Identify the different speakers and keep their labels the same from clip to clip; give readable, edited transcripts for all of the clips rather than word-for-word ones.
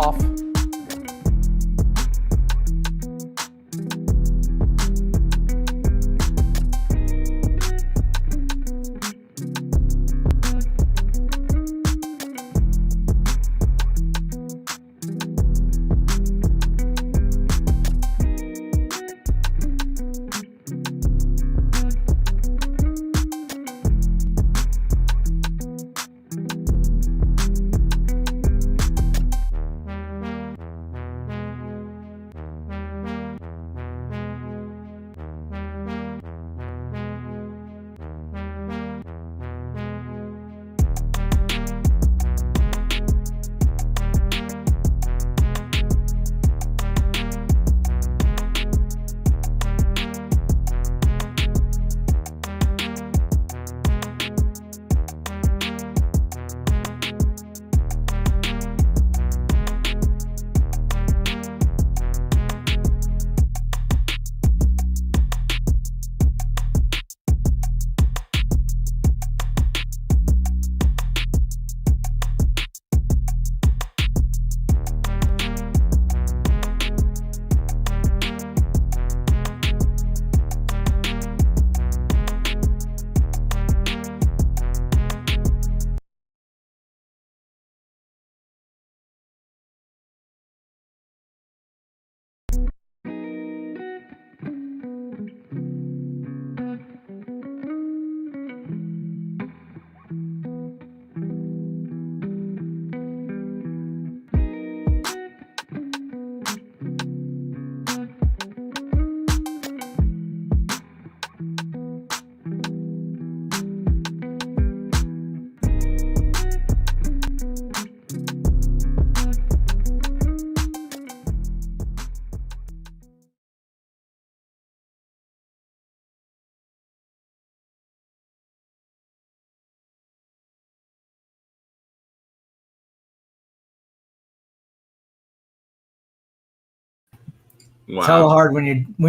Speaker 1: off.
Speaker 2: Wow.
Speaker 1: It's hella hard when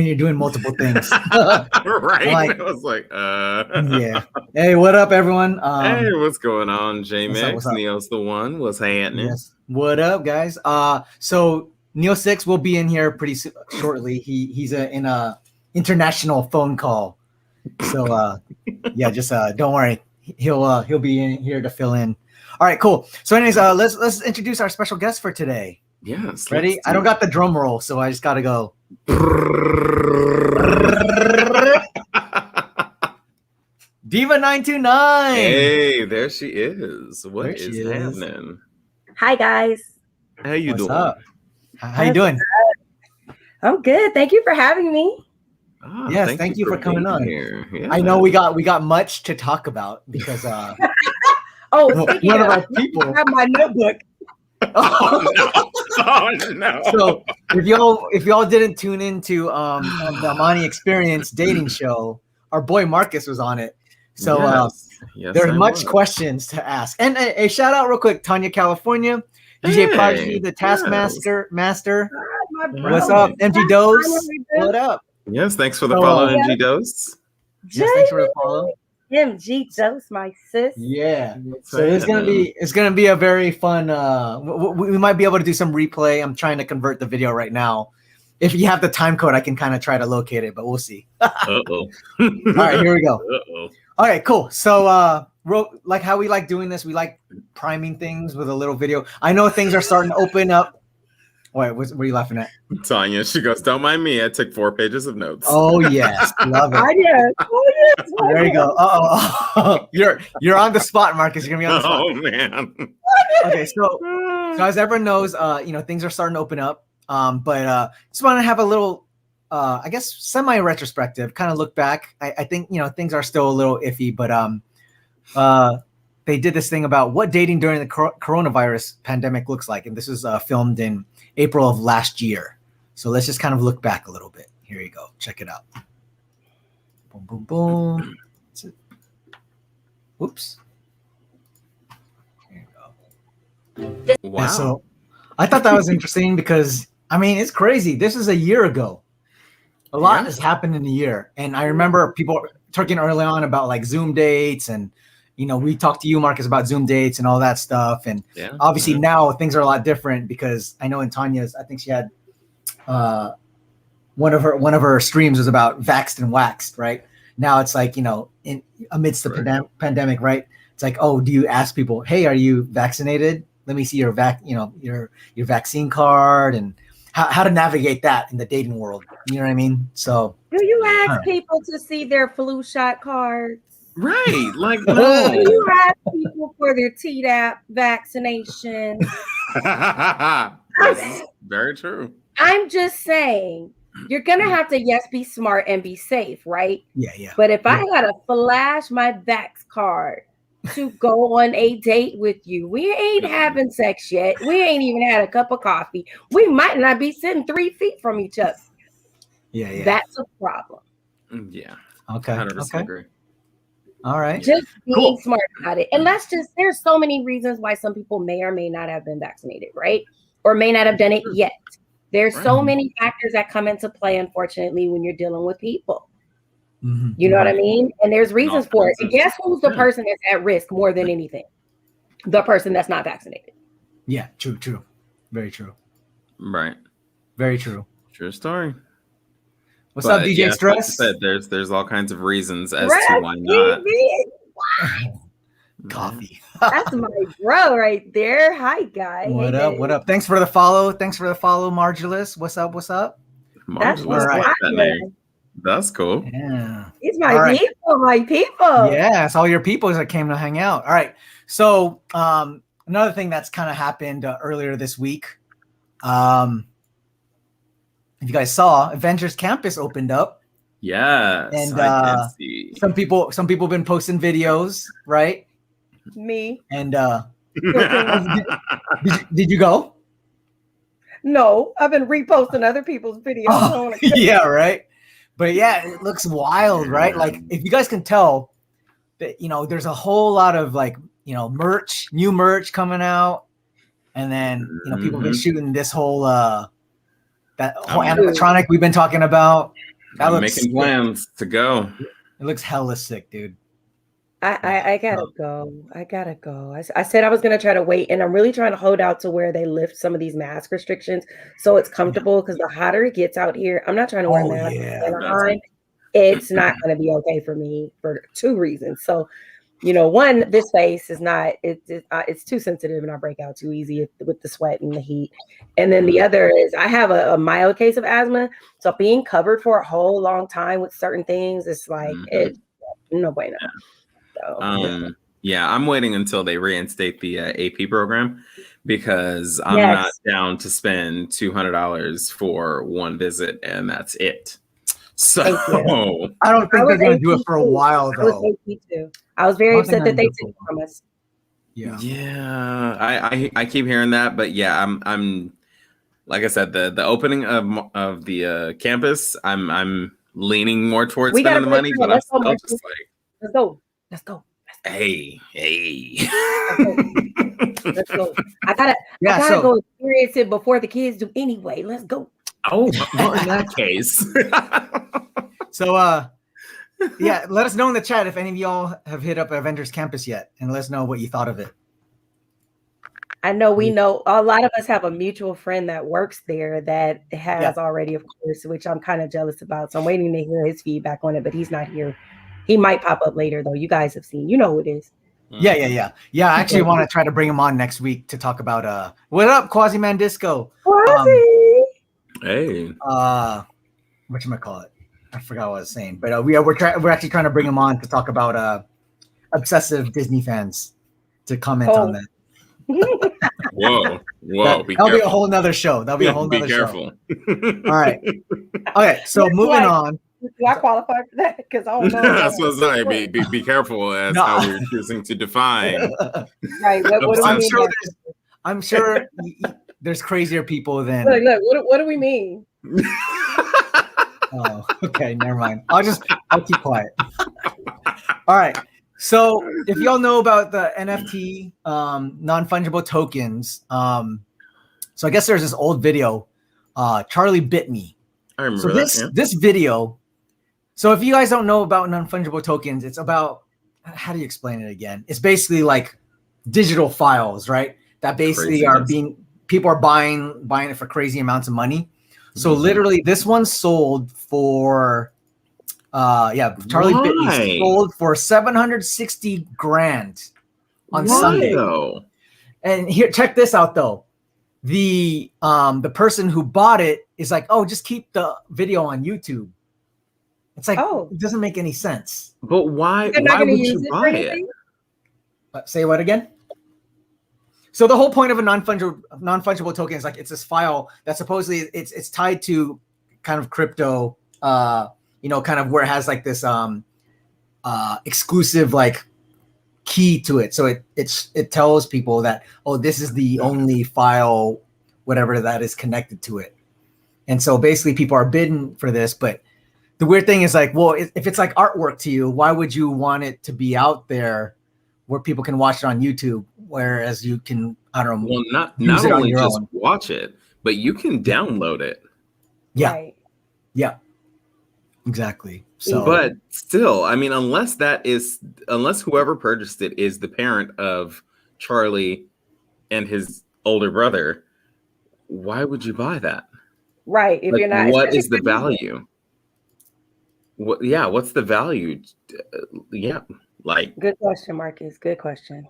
Speaker 1: you're doing multiple things.
Speaker 2: Right.
Speaker 1: Like,
Speaker 2: I was like,
Speaker 1: yeah. Hey, what up, everyone?
Speaker 2: Hey, what's going on,
Speaker 1: what's
Speaker 2: J-Mix?
Speaker 1: up?
Speaker 2: Neil's the one. What's happening?
Speaker 1: Yes. What up, guys? So Neil 6 will be in here pretty shortly. He's in a international phone call. So yeah, just don't worry. He'll be in here to fill in. All right, cool. So anyways, let's introduce our special guest for today.
Speaker 2: Yes.
Speaker 1: Ready? I don't got the drum roll, so I just gotta go. Diva929.
Speaker 2: Hey, there she is. What
Speaker 1: There
Speaker 2: is
Speaker 1: she is.
Speaker 2: happening?
Speaker 3: Hi, guys.
Speaker 2: How you
Speaker 1: What's
Speaker 2: doing?
Speaker 1: up? How you doing?
Speaker 3: I'm good. Thank you for having me.
Speaker 2: Oh,
Speaker 1: Yes, thank you for coming
Speaker 2: being
Speaker 1: on.
Speaker 2: here. Yeah.
Speaker 1: I know we got much to talk about because
Speaker 3: Oh, speaking
Speaker 1: one of
Speaker 3: of,
Speaker 1: our people.
Speaker 3: I have my notebook.
Speaker 2: Oh, no. Oh, no.
Speaker 1: So if y'all didn't tune into the Amani Experience dating show, our boy Marcus was on it. So
Speaker 2: Yes,
Speaker 1: there's
Speaker 2: I
Speaker 1: much
Speaker 2: was.
Speaker 1: questions to ask. And a shout out real quick, Tanya, California, DJ
Speaker 2: Hey,
Speaker 1: Prodigy, the Taskmaster master.
Speaker 3: My
Speaker 1: What's
Speaker 3: brother.
Speaker 1: up, MG Dose?
Speaker 3: Finally,
Speaker 1: What up?
Speaker 2: Yes, thanks for the
Speaker 1: So,
Speaker 2: follow,
Speaker 3: yeah.
Speaker 2: MG Dose.
Speaker 1: Yes, thanks for the follow.
Speaker 3: MG Dose, my sis.
Speaker 1: Yeah.
Speaker 2: What's
Speaker 1: So it's gonna be a very fun. We might be able to do some replay. I'm trying to convert the video right now. If you have the time code, I can kind of try to locate it, but we'll see.
Speaker 2: Uh-oh.
Speaker 1: All right, here we go.
Speaker 2: Uh-oh.
Speaker 1: All right, cool. So like how we like doing this, we like priming things with a little video. I know things are starting to open up. Wait, what are you laughing at?
Speaker 2: Tanya, she goes, don't mind me. I took 4 pages of notes.
Speaker 1: Oh yes, love it.
Speaker 3: I did. Oh, yes.
Speaker 1: There you go. Oh, you're on the spot, Marcus. You're gonna be on the spot.
Speaker 2: Oh, man.
Speaker 1: Okay, so as everyone knows, things are starting to open up. But just want to have a little, I guess, semi-retrospective, kind of look back. I think things are still a little iffy, but they did this thing about what dating during the coronavirus pandemic looks like, and this is filmed in April of last year. So let's just kind of look back a little bit. Here you go. Check it out. Boom, boom, boom. That's it. Whoops. Here you go.
Speaker 2: Wow.
Speaker 1: And so I thought that was interesting because, I mean, it's crazy. This is a year ago. A lot has happened in a year. And I remember people talking early on about like Zoom dates and we talked to you, Marcus, about Zoom dates and all that stuff. And
Speaker 2: Yeah.
Speaker 1: obviously now things are a lot different because I know in Tanya's, I think she had one of her streams was about vaxxed and waxed, right? Now it's like, amidst the pandemic, right? It's like, oh, do you ask people, hey, are you vaccinated? Let me see your your vaccine card, and how to navigate that in the dating world. You know what I mean? So
Speaker 3: Do you ask people to see their flu shot cards?
Speaker 2: Right. Like,
Speaker 3: Do
Speaker 2: no.
Speaker 3: you ask people for their Tdap vaccination?
Speaker 2: That's very true.
Speaker 3: I'm just saying, you're going to have to, yes, be smart and be safe, right?
Speaker 1: Yeah.
Speaker 3: But if I got to flash my vax card to go on a date with you, we ain't having sex yet. We ain't even had a cup of coffee. We might not be sitting 3 feet from each other.
Speaker 1: Yeah.
Speaker 3: That's a problem.
Speaker 2: Yeah.
Speaker 1: Okay.
Speaker 2: 100% agree.
Speaker 1: All right.
Speaker 3: Just being smart about it. And there's so many reasons why some people may or may not have been vaccinated, right? Or may not have done it yet. There's so many factors that come into play, unfortunately, when you're dealing with people.
Speaker 1: Mm-hmm.
Speaker 3: You know what I mean? And there's reasons for it. And guess who's the person that's at risk more than anything? The person that's not vaccinated.
Speaker 1: Yeah, true. Very true.
Speaker 2: Right.
Speaker 1: Very true.
Speaker 2: True story.
Speaker 1: What's up, DJ Stress?
Speaker 2: Like you said, there's all kinds of reasons as to why not.
Speaker 1: Coffee.
Speaker 3: That's my bro right there. Hi, guys.
Speaker 1: What up? Thanks for the follow, Margulis. What's up?
Speaker 3: That's
Speaker 2: Margulis, that name. That's cool.
Speaker 1: Yeah.
Speaker 3: It's my people.
Speaker 1: Yeah, it's all your people that came to hang out. All right. So another thing that's kind of happened earlier this week. If you guys saw, Avengers Campus opened up.
Speaker 2: Yes.
Speaker 1: And
Speaker 2: I did see.
Speaker 1: some people have been posting videos, right?
Speaker 3: Me.
Speaker 1: And did you go?
Speaker 3: No, I've been reposting other people's videos.
Speaker 1: Oh, yeah, right. But yeah, it looks wild, right? Like if you guys can tell that, there's a whole lot of new merch coming out. And then, people have been shooting this whole animatronic we've been talking about.
Speaker 2: I'm making plans to go.
Speaker 1: It looks hella sick, dude.
Speaker 3: I gotta go. I said I was gonna try to wait, and I'm really trying to hold out to where they lift some of these mask restrictions so it's comfortable. Because the hotter it gets out here, I'm not trying to wear a mask. It's not gonna be okay for me for 2 reasons. So, one, this face is not. It's too sensitive, and I break out too easy with the sweat and the heat. And then the other is I have a mild case of asthma, so being covered for a whole long time with certain things, it's like it's no bueno. So,
Speaker 2: yeah, I'm waiting until they reinstate the AP program because I'm not down to spend $200 for one visit and that's it. So
Speaker 1: I don't think they're going to do it for a while, though.
Speaker 3: I was AP too. I was very upset that they took it from us.
Speaker 2: Yeah. I keep hearing that, but yeah, I'm like I said, the opening of the campus, I'm leaning more towards spending the money, but I'm still just like,
Speaker 3: let's go.
Speaker 2: Hey.
Speaker 3: Let's go. I gotta go experience it before the kids do anyway. Let's go.
Speaker 2: Oh, well, in that case.
Speaker 1: So, let us know in the chat if any of y'all have hit up Avengers Campus yet, and let us know what you thought of it.
Speaker 3: I know we know a lot of us have a mutual friend that works there that has already, of course, which I'm kind of jealous about. So I'm waiting to hear his feedback on it, but he's not here. He might pop up later, though. You guys have seen, who it is.
Speaker 1: Yeah. I actually want to try to bring him on next week to talk about what up, Quasi-Man Disco?
Speaker 3: Quasi!
Speaker 2: Hey.
Speaker 1: Whatchamacallit? I forgot what I was saying, but we're actually trying to bring him on to talk about obsessive Disney fans to comment on that.
Speaker 2: Whoa!
Speaker 1: That'll be a whole nother show. That'll be a whole nother show. All right. Okay. So moving on.
Speaker 3: Do I qualify for that? Because I don't know.
Speaker 2: That's what I'm saying. Be careful as how we're choosing to define.
Speaker 3: Right.
Speaker 1: I'm sure there's crazier people than.
Speaker 3: Look. What do we mean?
Speaker 1: Oh, okay. Never mind. I'll keep quiet. All right. So if y'all know about the NFT non-fungible tokens, so I guess there's this old video, Charlie Bit Me.
Speaker 2: I remember
Speaker 1: this video. So if you guys don't know about non-fungible tokens, it's about how do you explain it again? It's basically like digital files, right? That basically people are buying it for crazy amounts of money. So literally this one sold for Charlie Bit Me sold for $760,000 on Sunday.
Speaker 2: Though?
Speaker 1: And here, check this out though. The person who bought it is like, oh, just keep the video on YouTube. It's like, it doesn't make any sense.
Speaker 2: But why would you buy it?
Speaker 1: Say what again? So the whole point of a non-fungible token is like it's this file that supposedly it's tied to kind of crypto, kind of where it has like this exclusive like key to it. So it tells people that, oh, this is the only file, whatever that is connected to it. And so basically people are bidding for this, but the weird thing is like, well, if it's like artwork to you, why would you want it to be out there where people can watch it on YouTube, whereas you can, I don't know.
Speaker 2: Well, not only just watch it, but you can download it.
Speaker 1: Yeah. Right. Yeah. Exactly. So,
Speaker 2: but still, I mean, unless whoever purchased it is the parent of Charlie and his older brother, why would you buy that?
Speaker 3: Right. If
Speaker 2: like,
Speaker 3: you're not,
Speaker 2: what is the value? What's the value? Like,
Speaker 3: good question, Marcus. Good question.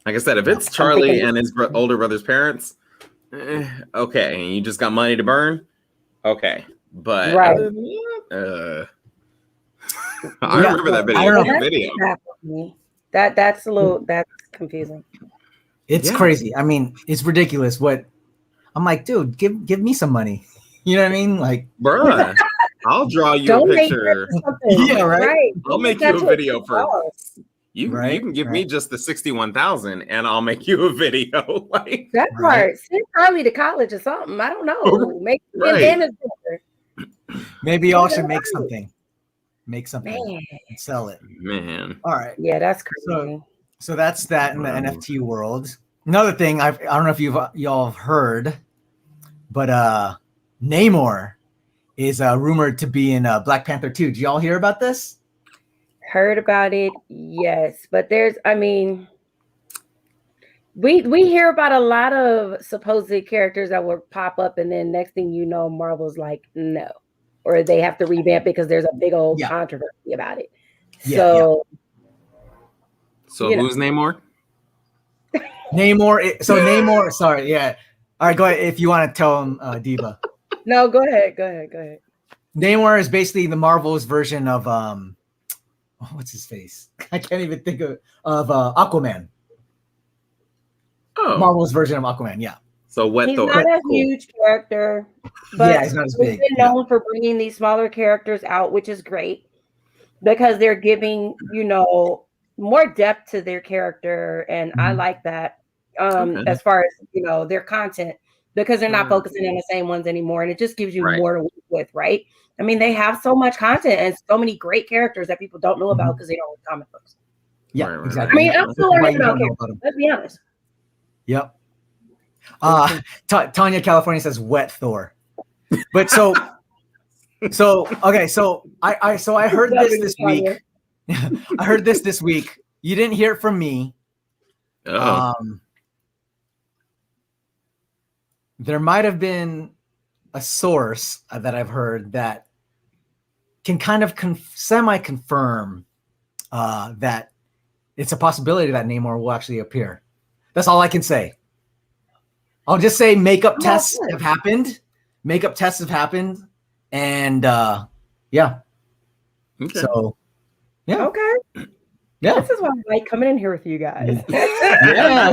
Speaker 2: Like I said, if it's Charlie and his older brother's parents, okay, and you just got money to burn, okay. But I remember that video.
Speaker 3: That's confusing.
Speaker 1: It's crazy. I mean, it's ridiculous. What I'm like, dude, give me some money. You know what I mean? Like,
Speaker 2: bruh, I'll draw you a picture.
Speaker 1: Yeah, right.
Speaker 2: I'll make you a video for you. Right? You can give me just the 61,000, and I'll make you a video. Like
Speaker 3: that part. Send Charlie to college or something. I don't know. Make
Speaker 1: maybe y'all should make something. Make something and sell it.
Speaker 2: Man.
Speaker 1: All right.
Speaker 3: Yeah, that's crazy.
Speaker 1: So that's that in the NFT world. Another thing I don't know if y'all have heard, but Namor is rumored to be in Black Panther 2. Did y'all hear about this?
Speaker 3: Heard about it, yes. But we hear about a lot of supposed characters that will pop up, and then next thing you know, Marvel's like, no. Or they have to revamp because there's a big old controversy about it. So
Speaker 2: who's Namor?
Speaker 1: Namor, sorry, yeah. All right, go ahead if you want to tell him, Diva.
Speaker 3: No, go ahead.
Speaker 1: Namor is basically the Marvel's version of what's his face? I can't even think of Aquaman.
Speaker 2: Oh,
Speaker 1: Marvel's version of Aquaman, yeah.
Speaker 2: So
Speaker 3: he's not a huge character, but
Speaker 1: he's not as big.
Speaker 3: He's been known for bringing these smaller characters out, which is great because they're giving more depth to their character, and I like that. As far as their content, because they're not focusing on the same ones anymore, and it just gives you more to work with, right? I mean, they have so much content and so many great characters that people don't know about because they don't read comic books.
Speaker 1: Yeah, exactly.
Speaker 3: I mean, I'm still learning about characters. Let's be honest.
Speaker 1: Yep. Tanya California says wet Thor, but okay. So I heard this week. I heard this week. You didn't hear it from me. There might have been a source that I've heard that can kind of semi-confirm that it's a possibility that Namor will actually appear. That's all I can say. I'll just say makeup tests have happened. And yeah.
Speaker 2: Okay.
Speaker 1: So yeah.
Speaker 3: Okay.
Speaker 1: Yeah.
Speaker 3: This is why I like coming in here with you guys.
Speaker 1: Yeah.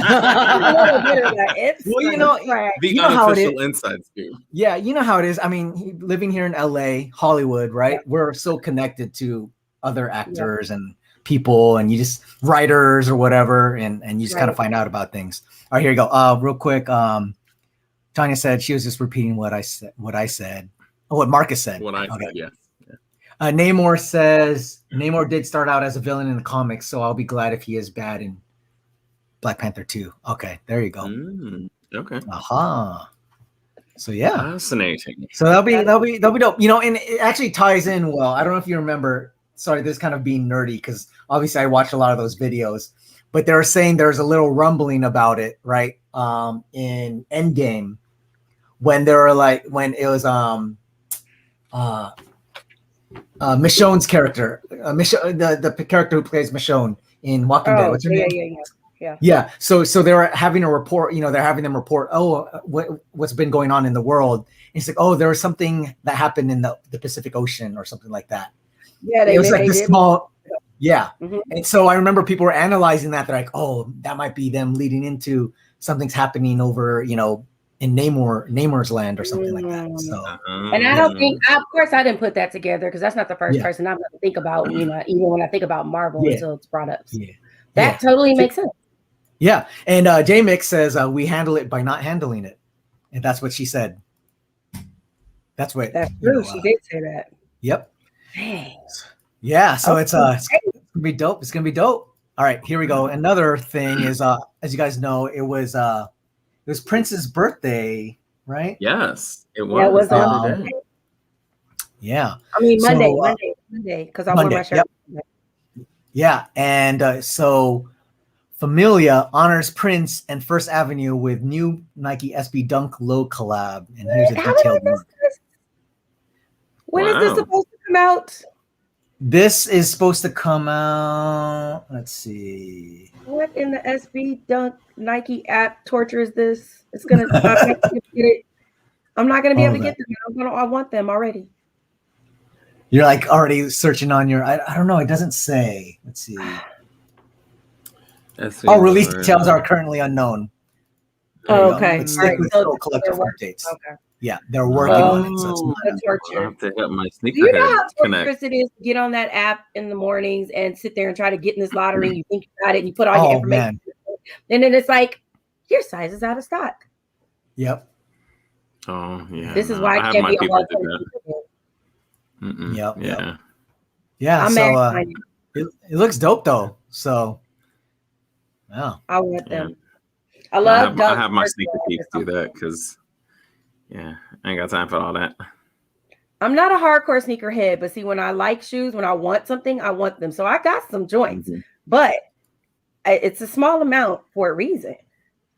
Speaker 1: Well,
Speaker 2: the unofficial inside scoop.
Speaker 1: Yeah, you know how it is. I mean, living here in LA, Hollywood, right? We're so connected to other actors and people, and you just writers or whatever, and you just kind of find out about things. All right, here you go. Real quick. Tanya said she was just repeating what I said. What Marcus said.
Speaker 2: What I said, yes.
Speaker 1: Namor says Namor did start out as a villain in the comics, so I'll be glad if he is bad in Black Panther 2. Okay, there you go.
Speaker 2: Okay.
Speaker 1: Aha. So yeah.
Speaker 2: Fascinating.
Speaker 1: So that'll be dope. And it actually ties in well. I don't know if you remember sorry, this is kind of being nerdy because obviously I watched a lot of those videos, but they were saying there's a little rumbling about it, right? In Endgame, when they were like, when it was Michonne's character, the character who plays Michonne in Walking Dead. What's her name? Yeah. So they were having a report. They're having them report. What's been going on in the world? And it's like, there was something that happened in the Pacific Ocean or something like that.
Speaker 3: Yeah,
Speaker 1: it was like this small. Yeah.
Speaker 3: Mm-hmm.
Speaker 1: And so I remember people were analyzing that. They're like, that might be them leading into something's happening over, in Namor's land or something like that. So,
Speaker 3: and I don't think, of course, I didn't put that together because that's not the first person I'm going to think about. Even when I think about Marvel until it's brought up. So that totally makes sense.
Speaker 1: Yeah, and J-Mix says we handle it by not handling it, and that's what she said. That's true.
Speaker 3: She did say that.
Speaker 1: Yep.
Speaker 3: Dang.
Speaker 1: Yeah, so it's gonna be dope. It's gonna be dope. All right, here we go. Another thing is, as you guys know, it was Prince's birthday, right?
Speaker 2: Yes, it was.
Speaker 3: Yeah, it was the other day.
Speaker 1: Yeah.
Speaker 3: I mean Monday, because I wore my shirt.
Speaker 1: Yep. Yeah, and so Familia honors Prince and First Avenue with new Nike SB Dunk Low collab, and here's a detailed look.
Speaker 3: When is this supposed to come out?
Speaker 1: This is supposed to come out. Let's see.
Speaker 3: What in the SB Dunk Nike app torture is this? It's gonna. I'm not gonna get it. I'm not gonna be able to get them. I want them already.
Speaker 1: You're like already searching on your. I don't know. It doesn't say. Let's see. Release details are currently unknown.
Speaker 3: Okay.
Speaker 1: All right. So collective updates. Okay. Yeah, they're working on it. So
Speaker 2: it's torture. I have to help my sneaker.
Speaker 3: Do you know how torturous it is to get on that app in the mornings and sit there and try to get in this lottery? And you think you got it, and you put all your information, and then it's like your size is out of stock.
Speaker 1: Yep.
Speaker 2: Oh yeah.
Speaker 3: This is why I can't be
Speaker 2: on.
Speaker 1: Yep.
Speaker 2: Yeah.
Speaker 1: Yeah. So it looks dope though. So. Wow.
Speaker 3: I want them. I love.
Speaker 2: I have my sneaker peeks do that because, I ain't got time for all that.
Speaker 3: I'm not a hardcore sneakerhead, but see, when I like shoes, when I want something, I want them. So I got some joints, but it's a small amount for a reason.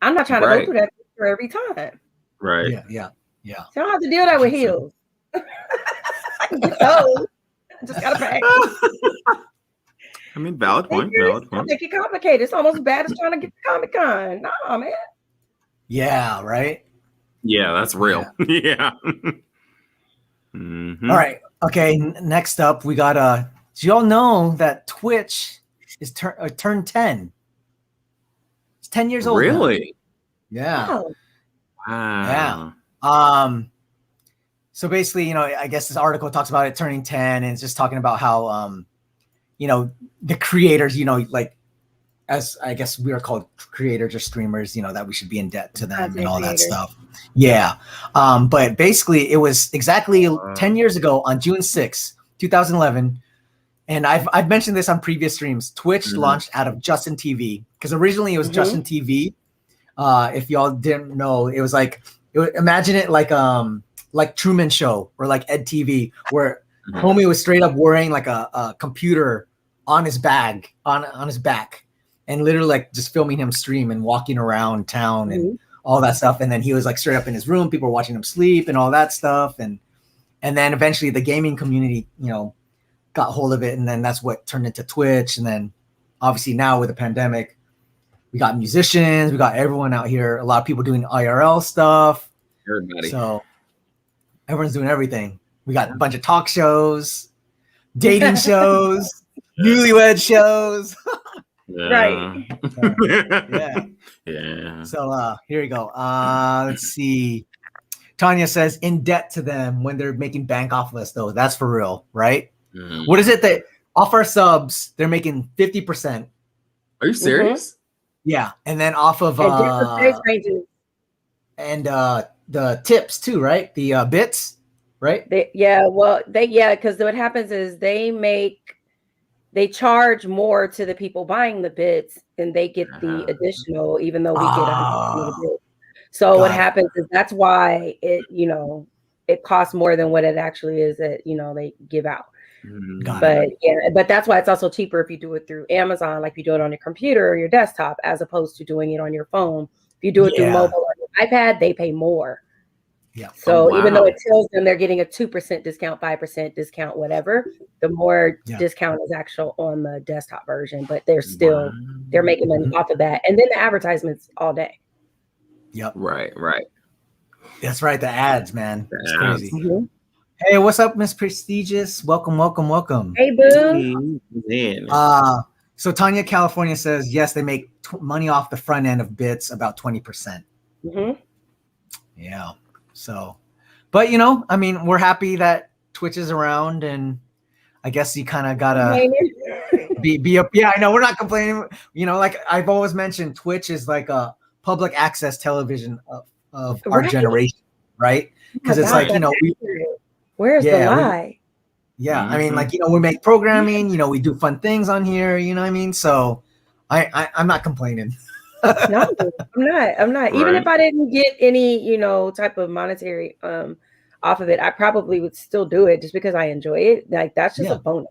Speaker 3: I'm not trying to go through that for every time.
Speaker 2: Right.
Speaker 1: Yeah.
Speaker 3: So I don't have to deal that with heels. I can get those. I just gotta pay.
Speaker 2: I mean, valid point.
Speaker 3: Make it complicated. It's almost as bad as trying to get to Comic-Con. Nah, man.
Speaker 1: Yeah, right?
Speaker 2: Yeah, that's real. Yeah.
Speaker 1: All right. Okay, next up, we got do you all know that Twitch is turned 10? It's 10 years old.
Speaker 2: Really?
Speaker 1: Now. Yeah.
Speaker 2: Wow.
Speaker 1: Yeah. So basically, I guess this article talks about it turning 10, and it's just talking about how the creators, like, as I guess we are called creators or streamers, that we should be in debt to them and all that stuff. Yeah. But basically it was exactly 10 years ago on June 6th, 2011. And I've mentioned this on previous streams. Twitch launched out of Justin TV because originally it was Justin TV. If y'all didn't know, it was like, imagine it like Truman Show or like Ed TV, where homie was straight up wearing like a computer on his bag, on his back, and literally like just filming him stream and walking around town and all that stuff. And then he was like straight up in his room, people were watching him sleep and all that stuff. And then eventually the gaming community, got hold of it. And then that's what turned into Twitch. And then obviously now with the pandemic, we got musicians, we got everyone out here, a lot of people doing IRL stuff.
Speaker 2: Everybody.
Speaker 1: So everyone's doing everything. We got a bunch of talk shows, dating shows, newlywed shows.
Speaker 3: Right.
Speaker 2: Yeah.
Speaker 1: So here we go. Let's see. Tanya says in debt to them when they're making bank off us though. That's for real, right? What is it that off our subs they're making 50%?
Speaker 2: Are you serious?
Speaker 1: Yeah, and then off of and the tips too, right? The bits, right?
Speaker 3: Because what happens is they charge more to the people buying the bits, and they get the additional, even though we get 100% of the bits. So what happens is that's why it costs more than what it actually is that they give out. But yeah, but that's why it's also cheaper if you do it through Amazon, like you do it on your computer or your desktop, as opposed to doing it on your phone. If you do it through mobile or your iPad, they pay more.
Speaker 1: Yeah.
Speaker 3: So even though it tells them they're getting a 2% discount, 5% discount, whatever, the more discount is actual on the desktop version, but they're still they're making money off of that. And then the advertisements all day.
Speaker 1: Yep.
Speaker 2: Right.
Speaker 1: That's right. The ads, man. It's crazy.
Speaker 3: Mm-hmm.
Speaker 1: Hey, what's up, Miss Prestigious? Welcome.
Speaker 3: Hey, boo.
Speaker 1: So Tanya, California says, yes, they make money off the front end of bits, about 20%.
Speaker 3: Mm-hmm.
Speaker 1: Yeah. So, but I mean, we're happy that Twitch is around, and I guess you kind of gotta be up. Yeah, I know we're not complaining. Like I've always mentioned, Twitch is like a public access television of our generation, right? Because it's like,
Speaker 3: where's the lie?
Speaker 1: I mean, like, we make programming, we do fun things on here, you know what I mean? So I'm not complaining.
Speaker 3: No, I'm not. Even if I didn't get any, type of monetary off of it, I probably would still do it just because I enjoy it. Like, that's just a bonus.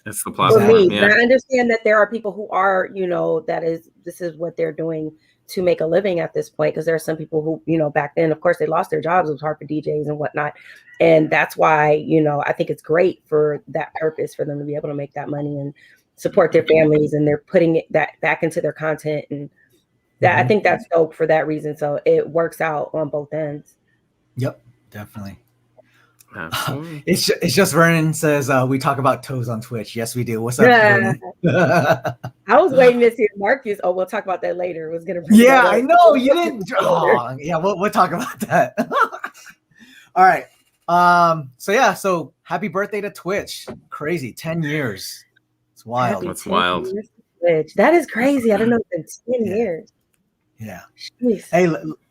Speaker 2: It's the platform
Speaker 3: for me. But I understand that there are people who are, this is what they're doing to make a living at this point, because there are some people who, back then, of course, they lost their jobs. It was hard for DJs and whatnot. And that's why, I think it's great for that purpose, for them to be able to make that money and support their families, and they're putting that back into their content. And that I think that's dope for that reason. So it works out on both ends.
Speaker 1: Yep, definitely. It's just Vernon says we talk about toes on Twitch. Yes, we do. What's up, Vernon?
Speaker 3: I was waiting to see Marcus. Oh, we'll talk about that later. Was gonna.
Speaker 1: I know you didn't. Oh, yeah, we'll talk about that. All right. So happy birthday to Twitch. Crazy, 10 years. It's wild.
Speaker 2: That's wild.
Speaker 3: Twitch. That is crazy. I don't know. It's been 10 years.
Speaker 1: Yeah.
Speaker 3: Jeez.
Speaker 1: Hey,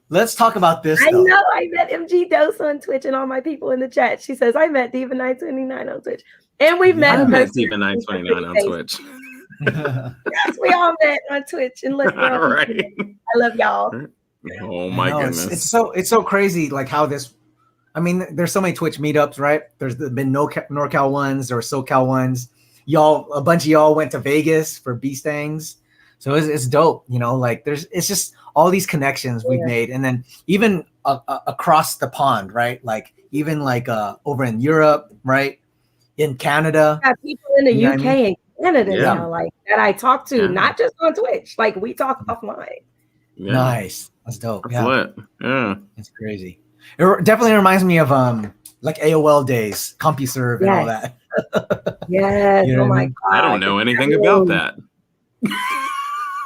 Speaker 1: let's talk about this.
Speaker 3: I know. I met MG Dose on Twitch, and all my people in the chat. She says I met Diva929 on Twitch, and we've met
Speaker 2: Diva929 on Twitch.
Speaker 3: Yes, we all met on Twitch, and look,
Speaker 2: right.
Speaker 3: I love y'all.
Speaker 2: Oh my goodness,
Speaker 1: it's so crazy. Like how this. I mean, there's so many Twitch meetups, right? There's been no NorCal ones, there were SoCal ones. A bunch of y'all went to Vegas for Beastangs. So it's dope, like it's just all these connections we've made. And then even across the pond, right? Like even like over in Europe, right? In Canada.
Speaker 3: Yeah, people in the UK and Canada now, like that I talk to, not just on Twitch. Like we talk offline.
Speaker 1: Yeah. Nice. That's dope.
Speaker 2: That's lit. Yeah.
Speaker 1: It's crazy. It definitely reminds me of like AOL days, CompuServe and all that.
Speaker 3: Yes. Oh my God.
Speaker 2: I don't know anything about that.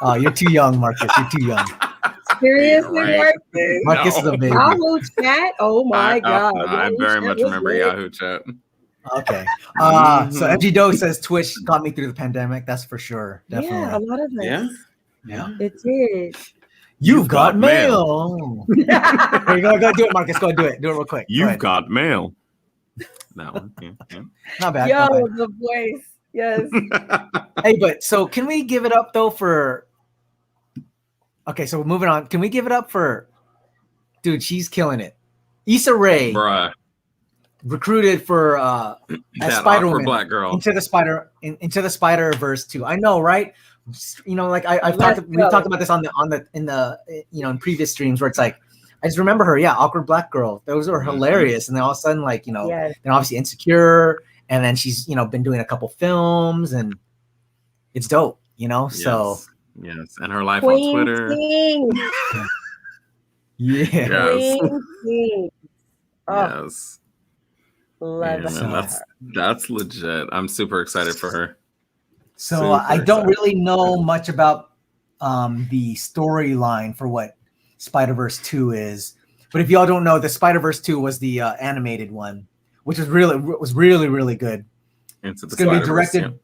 Speaker 1: Oh, you're too young, Marcus. You're too young.
Speaker 3: Seriously,
Speaker 1: Marcus? Marcus is a baby.
Speaker 3: Yahoo Chat? Oh my God.
Speaker 2: I very much remember Yahoo Chat.
Speaker 1: Okay. So MG Doe says Twitch got me through the pandemic. That's for sure. Definitely.
Speaker 3: Yeah, a lot of us.
Speaker 1: Yeah.
Speaker 3: It did.
Speaker 1: You've got mail. Here you go do it, Marcus. Go do it. Do it real quick.
Speaker 2: You've got mail. That one. Yeah.
Speaker 1: Not bad.
Speaker 3: Yo,
Speaker 1: not bad.
Speaker 3: the voice. Yes.
Speaker 1: Hey, but so can we give it up though for? Okay, so moving on. Can we give it up for? Dude, she's killing it. Issa Rae, recruited for as Spider-Woman,
Speaker 2: black girl
Speaker 1: into the Spider-Verse 2. I know, right? Like we've talked about this in previous streams where it's like I just remember her, awkward black girl. Those were hilarious, and then all of a sudden, like then obviously Insecure. And then she's, been doing a couple films, and it's dope, So
Speaker 2: yes, and her life on Twitter.
Speaker 1: Yes.
Speaker 2: Yes.
Speaker 3: Love
Speaker 2: that. That's legit. I'm super excited for her.
Speaker 1: So I don't really know much about the storyline for what Spider-Verse 2 is, but if y'all don't know, the Spider-Verse 2 was the animated one, which was really, really good. It's going to be directed.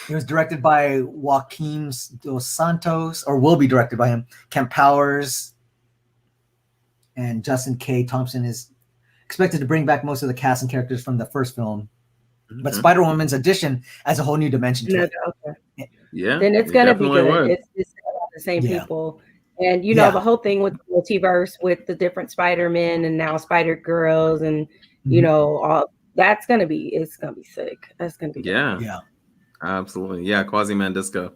Speaker 1: It was directed by Joaquin Dos Santos, or will be directed by him. Kemp Powers and Justin K. Thompson is expected to bring back most of the cast and characters from the first film. But Spider-Woman's addition adds a whole new dimension to it.
Speaker 3: Okay. Yeah. Then it's going to be good. It's the same people. And, the whole thing with multiverse, with the different Spider-Men and now Spider-Girls and, all It's gonna be sick. That's gonna be
Speaker 2: yeah,
Speaker 1: yeah,
Speaker 2: absolutely, yeah. Quasi-Mandisco,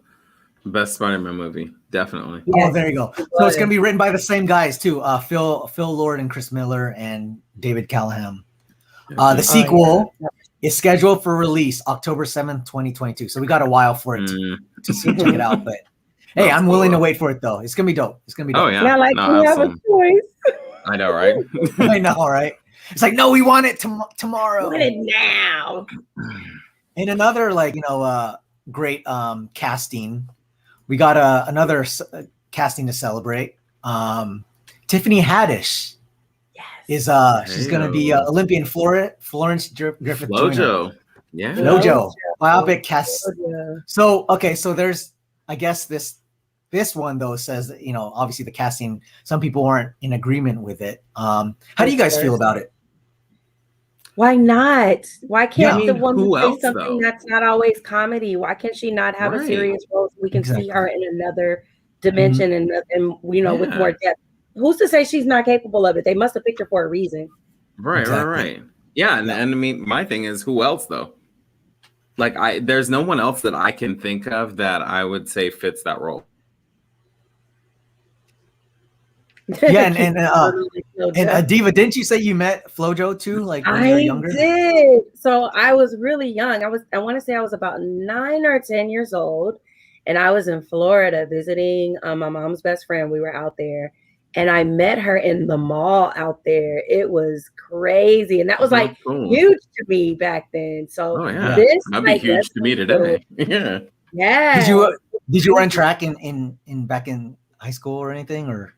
Speaker 2: best Spider-Man movie, definitely.
Speaker 1: Oh, there you go. So it's gonna be written by the same guys too, Phil Lord and Chris Miller and David Callahan. The sequel is scheduled for release October 7th, 2022. So we got a while for it to check it out. But hey, I'm willing to wait for it though. It's gonna be dope. It's gonna be dope.
Speaker 2: Oh yeah,
Speaker 3: Not like we have a choice.
Speaker 2: I know, right?
Speaker 1: I know, right? It's like, no, we want it tomorrow.
Speaker 3: Want it now.
Speaker 1: And another great casting. We got another casting to celebrate. Tiffany Haddish is she's gonna be Olympian Florence Griffith
Speaker 2: Flojo. Yeah.
Speaker 1: Flojo. Biopic cast. So so there's, I guess this one though says that, obviously the casting, some people aren't in agreement with it. How do you guys feel about it?
Speaker 3: Why not? Why can't the woman say something
Speaker 2: though?
Speaker 3: That's not always comedy? Why can't she not have a serious role so we can see her in another dimension and with more depth? Who's to say she's not capable of it? They must have picked her for a reason.
Speaker 2: Right. Yeah, and I mean, my thing is, who else though? Like, there's no one else that I can think of that I would say fits that role.
Speaker 1: Yeah, and Diva, didn't you say you met Flojo too? Like when you were younger?
Speaker 3: I did. So I was really young. I want to say I was about 9 or 10 years old, and I was in Florida visiting my mom's best friend. We were out there, and I met her in the mall out there. It was crazy, and that was huge to me back then. So
Speaker 2: that'd be huge to me today.
Speaker 3: Yeah.
Speaker 1: Did you run track in back in high school or anything, or?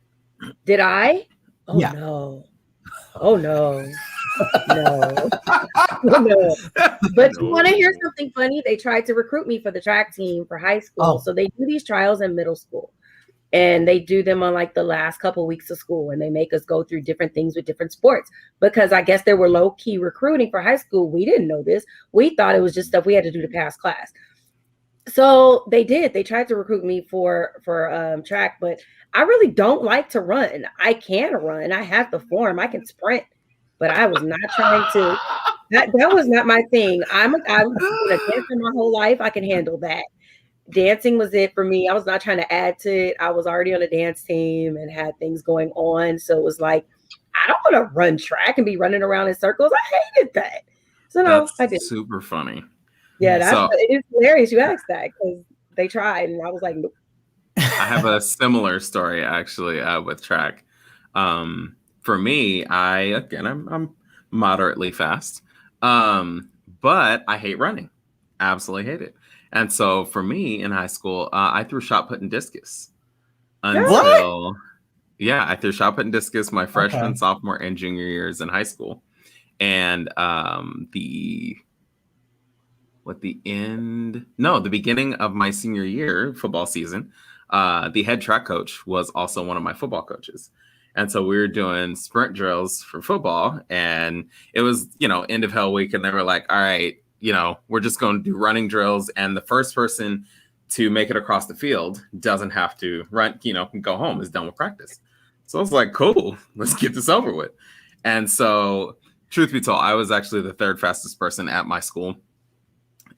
Speaker 3: Did I? Oh
Speaker 1: yeah.
Speaker 3: No. Oh no. No. No. But you want to hear something funny? They tried to recruit me for the track team for high school. So they do these trials in middle school. And they do them on like the last couple weeks of school, and they make us go through different things with different sports, because I guess they were low-key recruiting for high school. We didn't know this. We thought it was just stuff we had to do to pass class. So they tried to recruit me for track, but I really don't like to run. I can run. I have the form. I can sprint, but I was not trying to. That was not my thing. I'm a dancer my whole life. I can handle that. Dancing was it for me. I was not trying to add to it. I was already on a dance team and had things going on. So it was like, I don't want to run track and be running around in circles. I hated that. So no, I didn't.
Speaker 2: Super funny.
Speaker 3: Yeah, it is hilarious you asked that, because they tried and I was like, nope.
Speaker 2: I have a similar story actually with track. For me, I'm moderately fast, but I hate running. Absolutely hate it. And so for me in high school, I threw shot put and discus until I threw shot put and discus my freshman, sophomore, and junior years in high school. And the beginning of my senior year football season, the head track coach was also one of my football coaches. And so we were doing sprint drills for football, and it was, end of hell week. And they were like, all right, we're just going to do running drills. And the first person to make it across the field doesn't have to run, go home, is done with practice. So I was like, cool, let's get this over with. And so truth be told, I was actually the third fastest person at my school.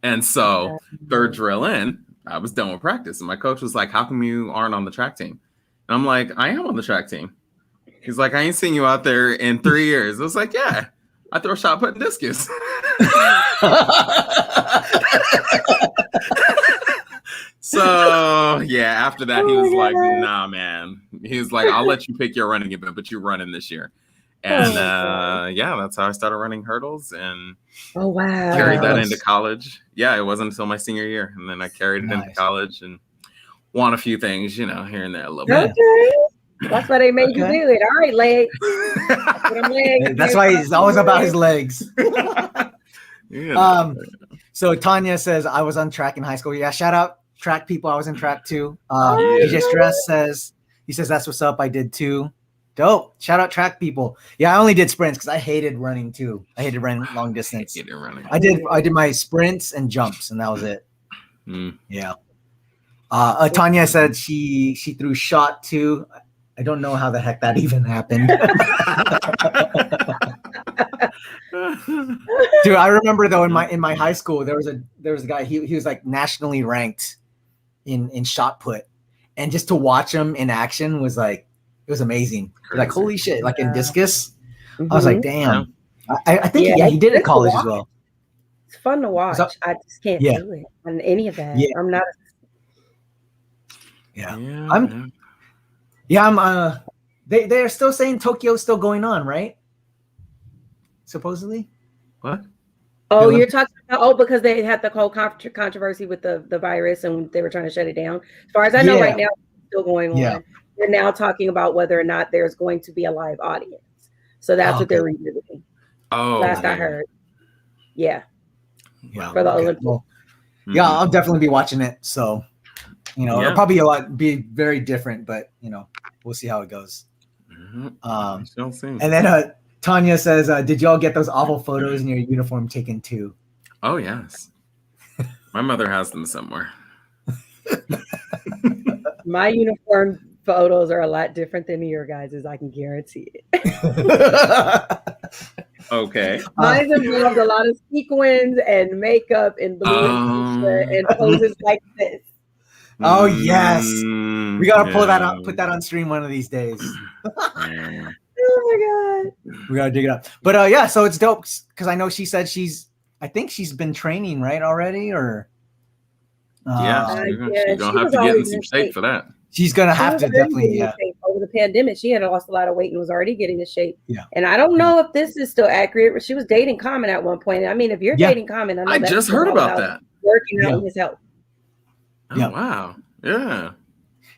Speaker 2: And so third drill in, I was done with practice. And my coach was like, how come you aren't on the track team? And I'm like, I am on the track team. He's like, I ain't seen you out there in 3 years. I was like, yeah, I throw shot put and discus. So yeah, after that, he was like, nah, man. He was like, I'll let you pick your running event, but you're running this year. And that's how I started running hurdles, and carried that into college. Yeah, it wasn't until my senior year, and then I carried it into college and won a few things, here and there a little bit.
Speaker 3: That's why they made you do it. All right, legs.
Speaker 1: That's why he's always about his legs. So Tanya says, I was on track in high school. Yeah, shout out track people. I was in track too. DJ Stress says, that's what's up. I did too. Dope. Shout out track people. Yeah, I only did sprints because I hated running too. I hated running long distance. I did my sprints and jumps, and that was it. Yeah. Tanya said she threw shot too. I don't know how the heck that even happened. Dude, I remember though in my high school there was a guy, he was like nationally ranked in shot put, and just to watch him in action was like, it was amazing. Like holy shit, like in discus. I was like, damn. I think he did it college as well.
Speaker 3: It's fun to watch. I just can't do it on any of that. I'm not.
Speaker 1: I'm they're still saying Tokyo's still going on, right? Supposedly.
Speaker 2: What?
Speaker 3: Oh, you're talking about because they had the whole controversy with the virus and they were trying to shut it down. As far as I know, right now it's still going on. They're now talking about whether or not there's going to be a live audience. So that's what they're revisiting.
Speaker 2: Oh,
Speaker 3: last I heard. Yeah. For the Olympics.
Speaker 1: Well, yeah, I'll definitely be watching it. So, it'll probably be very different, but we'll see how it goes.
Speaker 2: And
Speaker 1: then Tanya says, did y'all get those awful photos in your uniform taken too?
Speaker 2: Oh, yes. My mother has them somewhere.
Speaker 3: My uniform photos are a lot different than your guys's, I can guarantee it.
Speaker 2: Okay.
Speaker 3: Mine involves a lot of sequins and makeup and blue and poses like this.
Speaker 1: Oh yes, we gotta pull that out, put that on stream one of these days. Oh my god, we gotta dig it up. But so it's dope because I know she said I think she's been training right already, or
Speaker 2: she's gonna have to get in some shape for that.
Speaker 1: She's gonna have to definitely.
Speaker 3: Over the pandemic, she had lost a lot of weight and was already getting in shape.
Speaker 1: Yeah,
Speaker 3: and I don't know if this is still accurate. She was dating Common at one point. I mean, if you're dating Common,
Speaker 2: I just heard about that.
Speaker 3: Working out in his health.
Speaker 2: Oh, wow. Yeah.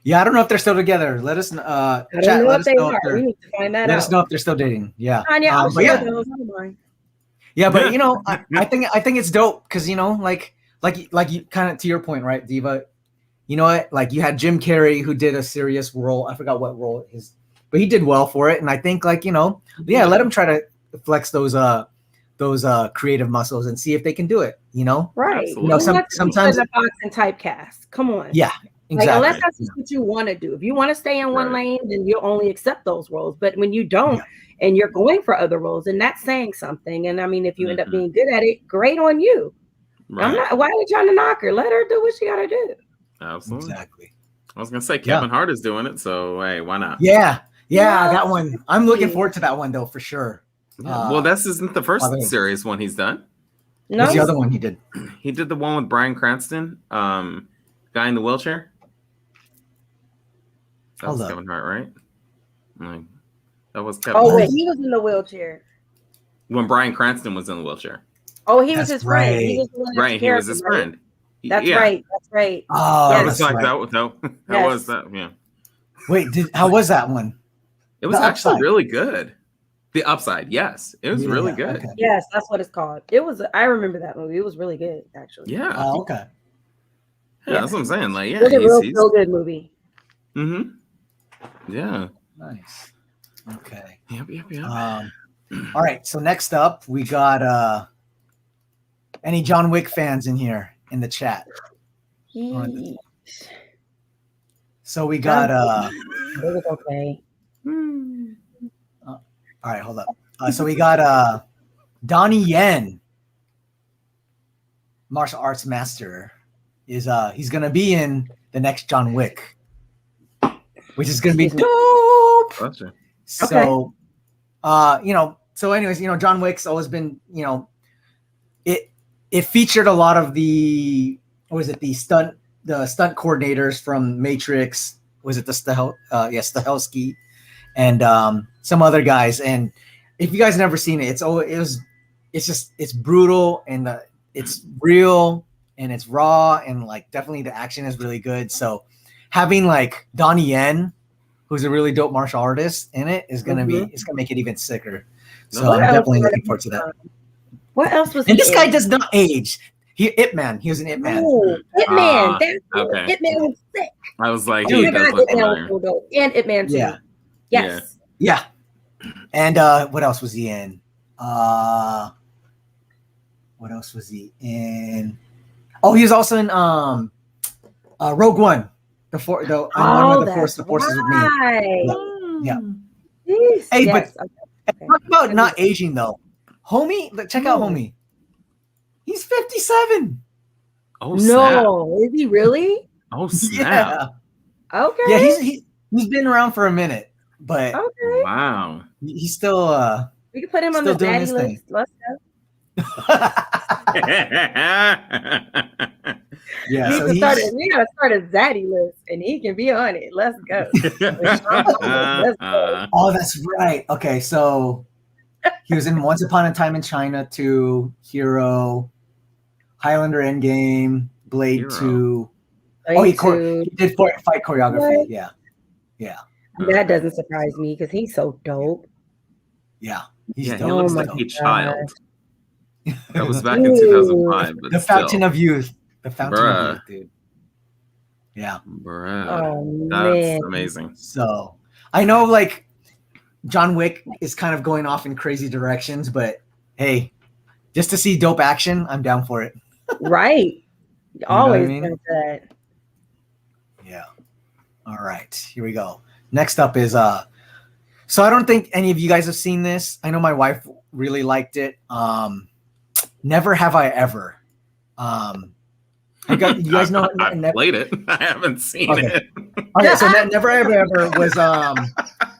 Speaker 1: Yeah, I don't know if they're still together. Let us know.
Speaker 3: I don't know if they are. We need to find that out.
Speaker 1: Let us know if they're still dating. Yeah.
Speaker 3: I'll share those.
Speaker 1: Yeah, but I think it's dope because like you kind of to your point, right, Diva? You know what? Like you had Jim Carrey who did a serious role. I forgot what role but he did well for it. And I think let him try to flex those creative muscles and see if they can do it.
Speaker 3: Right?
Speaker 1: Sometimes
Speaker 3: a box and typecast. Come on.
Speaker 1: Yeah. Exactly.
Speaker 3: Like, unless that's just what you want to do. If you want to stay in one lane, then you'll only accept those roles. But when you don't and you're going for other roles, then that's saying something. And I mean, if you end up being good at it, great on you. Right. Why are you trying to knock her? Let her do what she got to do.
Speaker 2: Absolutely.
Speaker 1: Exactly.
Speaker 2: I was going to say Kevin Hart is doing it. So, hey, why not?
Speaker 1: Yeah. That one. I'm looking forward to that one, though, for sure.
Speaker 2: Well, this isn't the first serious one he's done.
Speaker 3: No.
Speaker 1: What's the other one he did?
Speaker 2: He did the one with Bryan Cranston, guy in the wheelchair. That was Kevin Hart, right? That was Kevin Hart.
Speaker 3: Oh, wait, he was in the wheelchair.
Speaker 2: When Bryan Cranston was in the wheelchair.
Speaker 3: Oh, he was his friend. He was
Speaker 2: he was his friend.
Speaker 3: That's right. That's right.
Speaker 1: Oh,
Speaker 2: that was like that. That was that. Yeah.
Speaker 1: Wait, how was that one?
Speaker 2: It was actually really good. The Upside, yes, it was really good.
Speaker 3: Okay. Yes, that's what it's called. It was. I remember that movie. It was really good, actually.
Speaker 2: Yeah.
Speaker 1: Oh, okay.
Speaker 2: Yeah, that's what I'm saying. Like,
Speaker 3: it was a real good movie.
Speaker 2: Mm-hmm. Yeah.
Speaker 1: Nice. Okay.
Speaker 2: Yep.
Speaker 1: All right. So next up, we got any John Wick fans in here in the chat? So we got
Speaker 3: it was okay.
Speaker 1: All right, hold up. So we got Donnie Yen, martial arts master, is he's gonna be in the next John Wick, which is gonna be dope.
Speaker 2: Gotcha.
Speaker 1: So so anyways, John Wick's always been, it featured a lot of the stunt coordinators from Matrix. Was it the Stahelski and some other guys. And if you guys never seen it, it's brutal and it's real and it's raw and like definitely the action is really good. So having like Donnie Yen, who's a really dope martial artist in it, is gonna it's gonna make it even sicker. So I'm definitely looking forward to that.
Speaker 3: What else was?
Speaker 1: And this guy does not age. Ip Man. He was an Ip Man.
Speaker 3: Oh, Ip Man.
Speaker 2: Okay.
Speaker 3: Ip Man was sick.
Speaker 2: I was like,
Speaker 3: Ip Man was dope. And Ip Man too.
Speaker 1: Yeah.
Speaker 3: Yes.
Speaker 1: Yeah. And what else was he in? What else was he in? Oh, he was also in Rogue One. The forces with me. Yeah. Hey, but talk about not aging though. Homie, check out Homie. He's 57.
Speaker 2: Oh snap!
Speaker 3: No, is he really?
Speaker 2: Oh
Speaker 1: Yeah.
Speaker 2: snap!
Speaker 3: Okay.
Speaker 1: Yeah, he's been around for a minute, but
Speaker 3: Okay.
Speaker 2: Wow.
Speaker 1: he's still
Speaker 3: We can put him on
Speaker 1: still
Speaker 3: the
Speaker 1: doing
Speaker 3: zaddy
Speaker 1: his thing.
Speaker 3: list. Let's go.
Speaker 1: Yeah, so
Speaker 3: We gotta start a zaddy list, and he can be on it. Let's go. Let's go.
Speaker 1: Oh, that's right. Okay, so he was in Once Upon a Time in China 2, Hero, Highlander Endgame, Blade
Speaker 2: Hero.
Speaker 1: 2.
Speaker 3: Blade
Speaker 1: He
Speaker 3: 2.
Speaker 1: did fight choreography.
Speaker 3: What?
Speaker 1: Yeah. Yeah.
Speaker 3: That doesn't surprise me because he's so dope.
Speaker 1: Yeah. He's
Speaker 2: Yeah, he
Speaker 1: dope.
Speaker 2: looks
Speaker 3: Oh
Speaker 2: like
Speaker 3: my
Speaker 2: a child.
Speaker 3: gosh.
Speaker 2: That was back in 2005. But
Speaker 1: The Fountain of Youth. The Fountain
Speaker 2: Bruh.
Speaker 1: of Youth, dude. Yeah.
Speaker 2: Bruh.
Speaker 3: Oh
Speaker 2: That's
Speaker 3: man.
Speaker 2: amazing.
Speaker 1: So I know like John Wick is kind of going off in crazy directions, but hey, just to see dope action, I'm down for it.
Speaker 3: Right.
Speaker 1: know what I
Speaker 3: Always
Speaker 1: mean?
Speaker 3: does that.
Speaker 1: Yeah. All right, here we go. Next up is so I don't think any of you guys have seen this. I know my wife really liked it. Never Have I Ever. You guys know
Speaker 2: I played it. I haven't seen it.
Speaker 1: Okay, so Never Have I Ever was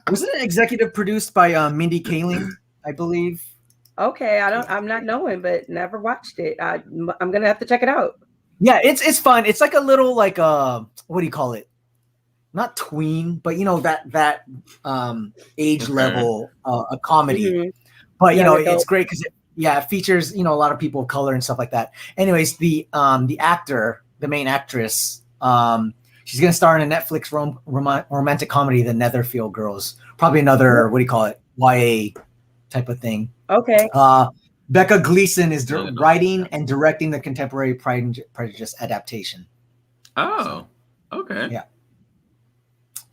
Speaker 1: wasn't it executive produced by Mindy Kaling, I believe.
Speaker 3: Okay, I'm not knowing, but never watched it. I'm gonna have to check it out.
Speaker 1: Yeah, it's fun. It's like a little like what do you call it? Not tween, but you know that age level a comedy.
Speaker 3: Mhm.
Speaker 1: But you
Speaker 3: Yeah,
Speaker 1: know
Speaker 3: like
Speaker 1: it's great because it features a lot of people of color and stuff like that. Anyways, the actor, the main actress, she's gonna star in a Netflix romantic comedy, The Netherfield Girls. Probably another what do you call it? YA type of thing.
Speaker 3: Okay.
Speaker 1: Becca Gleason is
Speaker 2: No, no.
Speaker 1: writing and directing the contemporary Pride and Prejudice adaptation.
Speaker 2: Oh, okay.
Speaker 1: Yeah.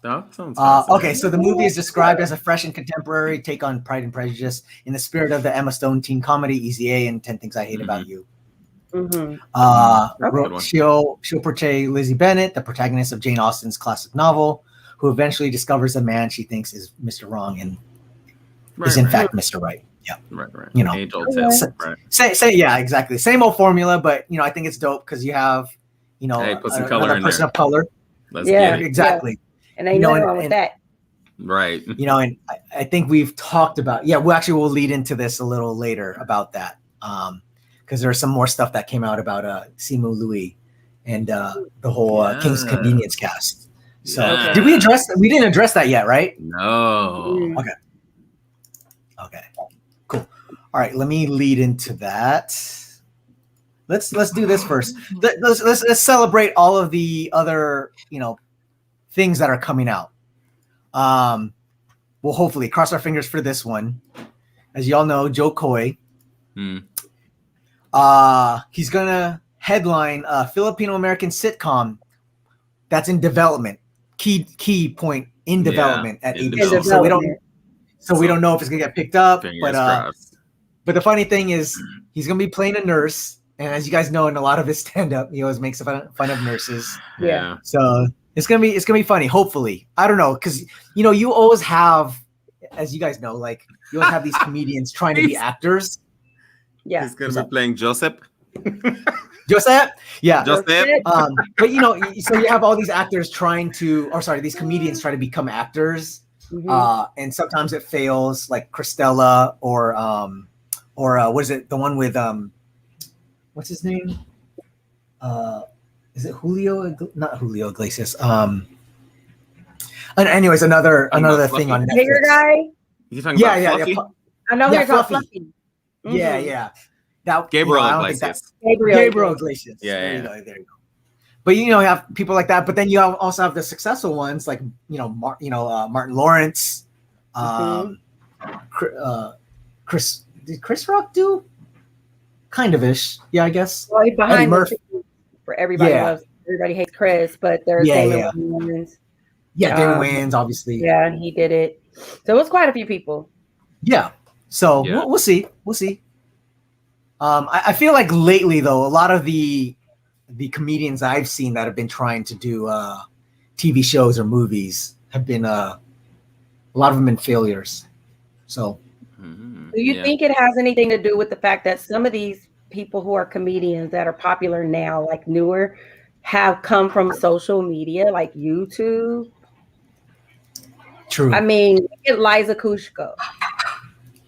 Speaker 2: That sounds
Speaker 1: okay, so the movie is described as a fresh and contemporary take on Pride and Prejudice in the spirit of the Emma Stone teen comedy Easy A and 10 Things I Hate About You.
Speaker 3: Mm-hmm.
Speaker 2: Good one.
Speaker 1: She'll portray Lizzie Bennet, the protagonist of Jane Austen's classic novel, who eventually discovers a man she thinks is Mr. Wrong and is in fact Mr. Right. Yeah.
Speaker 2: Right.
Speaker 1: You know.
Speaker 2: Age old tale. Right.
Speaker 1: Say yeah, exactly. Same old formula, but I think it's dope because you have
Speaker 2: Hey, put some color
Speaker 1: another
Speaker 2: in
Speaker 1: person
Speaker 2: there.
Speaker 1: of color.
Speaker 2: Let's
Speaker 3: Yeah.
Speaker 2: get it.
Speaker 1: Exactly.
Speaker 3: And ain't nothing wrong with that.
Speaker 2: Right.
Speaker 1: And I think we've talked about we'll lead into this a little later about that because there's some more stuff that came out about Simu Louis and the whole King's Convenience cast. So did we didn't address that yet, right?
Speaker 2: No.
Speaker 1: Okay, cool. All right, let me lead into that. Let's do this first. Let's celebrate all of the other things that are coming out. We'll hopefully cross our fingers for this one. As y'all know, Joe Coy. He's gonna headline a Filipino American sitcom that's in development. Key point in development at ABC. So we don't know if it's gonna get picked up. But the funny thing is, he's gonna be playing a nurse, and as you guys know, in a lot of his stand-up, he always makes fun of nurses.
Speaker 3: Yeah.
Speaker 1: So it's gonna be funny. Hopefully, I don't know, because you always have, as you guys know, like you always have these comedians trying to be actors.
Speaker 3: Yeah.
Speaker 2: He's gonna be playing Joseph.
Speaker 1: Joseph, yeah.
Speaker 2: Joseph.
Speaker 1: But so you have all these actors these comedians try to become actors, and sometimes it fails, like Christella or what is it? The one with what's his name? Is it Julio? Not Julio Iglesias. And anyways, another thing on Netflix.
Speaker 3: Bigger guy.
Speaker 2: You talking about Fluffy?
Speaker 3: I know you're called Fluffy.
Speaker 1: Yeah. That
Speaker 2: Gabriel Iglesias.
Speaker 1: Gabriel Iglesias.
Speaker 2: Yeah.
Speaker 1: There you go. But you have people like that. But then you also have the successful ones like Martin Lawrence, Chris. Did Chris Rock do? Kind of ish. Yeah, I guess.
Speaker 3: Well, he's behind
Speaker 1: Murphy.
Speaker 3: For everybody loves. Everybody hates Chris, but there's Damon Wayans.
Speaker 1: Yeah, Damon Wayans, obviously.
Speaker 3: Yeah, he did it. So it was quite a few people.
Speaker 1: Yeah. So we'll see. We'll see. I feel like lately, though, a lot of the comedians I've seen that have been trying to do TV shows or movies have been a lot of them been failures. So
Speaker 3: do you think it has anything to do with the fact that some of these people who are comedians that are popular now, like newer, have come from social media, like YouTube.
Speaker 1: True.
Speaker 3: I mean, look at Liza Kushko.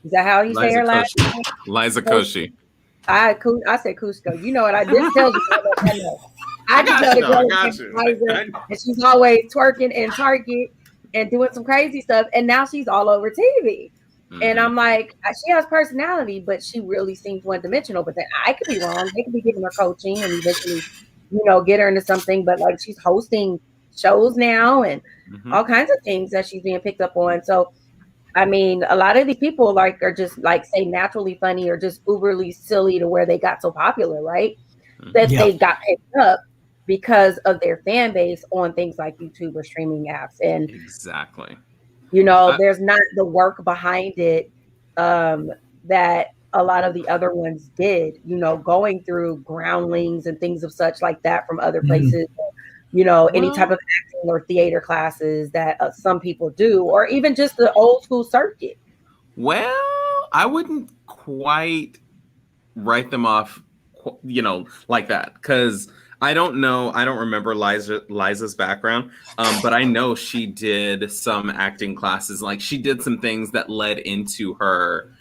Speaker 3: Is that how you say her last name?
Speaker 2: Liza Koshy.
Speaker 3: I said Cusco. You know what? This tells you what I know. I just know the girl Liza, and she's always twerking in Target and doing some crazy stuff. And now she's all over TV. Mm-hmm. And I'm like, she has personality, but she really seems one-dimensional. But then I could be wrong. They could be giving her coaching and eventually, get her into something. But like, she's hosting shows now and all kinds of things that she's being picked up on. So, I mean, a lot of these people like are just like say naturally funny or just uberly silly to where they got so popular, right? That they got picked up because of their fan base on things like YouTube or streaming apps. And
Speaker 2: exactly,
Speaker 3: there's not the work behind it that a lot of the other ones did, going through groundlings and things of such like that from other places. Any type of acting or theater classes that some people do, or even just the old school circuit.
Speaker 2: Well, I wouldn't quite write them off, like that, because I don't know. I don't remember Liza's background, but I know she did some acting classes. Like she did some things that led into her,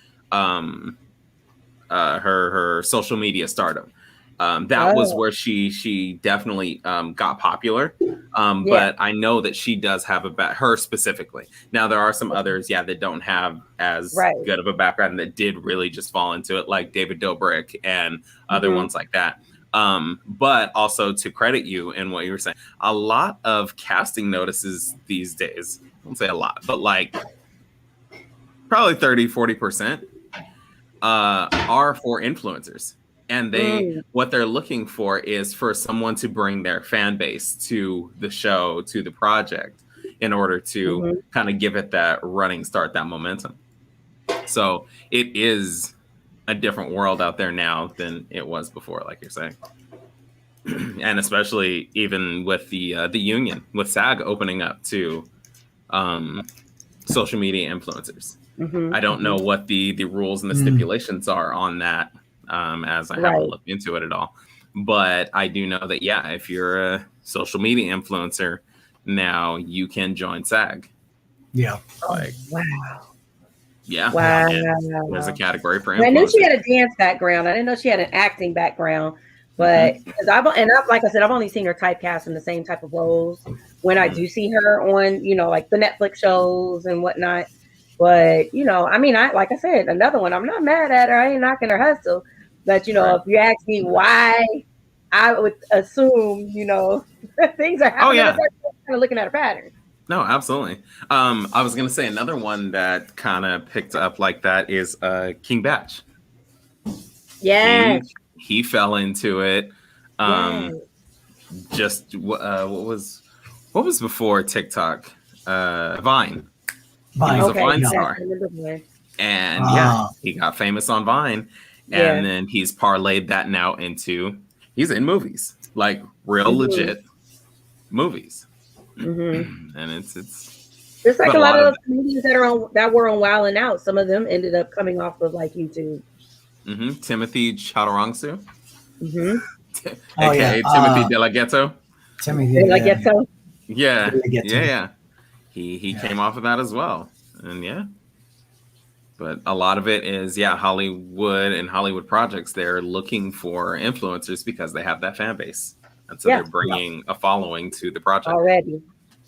Speaker 2: her social media stardom. That was where she definitely got popular. But I know that she does have her specifically. Now there are some others, that don't have as good of a background that did really just fall into it, like David Dobrik and other ones like that. But also to credit you in what you were saying, a lot of casting notices these days, I won't say a lot, but like probably 30-40% are for influencers. And what they're looking for is for someone to bring their fan base to the show, to the project, in order to kind of give it that running start, that momentum. So it is a different world out there now than it was before, like you're saying. And especially even with the union, with SAG opening up to social media influencers. I don't know what the rules and the stipulations are on that. As I haven't looked into it at all. But I do know that, if you're a social media influencer, now you can join SAG.
Speaker 1: Yeah.
Speaker 3: Wow.
Speaker 2: Yeah.
Speaker 3: Wow.
Speaker 2: And there's a category for influencers.
Speaker 3: I knew she had a dance background. I didn't know she had an acting background. But like I said, I've only seen her typecast in the same type of roles when I do see her on, like the Netflix shows and whatnot. But, I mean, like I said, another one, I'm not mad at her. I ain't knocking her hustle. But, if you ask me why, I would assume, things are happening.
Speaker 2: Oh, yeah.
Speaker 3: Kind of looking at a pattern.
Speaker 2: No, absolutely. I was going to say another one that kind of picked up like that is King Batch.
Speaker 3: Yeah.
Speaker 2: He fell into it. Just what was before TikTok? Vine. He was a Vine star. And he got famous on Vine. And then he's parlayed that now into, he's in movies, like real legit movies. And it's
Speaker 3: just like a lot of comedians that were on Wild 'N Out. Some of them ended up coming off of like YouTube.
Speaker 2: Timothy Chaturangsu.
Speaker 1: AKA
Speaker 2: Timothy De La Ghetto.
Speaker 1: Timothy De La Ghetto.
Speaker 2: Yeah. He came off of that as well. And but a lot of it is, Hollywood and Hollywood projects, they're looking for influencers because they have that fan base. And so they're bringing a following to the project.
Speaker 3: Already.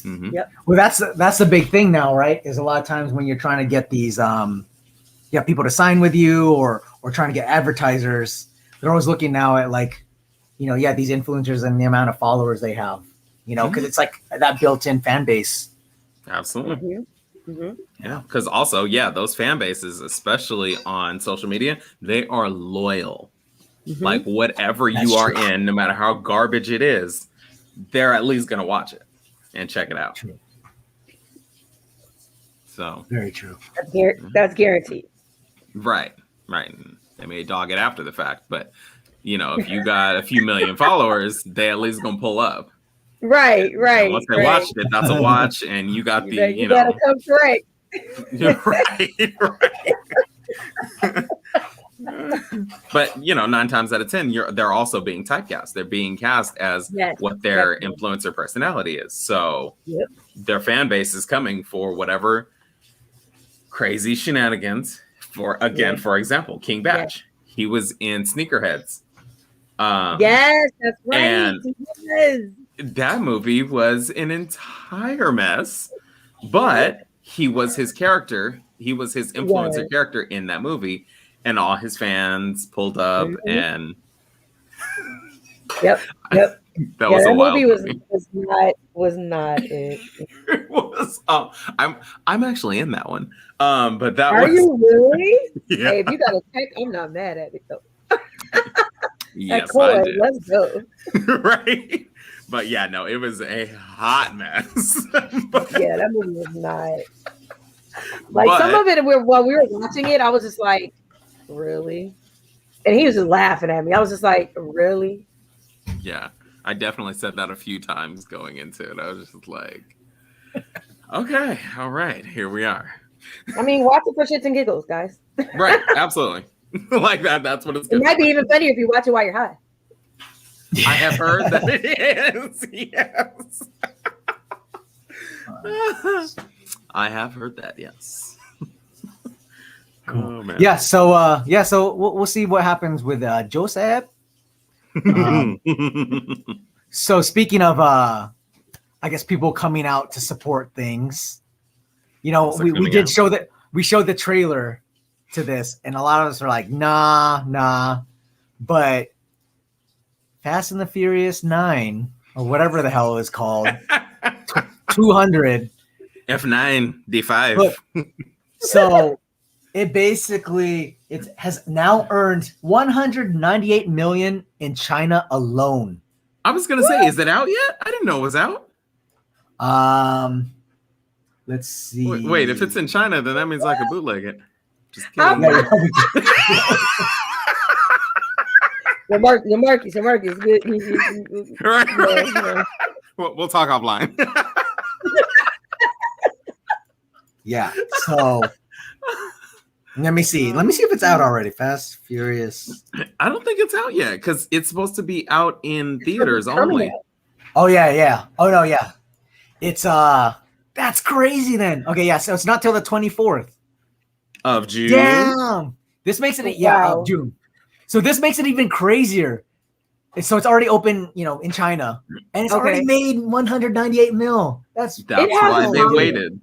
Speaker 1: Yep. Well, that's the big thing now, right? Is a lot of times when you're trying to get these people to sign with you or trying to get advertisers, they're always looking now at like, these influencers and the amount of followers they have, because it's like that built-in fan base.
Speaker 2: Absolutely. Yeah, because also, those fan bases, especially on social media, they are loyal. Like whatever you are in, no matter how garbage it is, they're at least going to watch it and check it out.
Speaker 1: True.
Speaker 2: So
Speaker 1: very true.
Speaker 3: That's guaranteed.
Speaker 2: Right. They may dog it after the fact, but if you got a few million followers, they at least gonna pull up.
Speaker 3: Right.
Speaker 2: And once they watched it, that's a watch, and you got
Speaker 3: you gotta come correct.
Speaker 2: Right. But 9 times out of 10, they're also being typecast. They're being cast as what their influencer personality is. So their fan base is coming for whatever crazy shenanigans. For example, King Batch. He was in Sneakerheads.
Speaker 3: Yes, that's right.
Speaker 2: And that movie was an entire mess, but he was his character. He was his influencer character in that movie, and all his fans pulled up and
Speaker 3: that
Speaker 2: was a wild
Speaker 3: movie. Was not it.
Speaker 2: It was. I'm actually in that one. But that
Speaker 3: Are you really?
Speaker 2: Yeah.
Speaker 3: Hey, if you got a tech, I'm not mad at it though.
Speaker 2: Yes,
Speaker 3: I
Speaker 2: did.
Speaker 3: Let's go.
Speaker 2: Right. But yeah, no, it was a hot mess.
Speaker 3: That movie was not. Like some of it, while we were watching it, I was just like, really? And he was just laughing at me. I was just like, really?
Speaker 2: Yeah, I definitely said that a few times going into it. I was just like, okay, all right, here we are.
Speaker 3: I mean, watch it for shits and giggles, guys.
Speaker 2: Right, absolutely. Like that. That's what it's.
Speaker 3: It might be even funnier if you watch it while you're high.
Speaker 2: I have heard that it is. Yes. I have heard that. Yes.
Speaker 1: Cool.
Speaker 2: Oh, man.
Speaker 1: Yeah. So we'll see what happens with Joseph. So speaking of, I guess people coming out to support things. We did show that we showed the trailer to this, and a lot of us are like, nah. But Fast and the Furious 9, or whatever the hell it's called, 200.
Speaker 2: F9 D5.
Speaker 1: Look, so it has now earned 198 million in China alone.
Speaker 2: I was gonna say, is it out yet? I didn't know it was out.
Speaker 1: Let's see.
Speaker 2: Wait, if it's in China, then that means I could bootleg it. Just kidding.
Speaker 3: Marcus, good.
Speaker 2: Right. Yeah. We'll talk offline.
Speaker 1: Yeah. So let me see. Let me see if it's out already. Fast, Furious.
Speaker 2: I don't think it's out yet because it's supposed to be out in theaters only.
Speaker 1: Oh yeah. Oh no, yeah. It's that's crazy then. Okay, yeah. So it's not till the 24th
Speaker 2: of June.
Speaker 1: Damn. This makes it of June. So this makes it even crazier. So it's already open, in China, and it's already made 198 mil. That's
Speaker 2: why they waited.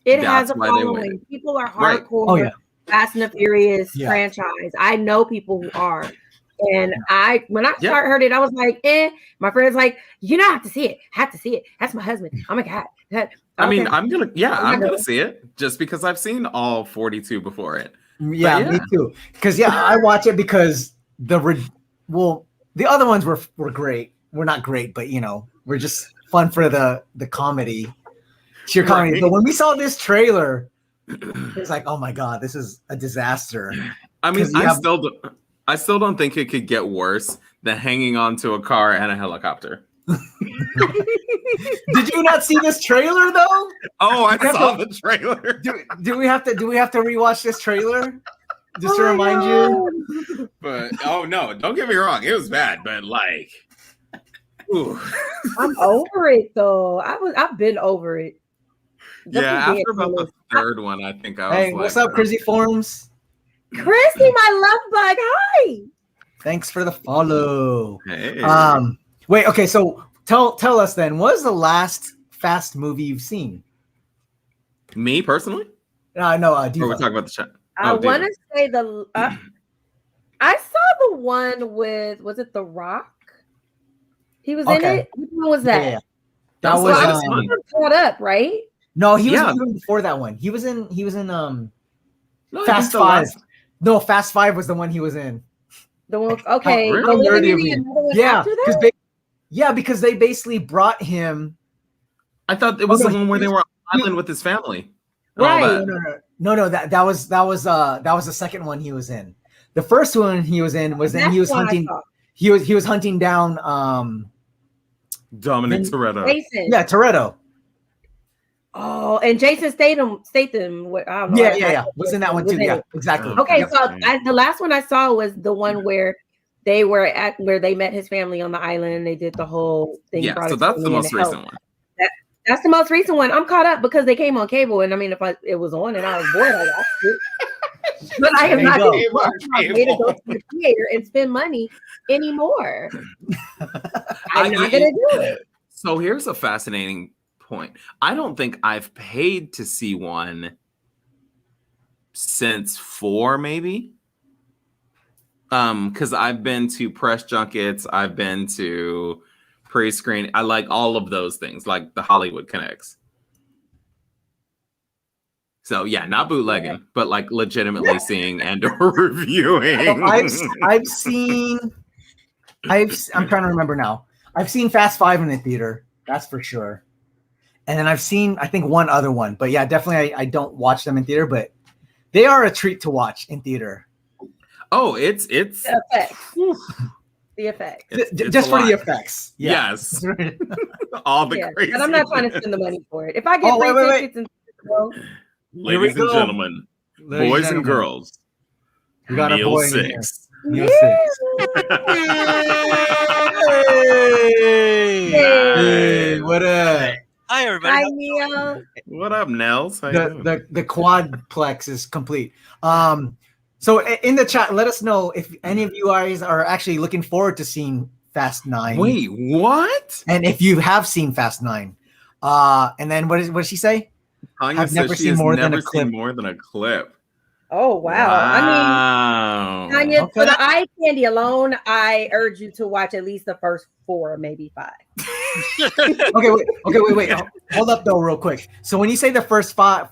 Speaker 3: It has a following. People are hardcore Fast and the Furious franchise. I know people who are. And when I heard it, I was like, My friend's like, I have to see it. That's my husband. Oh my God.
Speaker 2: I mean, I'm gonna see it just because I've seen all 42 before it.
Speaker 1: Yeah, me too. Because I watch it because the other ones were great. We're not great, but we're just fun for the comedy, sheer comedy. Right. But when we saw this trailer, it's like, oh my God, this is a disaster.
Speaker 2: I mean, I still don't think it could get worse than hanging onto a car and a helicopter.
Speaker 1: Did you not see this trailer though?
Speaker 2: Oh, I saw the trailer.
Speaker 1: Do we have to rewatch this trailer just to remind you?
Speaker 2: But no, don't get me wrong, it was bad, but like, ooh.
Speaker 3: I'm over it though. I've been over it.
Speaker 2: After about the third one, I think I was
Speaker 1: Hey, what's up, Chrissy Forums?
Speaker 3: Chrissy, my love bug. Hi.
Speaker 1: Thanks for the follow.
Speaker 2: Hey.
Speaker 1: Wait, okay, so tell us then, what is the last Fast movie you've seen?
Speaker 2: Me personally?
Speaker 1: No, Diva.
Speaker 2: Or we're talking about the chat.
Speaker 3: I want to say I saw the one with, was it The Rock? He was in it. Which one was that?
Speaker 1: Yeah. That was
Speaker 3: caught up, right?
Speaker 1: No, he was even before that one. He was in Fast 5. No, Fast 5 was the one he was in.
Speaker 3: The one, okay.
Speaker 1: Because they basically brought him.
Speaker 2: I thought it was the one where they were on the island with his family.
Speaker 1: Right. No. That was the second one he was in. The first one he was in was then he was hunting. He was hunting down
Speaker 2: Dominic Toretto.
Speaker 3: Jason.
Speaker 1: Yeah, Toretto.
Speaker 3: Oh, and Jason Statham. I don't know.
Speaker 1: Yeah. Was in that one too. Yeah, exactly.
Speaker 3: Okay,
Speaker 1: Yep.
Speaker 3: so the last one I saw was the one where they met his family on the island and they did the whole thing.
Speaker 2: Yeah, so that's the most recent one.
Speaker 3: That's the most recent one. I'm caught up because they came on cable, and I mean, if it was on and I was bored, I watched it. But I am not going to go to the theater and spend money anymore. I'm not going to do it.
Speaker 2: So here's a fascinating point. I don't think I've paid to see one since 4, maybe. Because I've been to press junkets, I've been to pre-screen. I like all of those things, like the Hollywood Connects. So yeah, not bootlegging, but like legitimately seeing and or reviewing.
Speaker 1: I'm trying to remember now. I've seen Fast 5 in the theater, that's for sure. And then I've seen, I think, one other one. But yeah, definitely I don't watch them in theater, but they are a treat to watch in theater.
Speaker 2: Oh, it's
Speaker 3: the effects. The effects.
Speaker 1: Just for the effects.
Speaker 2: Yeah. Yes. All the crazy.
Speaker 3: And I'm not trying to spend the money for it. If I get free tickets and
Speaker 2: ladies and gentlemen, boys and girls,
Speaker 1: we got
Speaker 2: Neil
Speaker 1: a boy
Speaker 2: 6.
Speaker 1: Neil 6. Hey, what up?
Speaker 4: Hi, everybody.
Speaker 3: Hi, Neil.
Speaker 2: What up, Nels?
Speaker 1: The quadplex is complete. So in the chat, let us know if any of you guys are actually looking forward to seeing Fast 9.
Speaker 2: Wait, what?
Speaker 1: And if you have seen Fast 9. And then what did she say?
Speaker 2: Tanya
Speaker 1: I've never seen more than a
Speaker 2: clip.
Speaker 3: Oh, wow. I mean, Tanya, for the eye candy alone, I urge you to watch at least the first 4, maybe 5.
Speaker 1: Okay, wait. Hold up though, real quick. So when you say the first 5,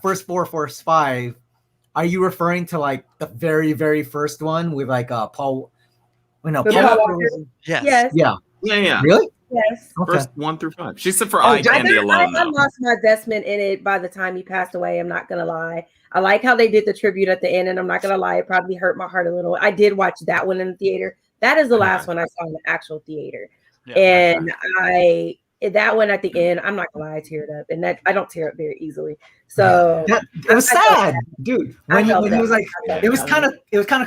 Speaker 1: are you referring to like the very, very first one with like Paul? No, Paul Walker.
Speaker 3: Yes.
Speaker 1: Yeah.
Speaker 2: Really?
Speaker 3: Yes.
Speaker 2: First 1 through 5. She said for eye candy alone.
Speaker 3: I lost my investment in it by the time he passed away. I'm not gonna lie. I like how they did the tribute at the end, and I'm not gonna lie, it probably hurt my heart a little. I did watch that one in the theater. That is the last one I saw in the actual theater. Yeah, and that one at the end, I'm not gonna lie, I teared up, and that I don't tear up very easily. So
Speaker 1: it was sad, dude. When he was like, it was kind of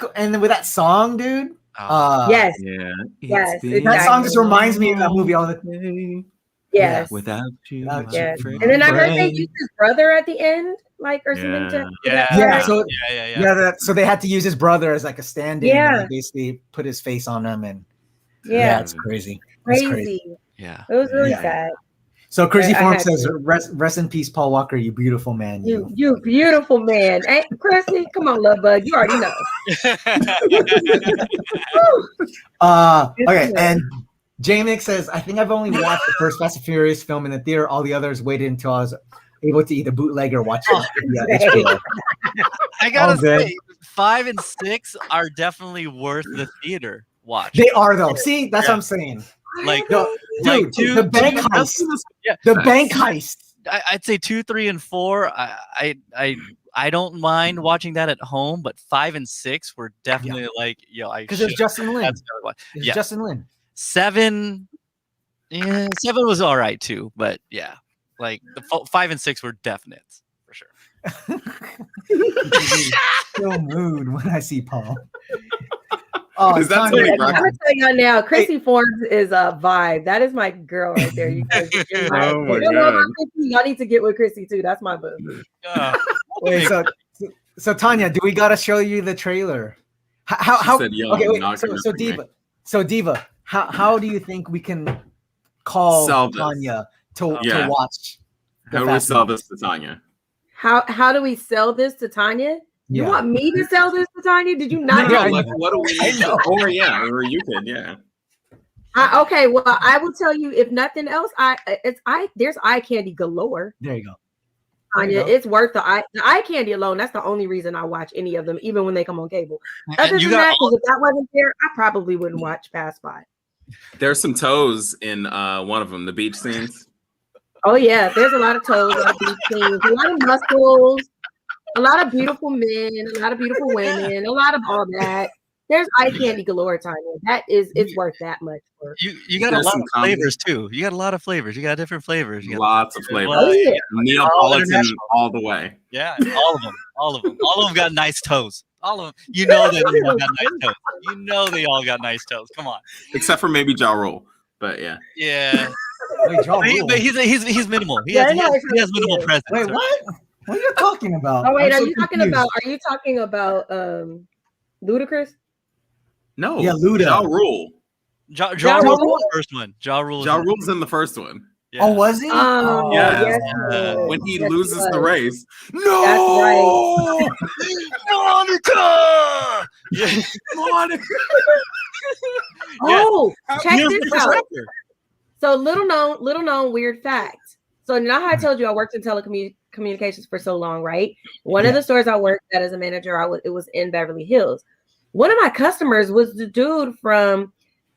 Speaker 1: cool. And then with that song, dude.
Speaker 3: Yes.
Speaker 2: Yeah.
Speaker 3: Yes.
Speaker 1: That song just reminds me of that movie all the time.
Speaker 3: Yes.
Speaker 2: Without you.
Speaker 3: Yes. And then I heard they used his brother at the end, like or something.
Speaker 1: So they had to use his brother as like a stand-in. Yeah. And they basically put his face on him, and it's crazy.
Speaker 3: Crazy.
Speaker 4: Yeah.
Speaker 3: It was really sad.
Speaker 1: So Chrissy Form says, rest in peace, Paul Walker, you beautiful man.
Speaker 3: You beautiful man. Hey, Chrissy, come on, love bug. You already know.
Speaker 1: Okay, and J-Mix says, I think I've only watched the first Fast and Furious film in the theater. All the others waited until I was able to either bootleg or watch it.
Speaker 4: I gotta say, 5 and 6 are definitely worth the theater watch.
Speaker 1: They are though. See, that's what I'm saying.
Speaker 4: Like,
Speaker 1: the bank heist. The bank heist.
Speaker 4: I'd say 2, 3, and 4. I don't mind watching that at home, but 5 and 6 were definitely
Speaker 1: because it's Justin Lin. Justin Lin.
Speaker 4: 7, 7 was all right too, but yeah, like the 5 and 6 were definites for sure.
Speaker 1: So mood when I see Paul.
Speaker 2: Is that
Speaker 3: I'm gonna tell you now, Chrissy Forbes is a vibe. That is my girl right there. You guys,
Speaker 2: oh my God.
Speaker 3: Y'all need to get with Chrissy too. That's my boo.
Speaker 1: Wait, so Tanya, do we gotta show you the trailer? How
Speaker 2: said,
Speaker 1: okay, wait, so Diva, how do you think we can call Tanya to watch?
Speaker 2: How do we sell this to Tanya?
Speaker 3: How do we sell this to Tanya? You want me to sell this to Tanya? Did you not?
Speaker 2: What do we need? Or you could,
Speaker 3: okay, well, I will tell you, if nothing else, there's eye candy galore.
Speaker 1: There you go.
Speaker 3: Tanya, it's worth the eye candy alone. That's the only reason I watch any of them, even when they come on cable. Other than that, because if that wasn't there, I probably wouldn't watch Fast 5.
Speaker 2: There's some toes in one of them, the beach scenes.
Speaker 3: Oh yeah, there's a lot of toes, a lot of beach scenes, a lot of muscles, a lot of beautiful men, a lot of beautiful women, a lot of all that. There's eye candy galore, Tanya. It's worth that much for.
Speaker 4: You got a lot of flavors too. You got a lot of flavors. You got different flavors. You got
Speaker 2: Lots of flavors.
Speaker 3: Oh, yeah.
Speaker 2: Neapolitan all the way.
Speaker 4: Yeah, all of them got nice toes. All of them. You know they all got nice toes. You know they all got nice toes. Come on.
Speaker 2: Except for maybe Ja Rule. But yeah.
Speaker 4: Yeah.
Speaker 1: Wait, Ja Rule.
Speaker 4: But he's minimal. He has minimal presence.
Speaker 1: Wait, what? What are you talking about?
Speaker 3: Oh wait,
Speaker 1: I'm
Speaker 3: are
Speaker 1: so
Speaker 3: you
Speaker 1: confused.
Speaker 3: talking about Ludacris?
Speaker 2: No.
Speaker 1: Yeah, Luda.
Speaker 2: Ja Rule.
Speaker 4: Ja
Speaker 3: Rule?
Speaker 4: Rule's in the first one. Ja Rule's
Speaker 2: in the first one.
Speaker 4: Yeah.
Speaker 1: Oh, was he?
Speaker 2: Yes.
Speaker 3: Yes.
Speaker 2: When he
Speaker 3: Yes,
Speaker 2: loses
Speaker 3: he
Speaker 2: the
Speaker 3: was.
Speaker 2: race.
Speaker 3: No!
Speaker 4: Monica! Yeah.
Speaker 2: Monica!
Speaker 3: Oh, check
Speaker 4: He was
Speaker 3: this
Speaker 4: the first
Speaker 3: out.
Speaker 4: rapper.
Speaker 3: So little known weird fact. So now how I told you I worked in telecommunications for so long, right? One of the stores I worked at as a manager, it was in Beverly Hills. One of my customers was the dude from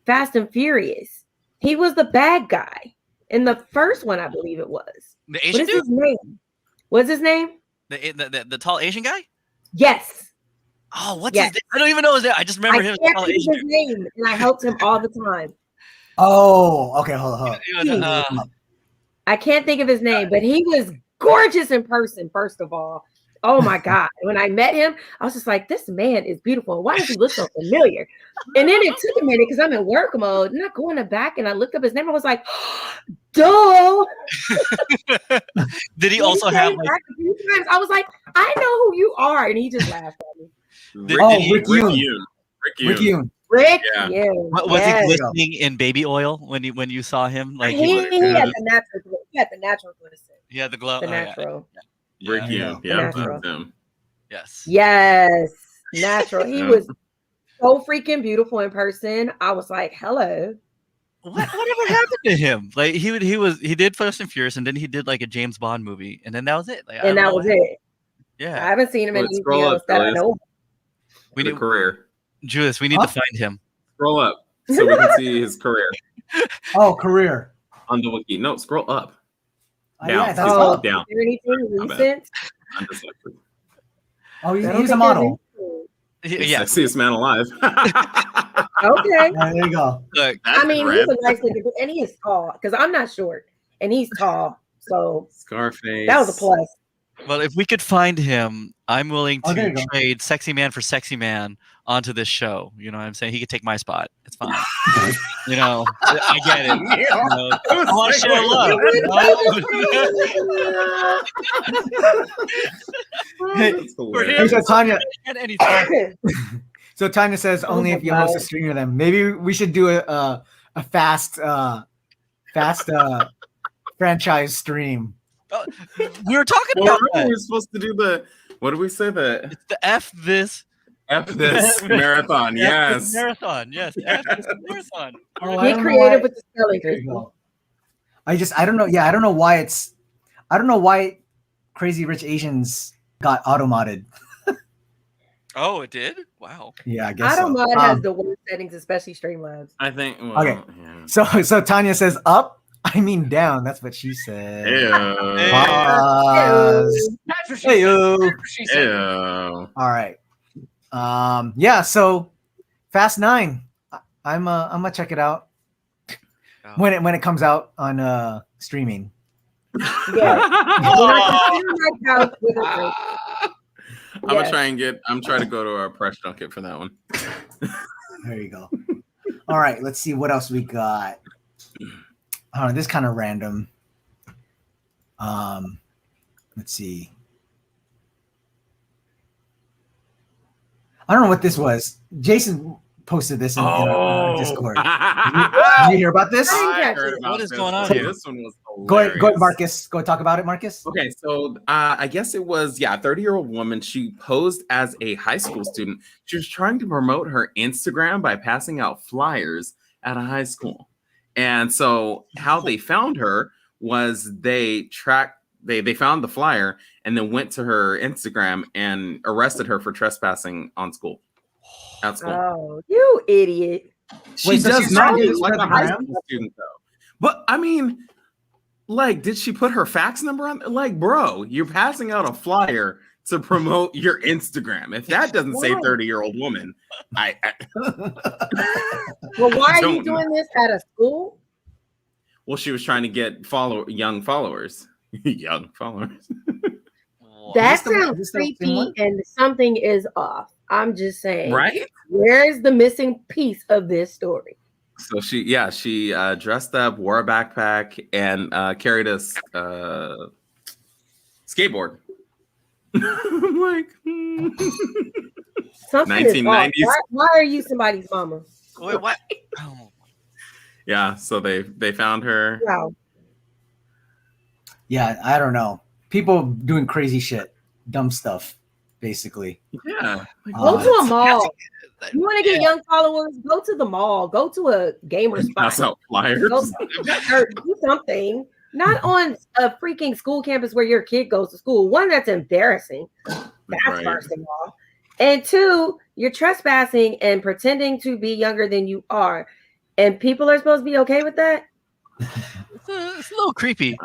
Speaker 3: Fast and Furious. He was the bad guy in the first one, I believe it was.
Speaker 4: The Asian
Speaker 3: What is
Speaker 4: dude?
Speaker 3: his name? What's his name?
Speaker 4: The tall Asian guy?
Speaker 3: Yes.
Speaker 4: Oh, what's
Speaker 3: Yes.
Speaker 4: his name? I don't even know his name. I just remember
Speaker 3: I
Speaker 4: him as
Speaker 3: can't
Speaker 4: tall
Speaker 3: think
Speaker 4: Asian
Speaker 3: of his
Speaker 4: dude.
Speaker 3: name, and I helped him all the time.
Speaker 1: Oh, okay. Hold on.
Speaker 4: He was,
Speaker 3: I can't think of his name, but he was gorgeous in person, first of all. Oh my God. When I met him, I was just like, this man is beautiful. Why does he look so familiar? And then it took a minute because I'm in work mode. And I go in the back and I looked up his name. I was like, duh.
Speaker 4: Did he also have
Speaker 3: came back a few times. I was like, I know who you are. And he just laughed at me.
Speaker 4: Did
Speaker 1: Rick
Speaker 2: Yoon.
Speaker 1: Yoon.
Speaker 3: Rick,
Speaker 2: Yeah.
Speaker 3: yeah.
Speaker 4: was he glistening in baby oil when you saw him? Like
Speaker 3: He had the natural. He had the natural glisten.
Speaker 4: he had the glow.
Speaker 3: The
Speaker 4: Oh, yeah.
Speaker 3: natural.
Speaker 2: Rick
Speaker 1: Yeah.
Speaker 2: Yoon. Yeah,
Speaker 3: Natural.
Speaker 2: that's him.
Speaker 4: Yes.
Speaker 3: Yes, natural. He
Speaker 2: Yeah.
Speaker 3: was so freaking beautiful in person. I was like, hello.
Speaker 4: Whatever happened to him? Like he did Fast and Furious, and then he did like a James Bond movie, and then that was it. Like,
Speaker 3: And that was it. I
Speaker 4: Yeah.
Speaker 3: haven't seen him in
Speaker 2: Well,
Speaker 3: anything
Speaker 2: scroll
Speaker 3: else
Speaker 2: up,
Speaker 3: that I
Speaker 2: Julius.
Speaker 3: know.
Speaker 4: We
Speaker 2: The
Speaker 4: need
Speaker 2: career.
Speaker 4: Julius. We need to find him.
Speaker 2: Scroll up so we can see his career
Speaker 1: Oh, career.
Speaker 2: on the wiki. No, scroll up.
Speaker 1: Oh,
Speaker 2: Down.
Speaker 1: yeah, that's
Speaker 3: Oh,
Speaker 1: up.
Speaker 2: down.
Speaker 3: is there anything
Speaker 2: My bad.
Speaker 3: recent?
Speaker 2: I'm dyslexic.
Speaker 1: Oh,
Speaker 3: I
Speaker 1: he
Speaker 3: don't
Speaker 1: was a
Speaker 3: think
Speaker 1: model.
Speaker 2: The
Speaker 4: Yeah.
Speaker 2: sexiest man alive.
Speaker 3: Okay.
Speaker 1: Yeah, there you go.
Speaker 4: Look,
Speaker 3: I mean, he's
Speaker 2: That's
Speaker 3: a nice looking, and he is tall because I'm not short, and he's tall. So
Speaker 2: Scarface.
Speaker 3: that was a plus.
Speaker 4: well, if we could find him, I'm willing
Speaker 1: Oh, there
Speaker 4: to
Speaker 1: you go.
Speaker 4: trade sexy man for sexy man onto this show. You know what I'm saying? He could take my spot. It's fine. You know, I get it. You know, I want to share love.
Speaker 2: That's
Speaker 4: For
Speaker 2: hilarious.
Speaker 4: him,
Speaker 1: So Tanya,
Speaker 4: and anything.
Speaker 1: so Tanya says only if you host a stream of them. Maybe we should do a fast franchise stream.
Speaker 4: We were talking
Speaker 2: Well,
Speaker 4: about
Speaker 2: remember
Speaker 4: that.
Speaker 2: we were supposed to do the, what did we say? The
Speaker 4: It's the F this
Speaker 2: marathon. Yes.
Speaker 4: marathon. Yes, F this marathon.
Speaker 1: Oh, I
Speaker 3: Get
Speaker 1: don't know
Speaker 3: creative
Speaker 1: why-
Speaker 3: with the spelling.
Speaker 1: There you go. I don't know. Yeah, I don't know why Crazy Rich Asians got automated.
Speaker 4: Oh, it did? Wow.
Speaker 1: Yeah, I guess
Speaker 3: I don't
Speaker 1: so.
Speaker 3: know. It has the worst settings, especially Streamlabs.
Speaker 2: I think. Well,
Speaker 1: Okay.
Speaker 2: Yeah.
Speaker 1: So Tanya says up. I mean down. That's what she said.
Speaker 2: Ew.
Speaker 1: Pause. Hey-o.
Speaker 2: Ew.
Speaker 1: All right. Yeah. So Fast 9. I'm gonna check it out when it comes out on streaming.
Speaker 3: Yeah.
Speaker 4: Oh.
Speaker 2: I'm
Speaker 3: Yeah.
Speaker 2: I'm trying to go to our press junket for that one.
Speaker 1: There you go. All right. Let's see what else we got. Oh, this is kind of random. Let's see. I don't know what this was. Jason posted this in our Discord. Did you hear about this?
Speaker 3: I
Speaker 2: heard about
Speaker 4: What is
Speaker 2: this
Speaker 4: going on
Speaker 2: one.
Speaker 4: here?
Speaker 2: This one was
Speaker 1: Go ahead,
Speaker 2: hilarious.
Speaker 1: Marcus. Go talk about it, Marcus.
Speaker 2: Okay, so I guess it was, a 30-year-old woman. She posed as a high school student. She was trying to promote her Instagram by passing out flyers at a high school. And so how they found her was they found the flyer and then went to her Instagram and arrested her for trespassing at school.
Speaker 3: Oh, you idiot.
Speaker 2: She
Speaker 1: Wait, so
Speaker 2: does
Speaker 1: she's
Speaker 2: not
Speaker 1: trying to
Speaker 2: look like
Speaker 1: spread
Speaker 2: a
Speaker 1: the
Speaker 2: high
Speaker 1: brand?
Speaker 2: school student though. But I mean, like, did she put her fax number on? Like, bro, you're passing out a flyer to promote your Instagram. If that doesn't say
Speaker 3: Why?
Speaker 2: 30-year-old woman, I
Speaker 3: Well, why are
Speaker 2: don't
Speaker 3: you doing this at a school?
Speaker 2: well, she was trying to get young followers. Young followers.
Speaker 3: That
Speaker 1: Is this the-
Speaker 3: sounds
Speaker 1: is this the same
Speaker 3: creepy,
Speaker 1: one?
Speaker 3: and something is off. I'm just saying.
Speaker 2: Right?
Speaker 3: Where's the missing piece of this story?
Speaker 2: So she dressed up, wore a backpack, and carried a skateboard. I'm like,
Speaker 3: Something is off.
Speaker 2: 1990s.
Speaker 3: Why are you somebody's mama?
Speaker 4: Wait, what? Oh.
Speaker 2: Yeah, so they found her.
Speaker 3: Wow.
Speaker 1: Yeah, I don't know. People doing crazy shit, dumb stuff, basically.
Speaker 2: Yeah.
Speaker 3: Go to a mall.
Speaker 4: That's-
Speaker 3: You want to get young followers? Go to the mall. Go to a gamer
Speaker 2: Pass
Speaker 3: spot.
Speaker 2: out flyers.
Speaker 3: Go, or do something. Not on a freaking school campus where your kid goes to school. One, that's embarrassing. That's
Speaker 2: Right.
Speaker 3: first of all. And two, you're trespassing and pretending to be younger than you are. And people are supposed to be okay with that?
Speaker 4: It's a little creepy.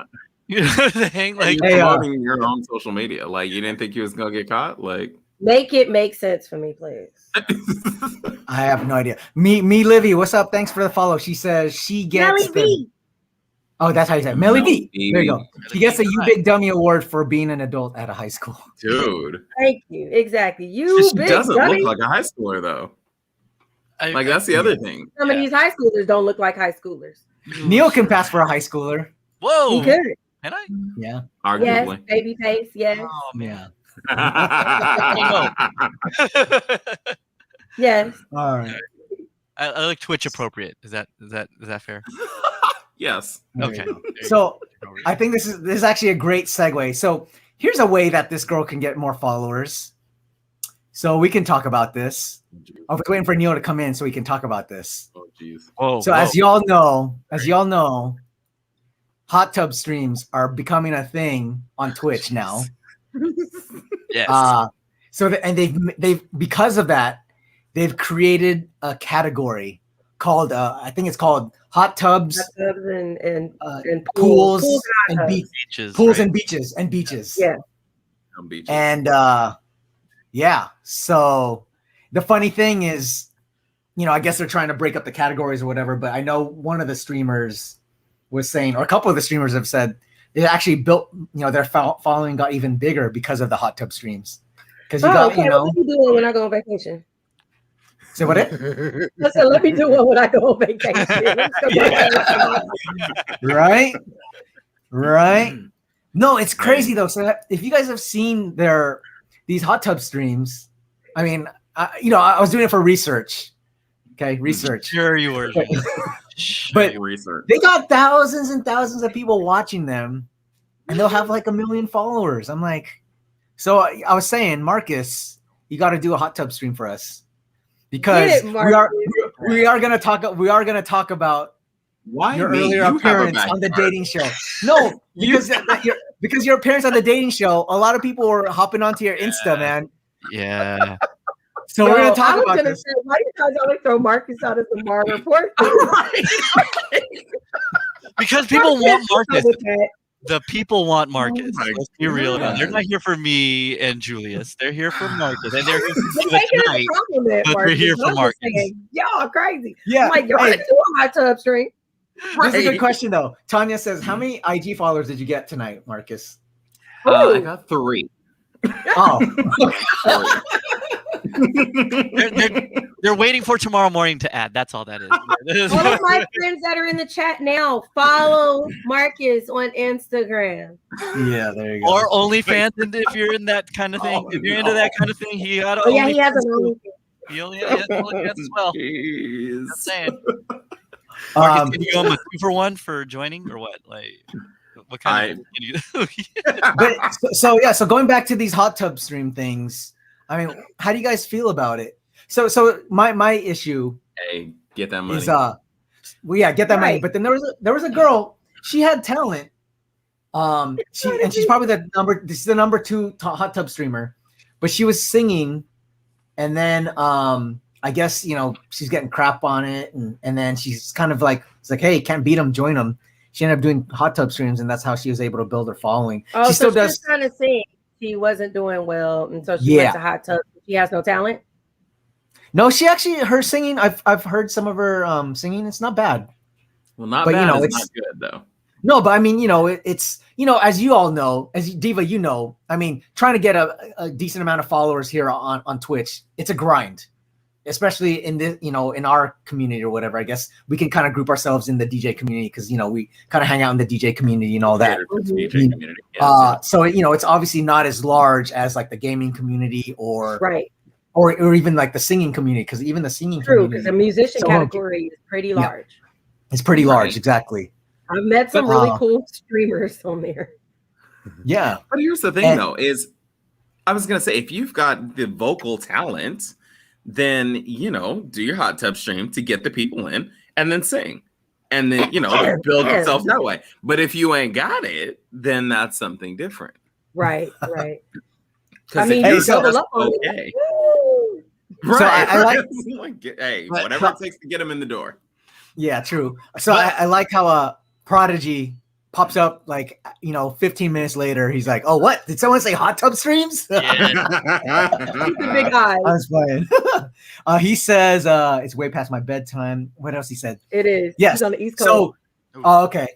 Speaker 4: You know what I'm saying? Like,
Speaker 2: You're
Speaker 1: Hey,
Speaker 2: promoting your own social media. Like, you didn't think you was gonna get caught? Like,
Speaker 3: Make it make sense for me, please.
Speaker 1: I have no idea. Me, Livy, what's up? Thanks for the follow. She says she gets
Speaker 3: Melly B.
Speaker 1: Oh, that's how you say it. Melly B.
Speaker 2: Melly
Speaker 1: There you go.
Speaker 4: B.
Speaker 1: She gets a You Big Dummy award for being an adult at a high school.
Speaker 2: dude,
Speaker 3: Thank you. Exactly. You
Speaker 2: she
Speaker 3: big
Speaker 2: doesn't
Speaker 3: dummy.
Speaker 2: look like a high schooler though.
Speaker 4: I-
Speaker 2: Like, that's the other thing.
Speaker 3: Some of these high schoolers don't look like high schoolers.
Speaker 1: Neil can pass for a high schooler.
Speaker 4: Whoa.
Speaker 3: You could.
Speaker 4: Can I?
Speaker 1: Yeah.
Speaker 3: Yes.
Speaker 2: Arguably.
Speaker 3: Baby face. Yes.
Speaker 4: Oh man.
Speaker 3: Yes.
Speaker 1: All right.
Speaker 4: I like Twitch appropriate. Is that fair?
Speaker 2: Yes.
Speaker 1: There
Speaker 4: Okay.
Speaker 1: you go. So I think this is actually a great segue. So here's a way that this girl can get more followers. So we can talk about this. I was waiting for Neil to come in so we can talk about this.
Speaker 2: Oh, jeez.
Speaker 4: Whoa.
Speaker 1: So as y'all know, hot tub streams are becoming a thing on Twitch now.
Speaker 4: Yes.
Speaker 1: They've because of that, they've created a category called I think it's called hot tubs,
Speaker 3: Hot tubs and
Speaker 1: pools,
Speaker 3: and
Speaker 1: and
Speaker 3: hot
Speaker 1: beach,
Speaker 4: Beaches,
Speaker 1: pools
Speaker 4: right?
Speaker 1: and beaches.
Speaker 3: Yeah.
Speaker 2: On beaches.
Speaker 1: And yeah, so the funny thing is, I guess they're trying to break up the categories or whatever, but I know one of the streamers was saying, or a couple of the streamers have said, it actually built, their following got even bigger because of the hot tub streams. Because
Speaker 3: okay. What are you doing when I go on vacation?
Speaker 1: say what it?
Speaker 3: I said, let me do one when I go on vacation.
Speaker 1: Right. No, it's crazy though. So if you guys have seen these hot tub streams, I mean, I was doing it for research. Okay, research.
Speaker 4: Sure you were.
Speaker 1: But
Speaker 2: research.
Speaker 1: they got thousands and thousands of people watching them, and they'll have like 1 million followers. I'm like, so I was saying, Marcus, you got to do a hot tub stream for us because we are gonna talk about
Speaker 2: Why
Speaker 1: your
Speaker 2: me?
Speaker 1: earlier
Speaker 2: You have a
Speaker 1: appearance on the
Speaker 2: backyard.
Speaker 1: dating show. No, because your appearance on the dating show, a lot of people were hopping onto your Insta, man.
Speaker 4: Yeah.
Speaker 1: So we're gonna talk about
Speaker 3: Say,
Speaker 1: this.
Speaker 3: why do you guys always throw Marcus out as the Mar report?
Speaker 4: Because people want Marcus.
Speaker 3: With that.
Speaker 4: The people want Marcus.
Speaker 2: my
Speaker 4: Let's be real.
Speaker 2: God.
Speaker 4: They're not here for me and Julius. They're here for Marcus. And they're here
Speaker 3: They
Speaker 4: for
Speaker 3: take it as
Speaker 4: tonight.
Speaker 3: a compliment,
Speaker 4: but we're
Speaker 3: Marcus.
Speaker 4: here for
Speaker 3: I'm just
Speaker 4: Marcus.
Speaker 3: saying, y'all crazy.
Speaker 1: Yeah,
Speaker 3: I'm like, y'all
Speaker 1: hey,
Speaker 3: do a hot tub stream.
Speaker 1: this is a good question though. Tanya says, "How many IG followers did you get tonight, Marcus?"
Speaker 2: I got 3.
Speaker 1: Oh,
Speaker 4: They're waiting for tomorrow morning to add. That's all that is.
Speaker 3: All of my friends that are in the chat now, follow Marcus on Instagram.
Speaker 1: yeah, there you go.
Speaker 4: Or OnlyFans, and if you're in that kind of thing. If you're into that kind of thing, he got
Speaker 3: Oh yeah, he has an OnlyFans.
Speaker 4: He only has OnlyFans as well.
Speaker 2: Jeez.
Speaker 4: Just saying. Marcus,
Speaker 1: Um,
Speaker 4: can you go on a 2-for-1 for joining or what? Like, what kind of? Can you,
Speaker 1: but so going back to these hot tub stream things, I mean, how do you guys feel about it? So my issue
Speaker 2: Hey, get that money.
Speaker 1: is get that money.
Speaker 3: Right.
Speaker 1: But then there was a girl. She had talent. She's probably the number 2 hot tub streamer, but she was singing, and then I guess she's getting crap on it, and then she's kind of like, it's like, hey, can't beat them, join them. She ended up doing hot tub streams, and that's how she was able to build her following.
Speaker 3: Oh,
Speaker 1: she still
Speaker 3: so
Speaker 1: does.
Speaker 3: she's trying to sing. she wasn't doing well, and so she went to hot tub. She has no talent.
Speaker 1: No, she actually her singing. I've heard some of her singing. It's not bad.
Speaker 2: Well, not
Speaker 1: but,
Speaker 2: bad.
Speaker 1: You know,
Speaker 2: it's
Speaker 1: it's
Speaker 2: not good though.
Speaker 1: No, but I mean, you know, it's as you all know, as Diva, you know, I mean, trying to get a decent amount of followers here on Twitch, it's a grind. Especially in this, you know, in our community or whatever. I guess we can kind of group ourselves in the DJ community because, you know, we kind of hang out in the DJ community and all that.
Speaker 2: DJ community. Yes.
Speaker 1: So, you know, it's obviously not as large as like the gaming community or even like the singing community, because even the singing community.
Speaker 3: True, because the musician category is pretty large.
Speaker 1: Yeah, it's pretty large, exactly.
Speaker 3: I've met some really cool streamers on there.
Speaker 1: Yeah.
Speaker 2: But here's the thing, though, is I was going to say, if you've got the vocal talent, then, you know, do your hot tub stream to get the people in and then sing. And then, you know, build yourself that way. But if you ain't got it, then that's something different.
Speaker 3: Right, right.
Speaker 2: I mean, you double up on it. Right. So I like, hey, whatever it takes to get them in the door.
Speaker 1: Yeah, true. So I like how Prodigy pops up like, you know, 15 minutes later. He's like, "Oh, what? Did someone say hot tub streams?"
Speaker 3: Yeah. Big eyes.
Speaker 1: I was playing. He says it's way past my bedtime. What else he said?
Speaker 3: It is.
Speaker 1: Yes.
Speaker 3: He's on the East Coast.
Speaker 1: So, okay.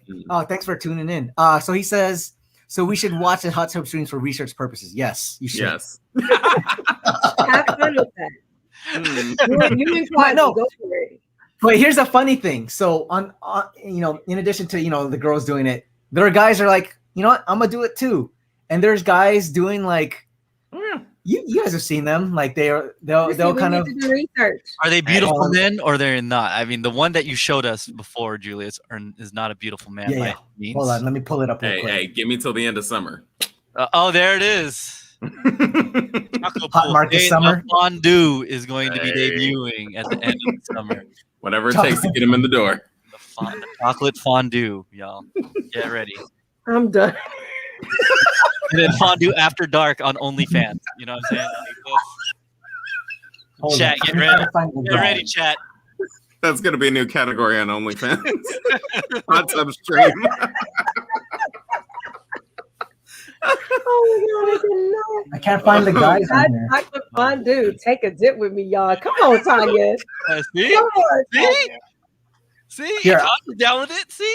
Speaker 1: Thanks for tuning in. So he says, so we should watch the hot tub streams for research purposes. Yes, you should.
Speaker 2: Yes.
Speaker 3: Have fun with that. You and Clyde, go for it.
Speaker 1: But here's the funny thing. So on you know, in addition to, you know, the girls doing it, there are guys are like, you know what, I'm gonna do it too. And there's guys doing like, you guys have seen them, like they'll kind of
Speaker 3: do research.
Speaker 4: Are they beautiful men or they're not? I mean, the one that you showed us before, Julius, is not a beautiful man.
Speaker 1: Yeah. Hold on, let me pull it up.
Speaker 2: Hey, give me till the end of summer.
Speaker 4: Oh, there it is.
Speaker 1: Hot Market Summer
Speaker 4: Fondue is going to be debuting at the end of the summer.
Speaker 2: Whatever it takes to get him in the door.
Speaker 4: The chocolate fondue, y'all. Get ready.
Speaker 3: I'm done.
Speaker 4: And then fondue after dark on OnlyFans. You know what I'm saying? Like, chat, get ready. Get ready, chat.
Speaker 2: That's gonna be a new category on OnlyFans. Hot tub stream.
Speaker 3: Oh my god, I didn't know.
Speaker 1: I can't find the guys on there.
Speaker 3: Chocolate fondue. Take a dip with me, y'all. Come on, Tanya.
Speaker 4: See?
Speaker 3: Come on, Tanya.
Speaker 4: See?
Speaker 1: Here.
Speaker 4: You're down with it? See?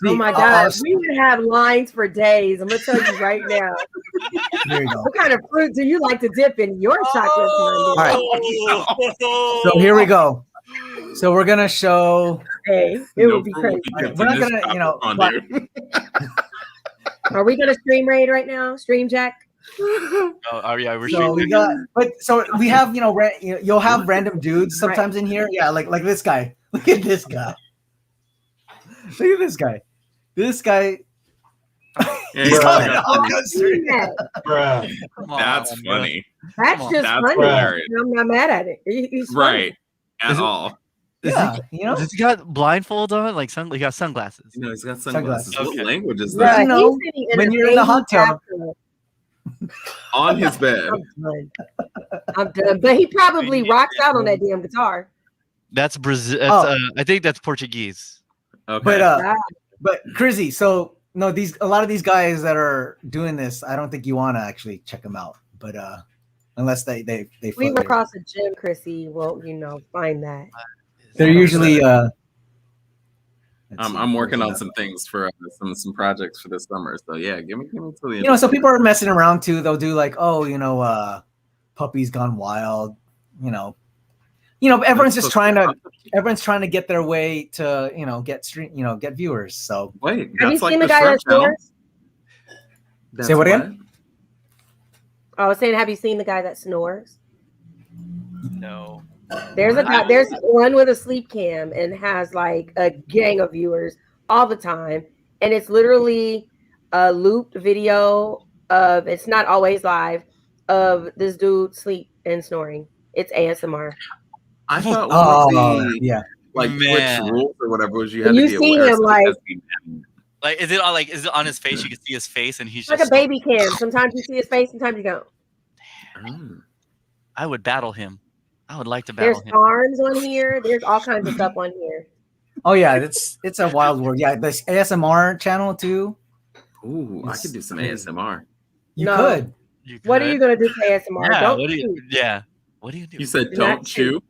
Speaker 3: Oh my god, we would have lines for days. I'm gonna tell you right now.
Speaker 1: There you go.
Speaker 3: What kind of fruit do you like to dip in your chocolate fondue?
Speaker 1: All right. So here we go. So we're gonna show.
Speaker 3: Hey, it would be crazy.
Speaker 1: We're not gonna, you know.
Speaker 3: Are we gonna stream raid right now? Stream Jack?
Speaker 4: Oh yeah, we're
Speaker 1: so we got, so we have, you know, you'll have random dudes sometimes in here. Yeah, like this guy. Look at this guy. Look at this guy. This guy. He's calling it all stream.
Speaker 2: That's funny.
Speaker 3: That's just funny.
Speaker 2: Hilarious.
Speaker 3: I'm not mad at it. He's
Speaker 2: right. At all.
Speaker 1: Yeah, you know,
Speaker 4: does he got blindfold on? Like he got sunglasses.
Speaker 2: No, he's got sunglasses.
Speaker 4: Okay.
Speaker 2: What language is
Speaker 3: Yeah,
Speaker 2: that?
Speaker 1: You know, when you're in the hot tub.
Speaker 2: On his bed.
Speaker 3: I'm done. But he probably rocks out on that damn guitar.
Speaker 4: That's Brazil. I think that's Portuguese.
Speaker 2: Okay.
Speaker 1: But Crizzy, so no, a lot of these guys that are doing this, I don't think you want to actually check them out. But unless they
Speaker 3: we were across the gym, Chrissy. Well, you know, find that.
Speaker 1: They're usually
Speaker 2: I'm working on some things for some projects for this summer. So yeah, give me till the end.
Speaker 1: You know, so people are messing around too. They'll do like, oh, you know, Puppies Gone Wild. You know, everyone's just trying to get their way to, you know, get viewers. So
Speaker 2: wait,
Speaker 3: have you
Speaker 2: like
Speaker 3: seen the guy that snores?
Speaker 1: Say what again?
Speaker 3: I was saying, have you seen the guy that snores?
Speaker 4: No.
Speaker 3: There's a guy. There's one with a sleep cam and has like a gang of viewers all the time, and it's literally a looped video of. It's not always live of this dude sleep and snoring. It's ASMR.
Speaker 2: I thought like Twitch rules or whatever was you had to be aware.
Speaker 3: Him
Speaker 4: like is it on his face? You can see his face, and he's
Speaker 3: like
Speaker 4: just
Speaker 3: a baby cam. Sometimes you see his face, sometimes you don't.
Speaker 4: I would battle him. I would like to battle him.
Speaker 3: There's farms on here. There's all kinds of stuff on here.
Speaker 1: Oh yeah, it's a wild world. Yeah, this ASMR channel too.
Speaker 2: Ooh, I could do some ASMR.
Speaker 1: You could.
Speaker 3: What are you gonna do for ASMR?
Speaker 4: Yeah,
Speaker 3: Don't
Speaker 4: what do you?
Speaker 3: chew.
Speaker 4: Yeah, what do you do?
Speaker 2: You said
Speaker 3: Do not
Speaker 2: don't chew.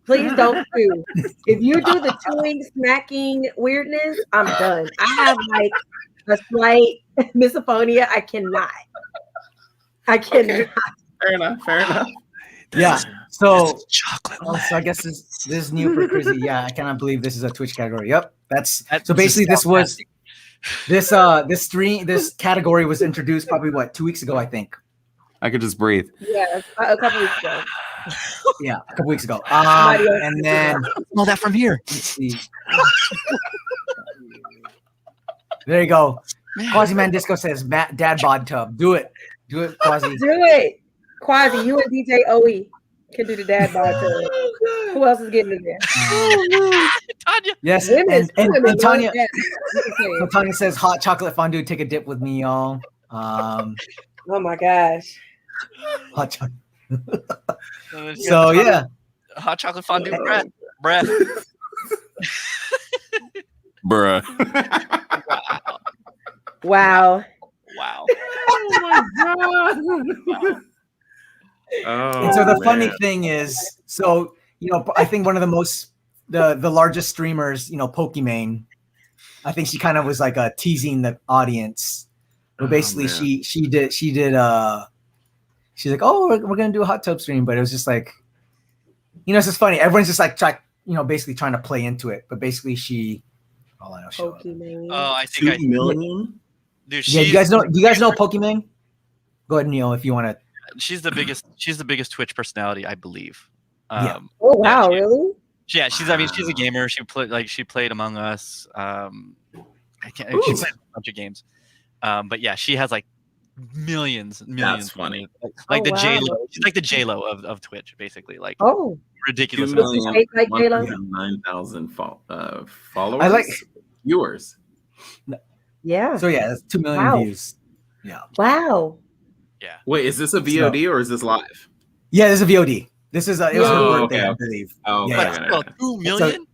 Speaker 3: Please don't chew. If you do the chewing, smacking weirdness, I'm done. I have like a slight misophonia. I cannot.
Speaker 2: Okay. Fair enough.
Speaker 1: Yeah. So,
Speaker 4: chocolate.
Speaker 1: so I guess this is new for Chrissy. Yeah, I cannot believe this is a Twitch category. Yep. So
Speaker 4: This
Speaker 1: basically
Speaker 4: is
Speaker 1: this category was introduced probably 2 weeks ago, I think.
Speaker 2: I could just breathe.
Speaker 3: Yeah, a couple weeks ago.
Speaker 1: Yeah, a couple weeks ago.
Speaker 3: Somebody else
Speaker 1: And
Speaker 3: did
Speaker 1: then
Speaker 4: Smell that from here.
Speaker 1: let's see. There you go. Quasi Man Disco says dad bod tub. Do it, Quasi.
Speaker 3: Do it. Quasi, you and DJ OE can do the dad bod tub. Who else is getting in there?
Speaker 4: Tanya.
Speaker 1: Yes,
Speaker 3: Women,
Speaker 1: and
Speaker 3: women
Speaker 1: Tanya.
Speaker 3: love that.
Speaker 1: So Tanya says hot chocolate fondue. Take a dip with me, y'all.
Speaker 3: Oh my gosh.
Speaker 1: Hot chocolate.
Speaker 4: So
Speaker 1: So yeah,
Speaker 4: hot chocolate fondue breath.
Speaker 2: Bruh.
Speaker 3: Wow.
Speaker 4: Wow.
Speaker 2: Oh my god.
Speaker 1: and so the funny thing is, so I think one of the largest streamers, Pokimane, I think she kind of was like teasing the audience, but basically she did she's like, oh, we're gonna do a hot tub stream, but it was just like, it's just funny. Everyone's just like basically trying to play into it, but basically oh, I know.
Speaker 3: Pokemon.
Speaker 4: Oh, I think
Speaker 2: 2 million.
Speaker 4: Dude,
Speaker 1: Yeah, do you guys know Pokimane? Go ahead, Neil, if you want to.
Speaker 4: She's the biggest Twitch personality, I believe.
Speaker 1: Yeah.
Speaker 3: Oh wow, really?
Speaker 4: Yeah, she's a gamer. She played Among Us. She played a bunch of games. But yeah, she has like millions.
Speaker 2: That's funny.
Speaker 4: Like the
Speaker 3: wow.
Speaker 4: J-Lo. She's like the J-Lo of Twitch, basically. Like ridiculous.
Speaker 2: 2,9,000 followers.
Speaker 1: I like
Speaker 2: viewers.
Speaker 3: Yeah.
Speaker 1: So yeah, that's 2 million views. Yeah.
Speaker 3: Wow.
Speaker 4: Yeah.
Speaker 2: Wait, is this a VOD or is this live?
Speaker 1: Yeah, this is a VOD. This is it was her
Speaker 2: Oh,
Speaker 1: birthday,
Speaker 2: okay.
Speaker 1: I believe.
Speaker 2: Oh,
Speaker 1: Yeah.
Speaker 2: okay.
Speaker 4: But still, 2 million?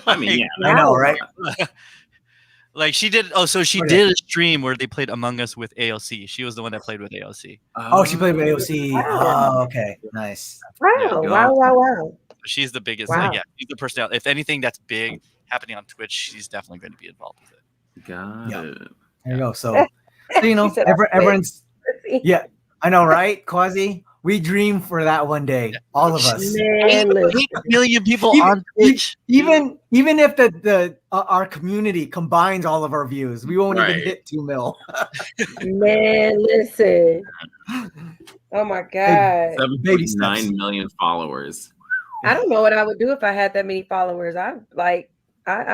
Speaker 2: I mean, yeah.
Speaker 1: I know, right?
Speaker 4: Like she did. Oh, so she did a stream where they played Among Us with AOC. She was the one that played with AOC.
Speaker 1: Oh, she played with AOC.
Speaker 3: Wow.
Speaker 1: Oh, okay, nice.
Speaker 3: Wow.
Speaker 2: Yeah,
Speaker 3: Wow.
Speaker 4: She's the biggest.
Speaker 3: Wow.
Speaker 4: Yeah, she's the personality. If anything that's big happening on Twitch, she's definitely going to be involved with it.
Speaker 2: Got
Speaker 1: Yeah.
Speaker 2: it.
Speaker 1: There you go. So
Speaker 3: She said,
Speaker 1: everyone's. Yeah, I know, right? Quasi, we dream for that one day. All of us.
Speaker 3: Man, listen.
Speaker 4: 8 million people
Speaker 1: Even-
Speaker 4: on Twitch.
Speaker 1: Even if our community combines all of our views, we won't even
Speaker 2: Right.
Speaker 1: hit 2 mil.
Speaker 3: Man, listen. Oh my God.
Speaker 1: Baby steps.
Speaker 2: 7.9 million followers.
Speaker 3: I don't know what I would do if I had that many followers. I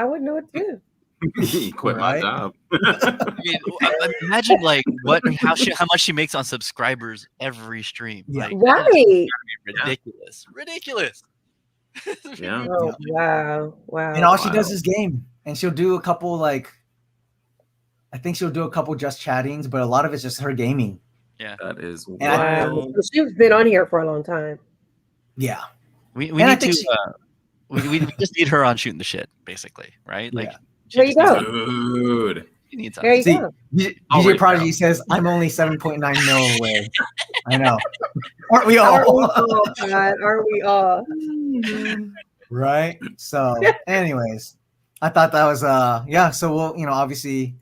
Speaker 3: wouldn't know what to do.
Speaker 2: Quit my
Speaker 1: Right?
Speaker 2: job.
Speaker 4: I mean, imagine like how much she makes on subscribers every stream.
Speaker 1: Yeah.
Speaker 4: Like,
Speaker 3: Right.
Speaker 4: ridiculous.
Speaker 2: Yeah.
Speaker 3: Oh, wow.
Speaker 1: And all she does is game, and she'll do a couple I think she'll do a couple just chattings, but a lot of it's just her gaming.
Speaker 2: That is
Speaker 1: And
Speaker 3: Wow.
Speaker 2: wild.
Speaker 3: So she's been on here for a long time.
Speaker 1: Yeah.
Speaker 4: We
Speaker 1: And I
Speaker 4: need
Speaker 1: think
Speaker 4: to. We just need her on shooting the shit, basically, right? Like,
Speaker 1: Yeah.
Speaker 4: she
Speaker 3: There you
Speaker 4: just
Speaker 3: go.
Speaker 2: Dude.
Speaker 4: needs
Speaker 3: There you
Speaker 1: See,
Speaker 3: go.
Speaker 2: I'll
Speaker 1: DJ
Speaker 2: wait
Speaker 1: Prodigy
Speaker 2: now.
Speaker 1: says, I'm only 7.9 mil away. I know. Aren't we
Speaker 3: Aren't we
Speaker 1: all?
Speaker 3: all, God? Aren't we all?
Speaker 1: Right? So, anyways, I thought that was, so we'll, obviously,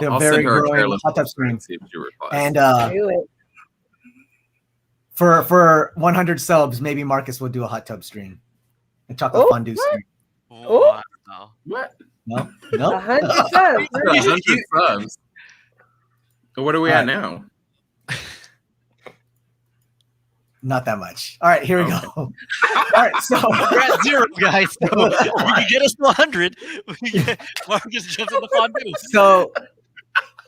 Speaker 1: they're
Speaker 2: I'll
Speaker 1: very
Speaker 2: send her a
Speaker 1: growing
Speaker 2: careless
Speaker 1: hot tub
Speaker 2: whisper
Speaker 1: stream.
Speaker 2: and see if she replies.
Speaker 1: And
Speaker 3: Do it.
Speaker 1: for 100 subs, maybe Marcus will do a hot tub stream. A chocolate
Speaker 3: Oh,
Speaker 1: fondue stream.
Speaker 4: Wow.
Speaker 2: what?
Speaker 1: No?
Speaker 3: 100 subs.
Speaker 2: 100 subs. What are we at now?
Speaker 1: Not that much. All right, here we go. All right, so
Speaker 4: We're at 0, guys. So if you can get us to 100. Marcus jumps on the fondue.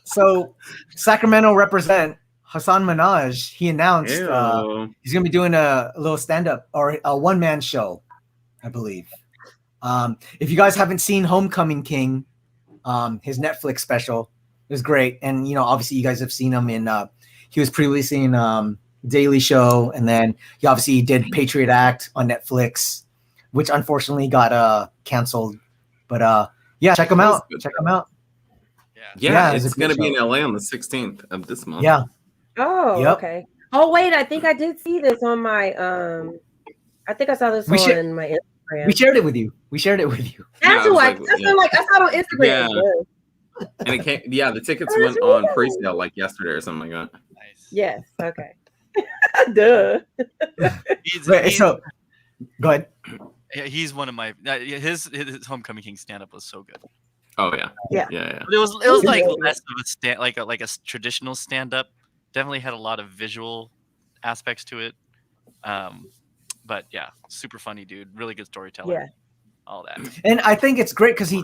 Speaker 1: so Sacramento represent Hassan Minaj. He announced
Speaker 2: Ew.
Speaker 1: he's gonna be doing a little stand-up or a one-man show, I believe. If you guys haven't seen Homecoming King, his Netflix special, it was great. And obviously you guys have seen him in he was previously in Daily Show, and then he obviously did Patriot Act on Netflix, which unfortunately got canceled. But yeah, check him out. Check him out.
Speaker 2: Yeah,
Speaker 1: it's a
Speaker 2: it's
Speaker 1: good
Speaker 2: going to be in
Speaker 1: show.
Speaker 2: LA on the 16th of this month.
Speaker 1: Yeah.
Speaker 3: Oh,
Speaker 1: Yep.
Speaker 3: okay. Oh, wait, I think I did see this on my I think I saw this on my Instagram.
Speaker 1: We shared it with you.
Speaker 3: That's who I saw it on Instagram.
Speaker 2: Yeah. And it came, the tickets went on pre-sale like yesterday or something like that.
Speaker 4: Nice.
Speaker 3: Yes. Okay. Duh.
Speaker 1: So, go ahead.
Speaker 4: He's one of my his Homecoming King stand-up was so good.
Speaker 2: Oh yeah.
Speaker 3: Yeah.
Speaker 4: It was like less of a like a traditional stand-up. Definitely had a lot of visual aspects to it. But yeah, super funny dude. Really good storyteller.
Speaker 3: Yeah.
Speaker 4: All that.
Speaker 1: And I think it's great because he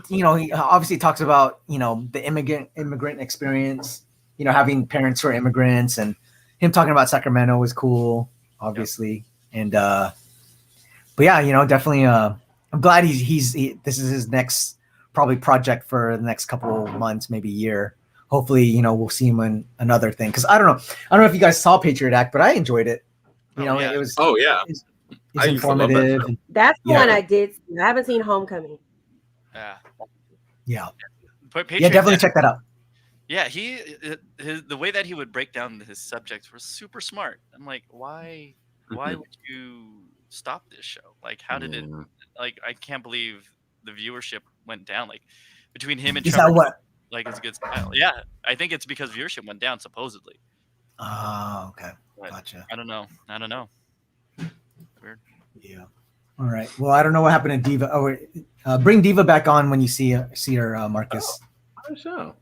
Speaker 1: obviously talks about, the immigrant experience, having parents who are immigrants, and him talking about Sacramento was cool, obviously. Yep. And, but yeah, definitely, I'm glad this is his next probably project for the next couple of months, maybe year. Hopefully, we'll see him in another thing. Cause I don't know if you guys saw Patriot Act, but I enjoyed it. It was, it's informative.
Speaker 3: That's the one I did see. I haven't seen Homecoming.
Speaker 1: Yeah.
Speaker 4: Patriot
Speaker 1: Definitely
Speaker 4: Act,
Speaker 1: check that out.
Speaker 4: Yeah, the way that he would break down his subjects was super smart. I'm like, why would you stop this show? Like, how did it? Like, I can't believe the viewership went down. Like, between him and Trevor, like, it's a good style. Yeah, I think it's because viewership went down supposedly.
Speaker 1: Oh, okay,
Speaker 4: but
Speaker 1: gotcha.
Speaker 4: I don't know. Weird.
Speaker 1: Yeah. All right. Well, I don't know what happened to Diva. Bring Diva back on when you see her, Marcus.
Speaker 2: Oh, sure.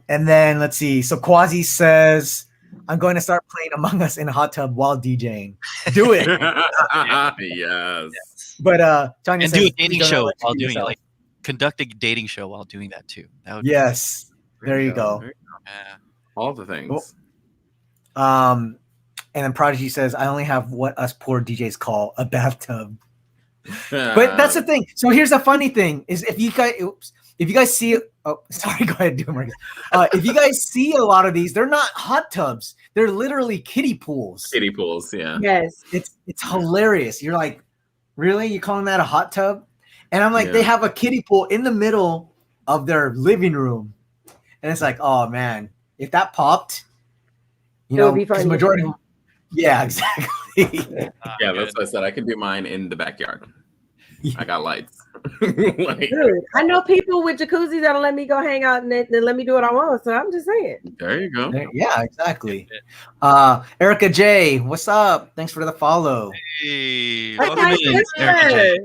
Speaker 1: And then let's see. So Quasi says, "I'm going to start playing Among Us in a hot tub while DJing." Do it.
Speaker 2: Yes.
Speaker 1: But Tanya
Speaker 4: and
Speaker 1: says,
Speaker 4: do a dating show while doing it. Like, conduct a dating show while doing that too. That would
Speaker 1: yes. There you go.
Speaker 2: Yeah. All the things.
Speaker 1: Cool. And then Prodigy says, "I only have what us poor DJs call a bathtub." But that's the thing. So here's the funny thing: is if you guys see, sorry, go ahead, do it, Marcus. If you guys see a lot of these, they're not hot tubs; they're literally kiddie pools.
Speaker 2: Kiddie pools, yeah.
Speaker 3: Yes,
Speaker 1: it's hilarious. You're like, really? You calling that a hot tub? And I'm like, they have a kiddie pool in the middle of their living room, and it's like, oh man, if that popped, because majority. Yeah, exactly.
Speaker 2: Yeah, that's what I said. I can do mine in the backyard. I got lights.
Speaker 3: Dude, I know people with jacuzzis that'll let me go hang out and then let me do what I want. So I'm just saying.
Speaker 2: There you go.
Speaker 1: Yeah, exactly. Erica J, what's up? Thanks for the follow.
Speaker 4: Hey,
Speaker 3: that's my sister.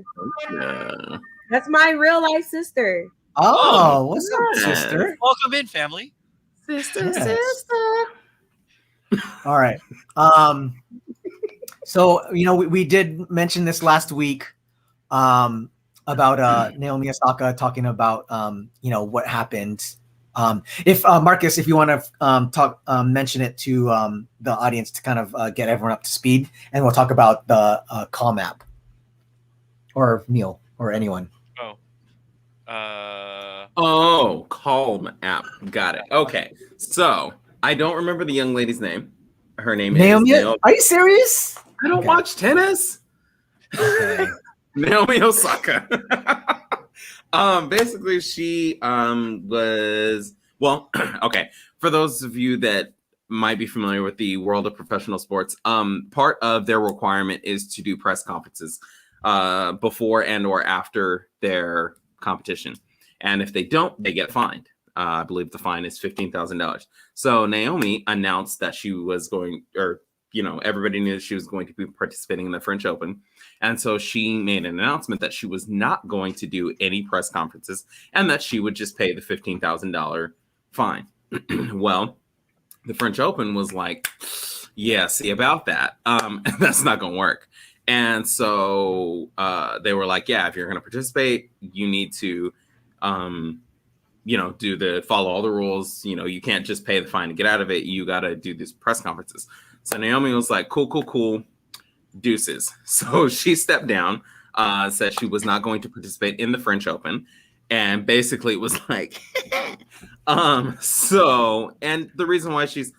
Speaker 2: Yeah.
Speaker 3: That's my real life sister.
Speaker 1: Oh, what's up, sister?
Speaker 4: Welcome in, family.
Speaker 3: Sister.
Speaker 1: All right. So we did mention this last week about Naomi Osaka talking about what happened. If Marcus, if you want to mention it to the audience to kind of get everyone up to speed, and we'll talk about the Calm app, or Neil or anyone.
Speaker 2: Calm app. Got it. Okay. So I don't remember the young lady's name. Her name
Speaker 1: Naomi.
Speaker 2: is Naomi.
Speaker 1: Are you serious?
Speaker 2: I don't watch tennis.
Speaker 1: Okay.
Speaker 2: Naomi Osaka. Basically, she was okay. For those of you that might be familiar with the world of professional sports, part of their requirement is to do press conferences before and or after their competition, and if they don't, they get fined. I believe the fine is $15,000. So Naomi announced that she was going, everybody knew she was going to be participating in the French Open. And so she made an announcement that she was not going to do any press conferences and that she would just pay the $15,000 fine. Well, the French Open was like, yeah, see about that. That's not going to work. And so they were like, yeah, if you're going to participate, you need to, follow all the rules. You can't just pay the fine to get out of it. You got to do these press conferences. So Naomi was like, cool, deuces. So she stepped down, said she was not going to participate in the French Open. And basically it was like, and the reason why she's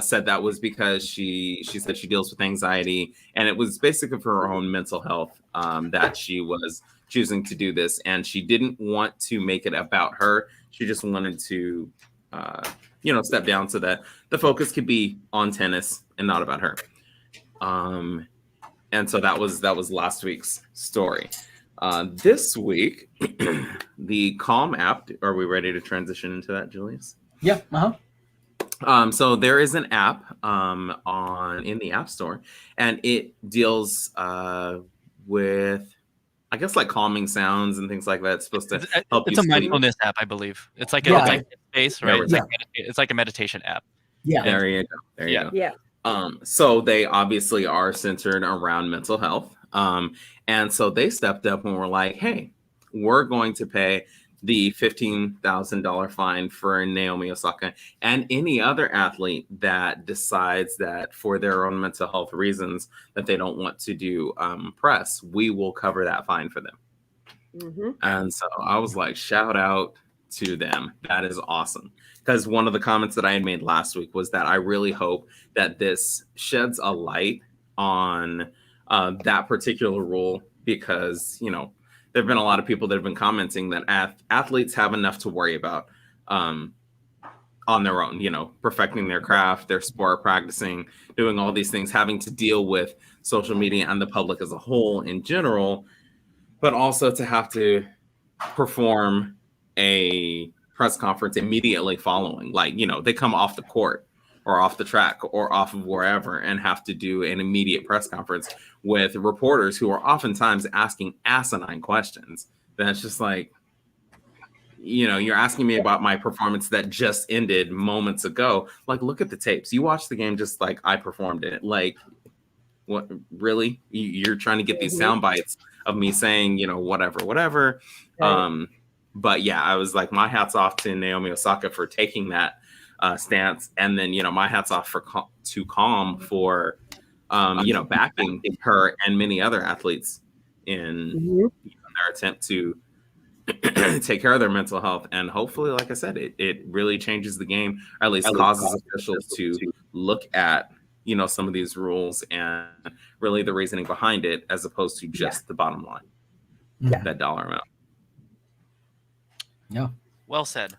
Speaker 2: said that was because she said she deals with anxiety, and it was basically for her own mental health that she was choosing to do this. And she didn't want to make it about her. She just wanted to step down so that the focus could be on tennis and not about her. And so that was last week's story. This week, the Calm app. Are we ready to transition into that, Julius?
Speaker 1: Yeah.
Speaker 2: So there is an app in the App Store, and it deals with, I guess, like calming sounds and things like that. It's supposed to help you
Speaker 4: It's a
Speaker 2: sleep.
Speaker 4: mindfulness app, I believe. It's like space, right? It's like a meditation app.
Speaker 1: Yeah.
Speaker 2: There you go. There you go.
Speaker 3: Yeah.
Speaker 2: So they obviously are centered around mental health. And so they stepped up and were like, hey, we're going to pay the $15,000 fine for Naomi Osaka and any other athlete that decides that for their own mental health reasons that they don't want to do press. We will cover that fine for them.
Speaker 3: Mm-hmm.
Speaker 2: And so I was like, shout out to them. That is awesome. Because one of the comments that I had made last week was that I really hope that this sheds a light on that particular rule, because, there have been a lot of people that have been commenting that athletes have enough to worry about on their own, perfecting their craft, their sport, practicing, doing all these things, having to deal with social media and the public as a whole in general, but also to have to perform a press conference immediately following. Like, they come off the court or off the track or off of wherever and have to do an immediate press conference with reporters who are oftentimes asking asinine questions. That's just like, you're asking me about my performance that just ended moments ago. Like, look at the tapes. You watch the game just like I performed it. Like, what, really? You're trying to get these sound bites of me saying, whatever. Right. But yeah, I was like, my hat's off to Naomi Osaka for taking that stance, and then my hat's off to Calm for backing her and many other athletes in their attempt to take care of their mental health. And hopefully, like I said, it really changes the game, or at least causes officials to look at some of these rules and really the reasoning behind it, as opposed to just the bottom line, that dollar amount.
Speaker 1: Yeah.
Speaker 4: Well said.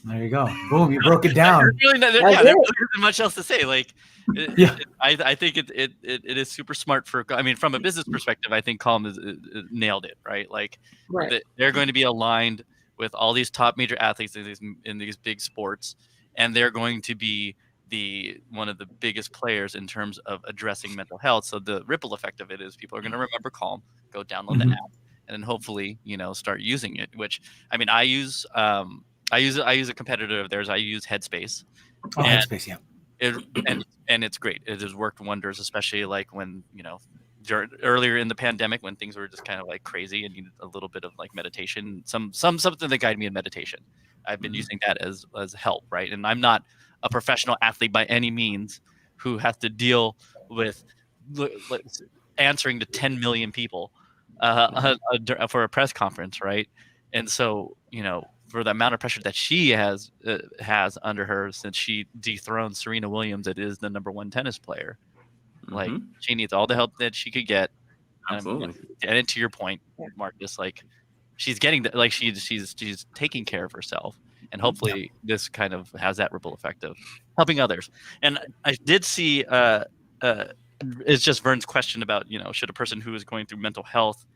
Speaker 1: There you go. Boom! You broke it down.
Speaker 4: There's really not much else to say. Like, I think it is super smart from a business perspective. I think Calm is nailed it, right? Like, they're going to be aligned with all these top major athletes in these big sports, and they're going to be one of the biggest players in terms of addressing mental health. So the ripple effect of it is people are going to remember Calm, go download the app, and then hopefully start using it. Which I use. I use a competitor of theirs. I use Headspace.
Speaker 1: Headspace, yeah.
Speaker 4: And it's great. It has worked wonders, especially like when earlier in the pandemic when things were just kind of like crazy and needed a little bit of like meditation, something that guided me in meditation. I've been using that as help, right? And I'm not a professional athlete by any means who has to deal with answering to 10 million people for a press conference, right? And so for the amount of pressure that she has under her since she dethroned Serena Williams, that is the #1 tennis player. Like, she needs all the help that she could get.
Speaker 2: Absolutely.
Speaker 4: And to your point, Marcus, like, she's getting she's taking care of herself, and hopefully this kind of has that ripple effect of helping others. And I did see it's just Vern's question about should a person who is going through mental health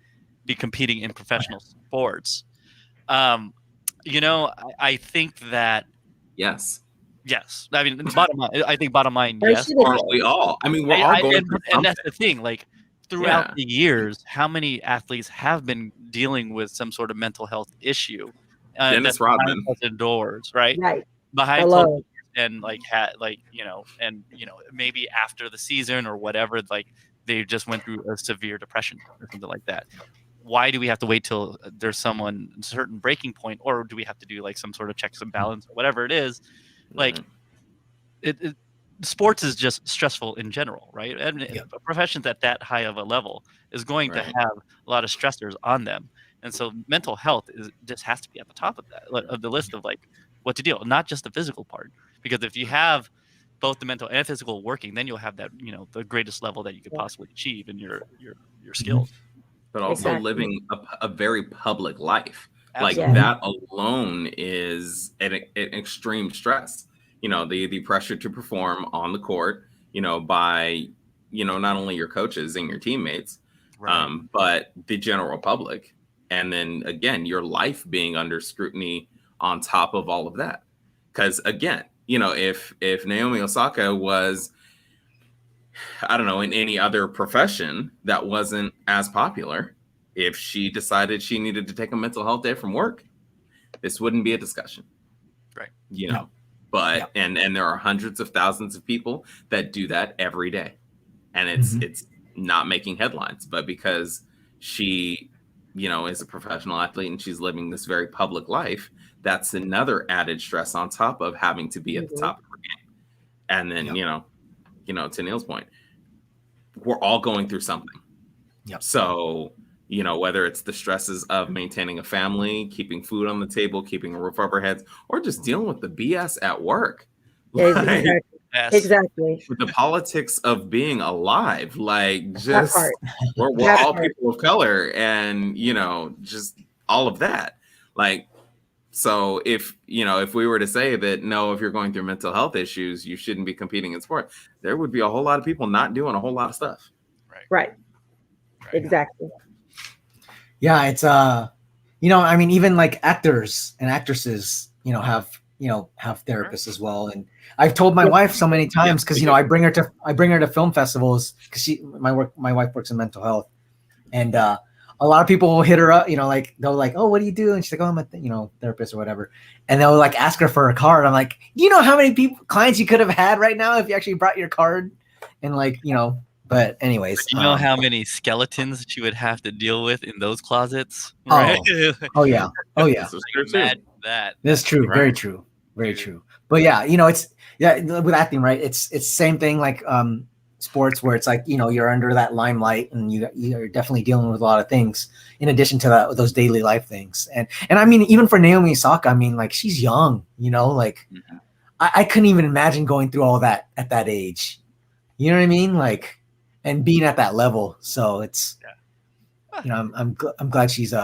Speaker 4: be competing in professional sports? I think that
Speaker 2: yes.
Speaker 4: I mean, bottom line, yes.
Speaker 2: Aren't we all? I mean, we're all going through something.
Speaker 4: And that's the thing. Like, throughout the years, how many athletes have been dealing with some sort of mental health issue?
Speaker 2: Dennis Rodman
Speaker 4: indoors, right? Behind closed doors, and maybe after the season or whatever, like they just went through a severe depression or something like that. Why do we have to wait till there's a certain breaking point, or do we have to do like some sort of checks and balance or whatever it is? Like, sports is just stressful in general, right? And professions at that high of a level is going to have a lot of stressors on them, and so mental health just has to be at the top of the list of like what to deal, not just the physical part. Because if you have both the mental and physical working, then you'll have that the greatest level that you could possibly achieve in your skills.
Speaker 2: But also living a very public life. Like
Speaker 4: Absolutely.
Speaker 2: that alone is an extreme stress. You know, the pressure to perform on the court, you know, by, you know, not only your coaches and your teammates,
Speaker 4: Right.
Speaker 2: but the general public. And then again, your life being under scrutiny on top of all of that. Because again, you know, if Naomi Osaka was, I don't know, in any other profession that wasn't as popular, if she decided she needed to take a mental health day from work, this wouldn't be a discussion.
Speaker 4: Right.
Speaker 2: You know, but and there are hundreds of thousands of people that do that every day. And it's not making headlines, but because she, you know, is a professional athlete and she's living this very public life, that's another added stress on top of having to be at the top of her game. And then, you know, to Neil's point, we're all going through something.
Speaker 1: Yep.
Speaker 2: So, you know, whether it's the stresses of maintaining a family, keeping food on the table, keeping a roof over our heads, or just dealing with the BS at work. Like,
Speaker 3: Exactly.
Speaker 2: with the politics of being alive, like just we're all people of color, and you know, just all of that. Like, so if you know, if we were to say that no, if you're going through mental health issues, you shouldn't be competing in sport, there would be a whole lot of people not doing a whole lot of stuff.
Speaker 3: Right. Exactly.
Speaker 1: Yeah, it's you know, I mean, even like actors and actresses, you know, have therapists as well. And I've told my wife so many times, because you know, I bring her to film festivals, because my wife works in mental health, and a lot of people will hit her up, you know, like they'll like, oh, what do you do? And she's like, oh, I'm a therapist or whatever, and they'll like ask her for a card. I'm like, do you know how many clients you could have had right now if you actually brought your card? And like, you know, but anyways,
Speaker 4: you know how many skeletons she would have to deal with in those closets,
Speaker 1: oh,
Speaker 4: right?
Speaker 1: oh yeah,
Speaker 4: Imagine that.
Speaker 1: That's true. Very true. Very true. But yeah, you know, it's with acting, right? It's same thing like sports, where it's like, you know, you're under that limelight and you're definitely dealing with a lot of things in addition to those daily life things. And I mean, even for Naomi Osaka, I mean, like, she's young, you know, like I couldn't even imagine going through all that at that age. You know what I mean? Like, and being at that level. So it's, you know, I'm glad she's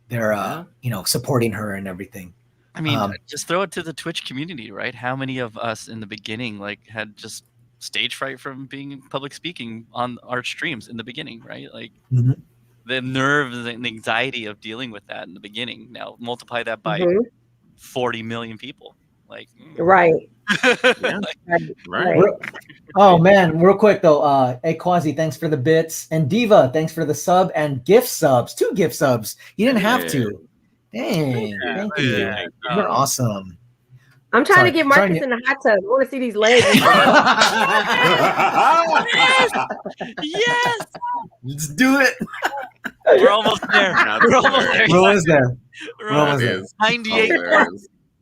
Speaker 1: they're you know, supporting her and everything.
Speaker 4: I mean, just throw it to the Twitch community, right? How many of us in the beginning like had just stage fright from being public speaking on our streams in the beginning, right? Like the nerves and anxiety of dealing with that in the beginning. Now multiply that by 40 million people. Like,
Speaker 3: right.
Speaker 2: Right.
Speaker 1: Oh man, real quick though, hey Quasi, thanks for the bits, and Diva, thanks for the sub and gift subs, 2 gift subs. You didn't have to. Dang, thank you. You're awesome.
Speaker 3: I'm trying to get Marcus in the hot tub. I want to see these legs.
Speaker 4: Yes.
Speaker 1: Let's do it.
Speaker 4: We're almost there. We're almost there.
Speaker 1: We're almost there.
Speaker 4: We're almost there.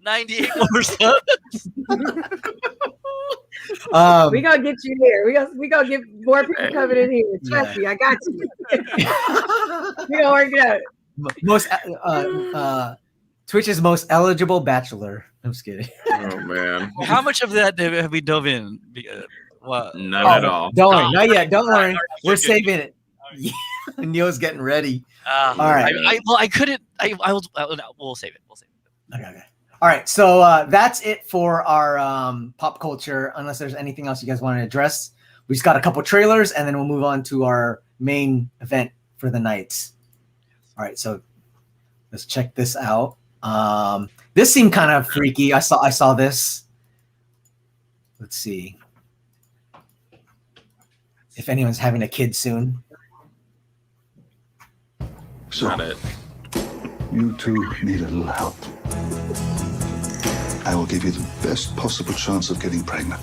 Speaker 4: 98 more subs.
Speaker 3: We gonna get you here. We gonna get more people coming in here. Trust me, I got you. We gonna work it out.
Speaker 1: Most Twitch's most eligible bachelor. I'm just kidding.
Speaker 2: Oh man.
Speaker 4: How much of that have we dove in?
Speaker 2: None at all.
Speaker 1: Don't worry, not yet. Don't worry. We're saving it. Yeah. Neil's getting ready. All right.
Speaker 4: I couldn't. We'll save it. We'll save it.
Speaker 1: Okay. All right. So that's it for our pop culture. Unless there's anything else you guys want to address, we just got a couple trailers, and then we'll move on to our main event for the night. All right. So let's check this out. This seemed kind of freaky. I saw this. Let's see if anyone's having a kid soon.
Speaker 5: So, you two need a little help. I will give you the best possible chance of getting pregnant.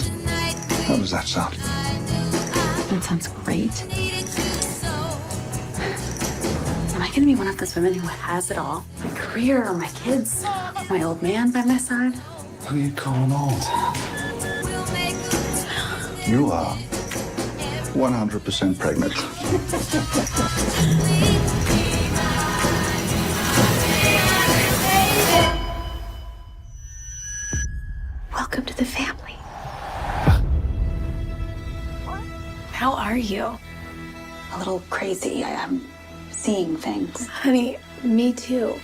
Speaker 5: How does that sound?
Speaker 6: That sounds great. Am I going to be one of those women who has it all? My career, my kids, my old man by my side?
Speaker 5: Who are you calling old? You are 100% pregnant.
Speaker 6: Welcome to the family. How are you? A little crazy. I'm seeing things.
Speaker 7: Honey, me too.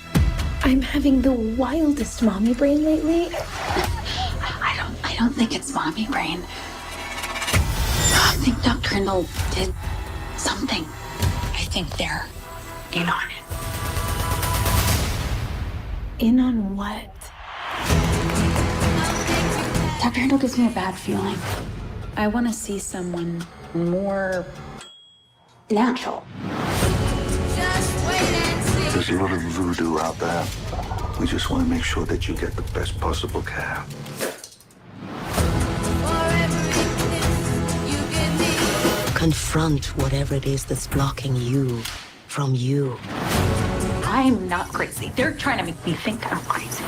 Speaker 7: I'm having the wildest mommy brain lately.
Speaker 6: I don't think it's mommy brain. I think Dr. Hindle did something. I think they're in on it.
Speaker 7: In on what?
Speaker 6: Dr. Hindle gives me a bad feeling. I want to see someone more natural.
Speaker 5: There's a lot of voodoo out there. We just want to make sure that you get the best possible care.
Speaker 8: Confront whatever it is that's blocking you from you.
Speaker 6: I'm not crazy. They're trying to make me think I'm crazy.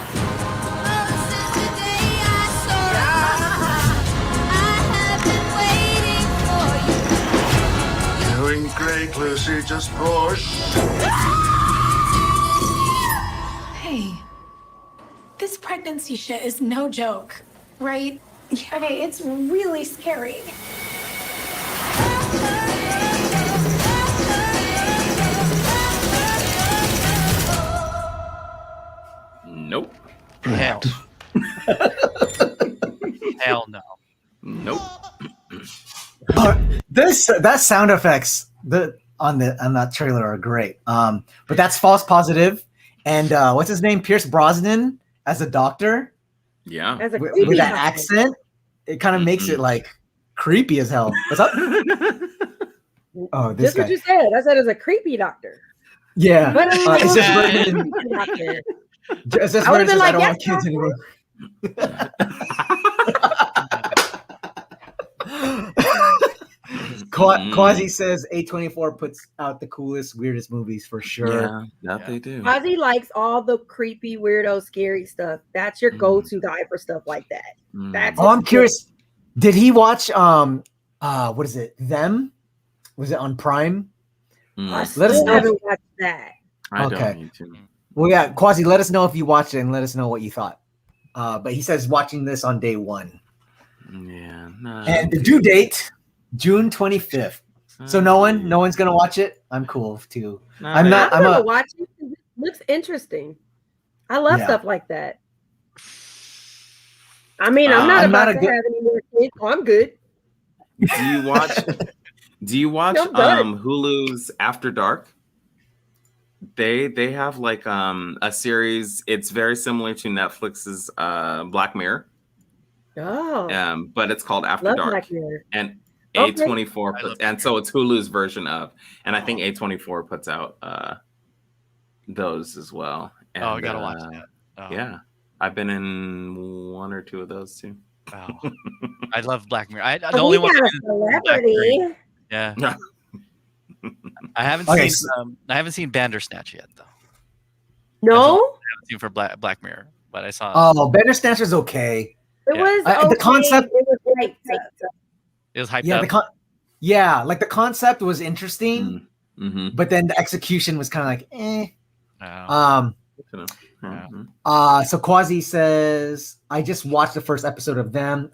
Speaker 5: Doing great, Lucy. Just push.
Speaker 7: Hey, this pregnancy shit is no joke, right? Okay, it's really scary.
Speaker 2: Nope.
Speaker 4: Hell. Hell no.
Speaker 2: Nope.
Speaker 1: But that sound effects on that trailer are great. But that's false positive. And what's his name? Pierce Brosnan as a doctor.
Speaker 2: Yeah.
Speaker 3: As a
Speaker 1: With
Speaker 3: creepy
Speaker 1: that
Speaker 3: doctor.
Speaker 1: accent, it kind of makes it like creepy as hell. What's up? Oh, this
Speaker 3: Just what
Speaker 1: guy.
Speaker 3: you said. I said as a creepy doctor.
Speaker 1: Yeah.
Speaker 3: But
Speaker 1: It's just
Speaker 4: Yeah.
Speaker 1: better than,
Speaker 3: doctor.
Speaker 1: it's just
Speaker 3: I would've
Speaker 1: better
Speaker 3: been
Speaker 1: than I
Speaker 3: like,
Speaker 1: don't
Speaker 3: yes,
Speaker 1: want kids anymore. Quasi says A24 puts out the coolest, weirdest movies for sure.
Speaker 2: Yeah, that they do.
Speaker 3: Ozzy likes all the creepy, weirdo, scary stuff. That's your go-to guy for stuff like that. That's
Speaker 1: Oh,
Speaker 3: his
Speaker 1: I'm curious. Did he watch what is it? Them? Was it on Prime?
Speaker 3: I
Speaker 1: Let us
Speaker 3: still
Speaker 1: know.
Speaker 3: haven't watched that.
Speaker 2: I
Speaker 1: Okay.
Speaker 2: don't need to.
Speaker 1: Well, yeah, Quasi, let us know if you watched it and let us know what you thought. But he says watching this on day 1.
Speaker 2: Yeah. No.
Speaker 1: And the due date, June 25th. So no one's gonna watch it. I'm cool too. I'm not.
Speaker 3: I'm
Speaker 1: I'm
Speaker 3: gonna
Speaker 1: a.
Speaker 3: watch it. It looks interesting. I love
Speaker 1: Yeah.
Speaker 3: stuff like that. I mean, I'm
Speaker 1: I'm
Speaker 3: not
Speaker 1: not
Speaker 3: about
Speaker 1: a
Speaker 3: to
Speaker 1: good-
Speaker 3: have any more kids, so I'm good.
Speaker 2: Do you watch? Do you watch
Speaker 3: I'm done.
Speaker 2: Hulu's After Dark? They have like a series. It's very similar to Netflix's Black Mirror,
Speaker 3: Oh,
Speaker 2: but it's called After
Speaker 3: love
Speaker 2: Dark.
Speaker 3: Black Mirror.
Speaker 2: And
Speaker 3: Okay.
Speaker 2: A24
Speaker 4: I
Speaker 2: puts,
Speaker 4: love
Speaker 2: and so it's Hulu's version of, and I think A24 puts out those as well. And,
Speaker 4: Oh, I gotta watch that. Oh,
Speaker 2: Yeah, I've been in 1 or 2 of those too.
Speaker 4: wow. I love Black Mirror. The
Speaker 3: Oh,
Speaker 4: only
Speaker 3: we
Speaker 4: one.
Speaker 3: got a
Speaker 4: I've been in is Black Mirror.
Speaker 3: celebrity.
Speaker 4: Yeah. I haven't
Speaker 1: Okay,
Speaker 4: seen Bandersnatch yet though.
Speaker 3: No,
Speaker 4: I haven't seen for Black Mirror, but I saw
Speaker 1: Oh, Bandersnatcher's okay.
Speaker 3: it
Speaker 4: Yeah.
Speaker 3: was
Speaker 1: The
Speaker 3: okay.
Speaker 1: concept-
Speaker 3: It was great.
Speaker 4: it was hyped
Speaker 1: Yeah,
Speaker 4: up.
Speaker 1: like the concept was interesting,
Speaker 2: Mm-hmm.
Speaker 1: but then the execution was kind of like, eh.
Speaker 4: Oh.
Speaker 1: So Quasi says, I just watched the first episode of them.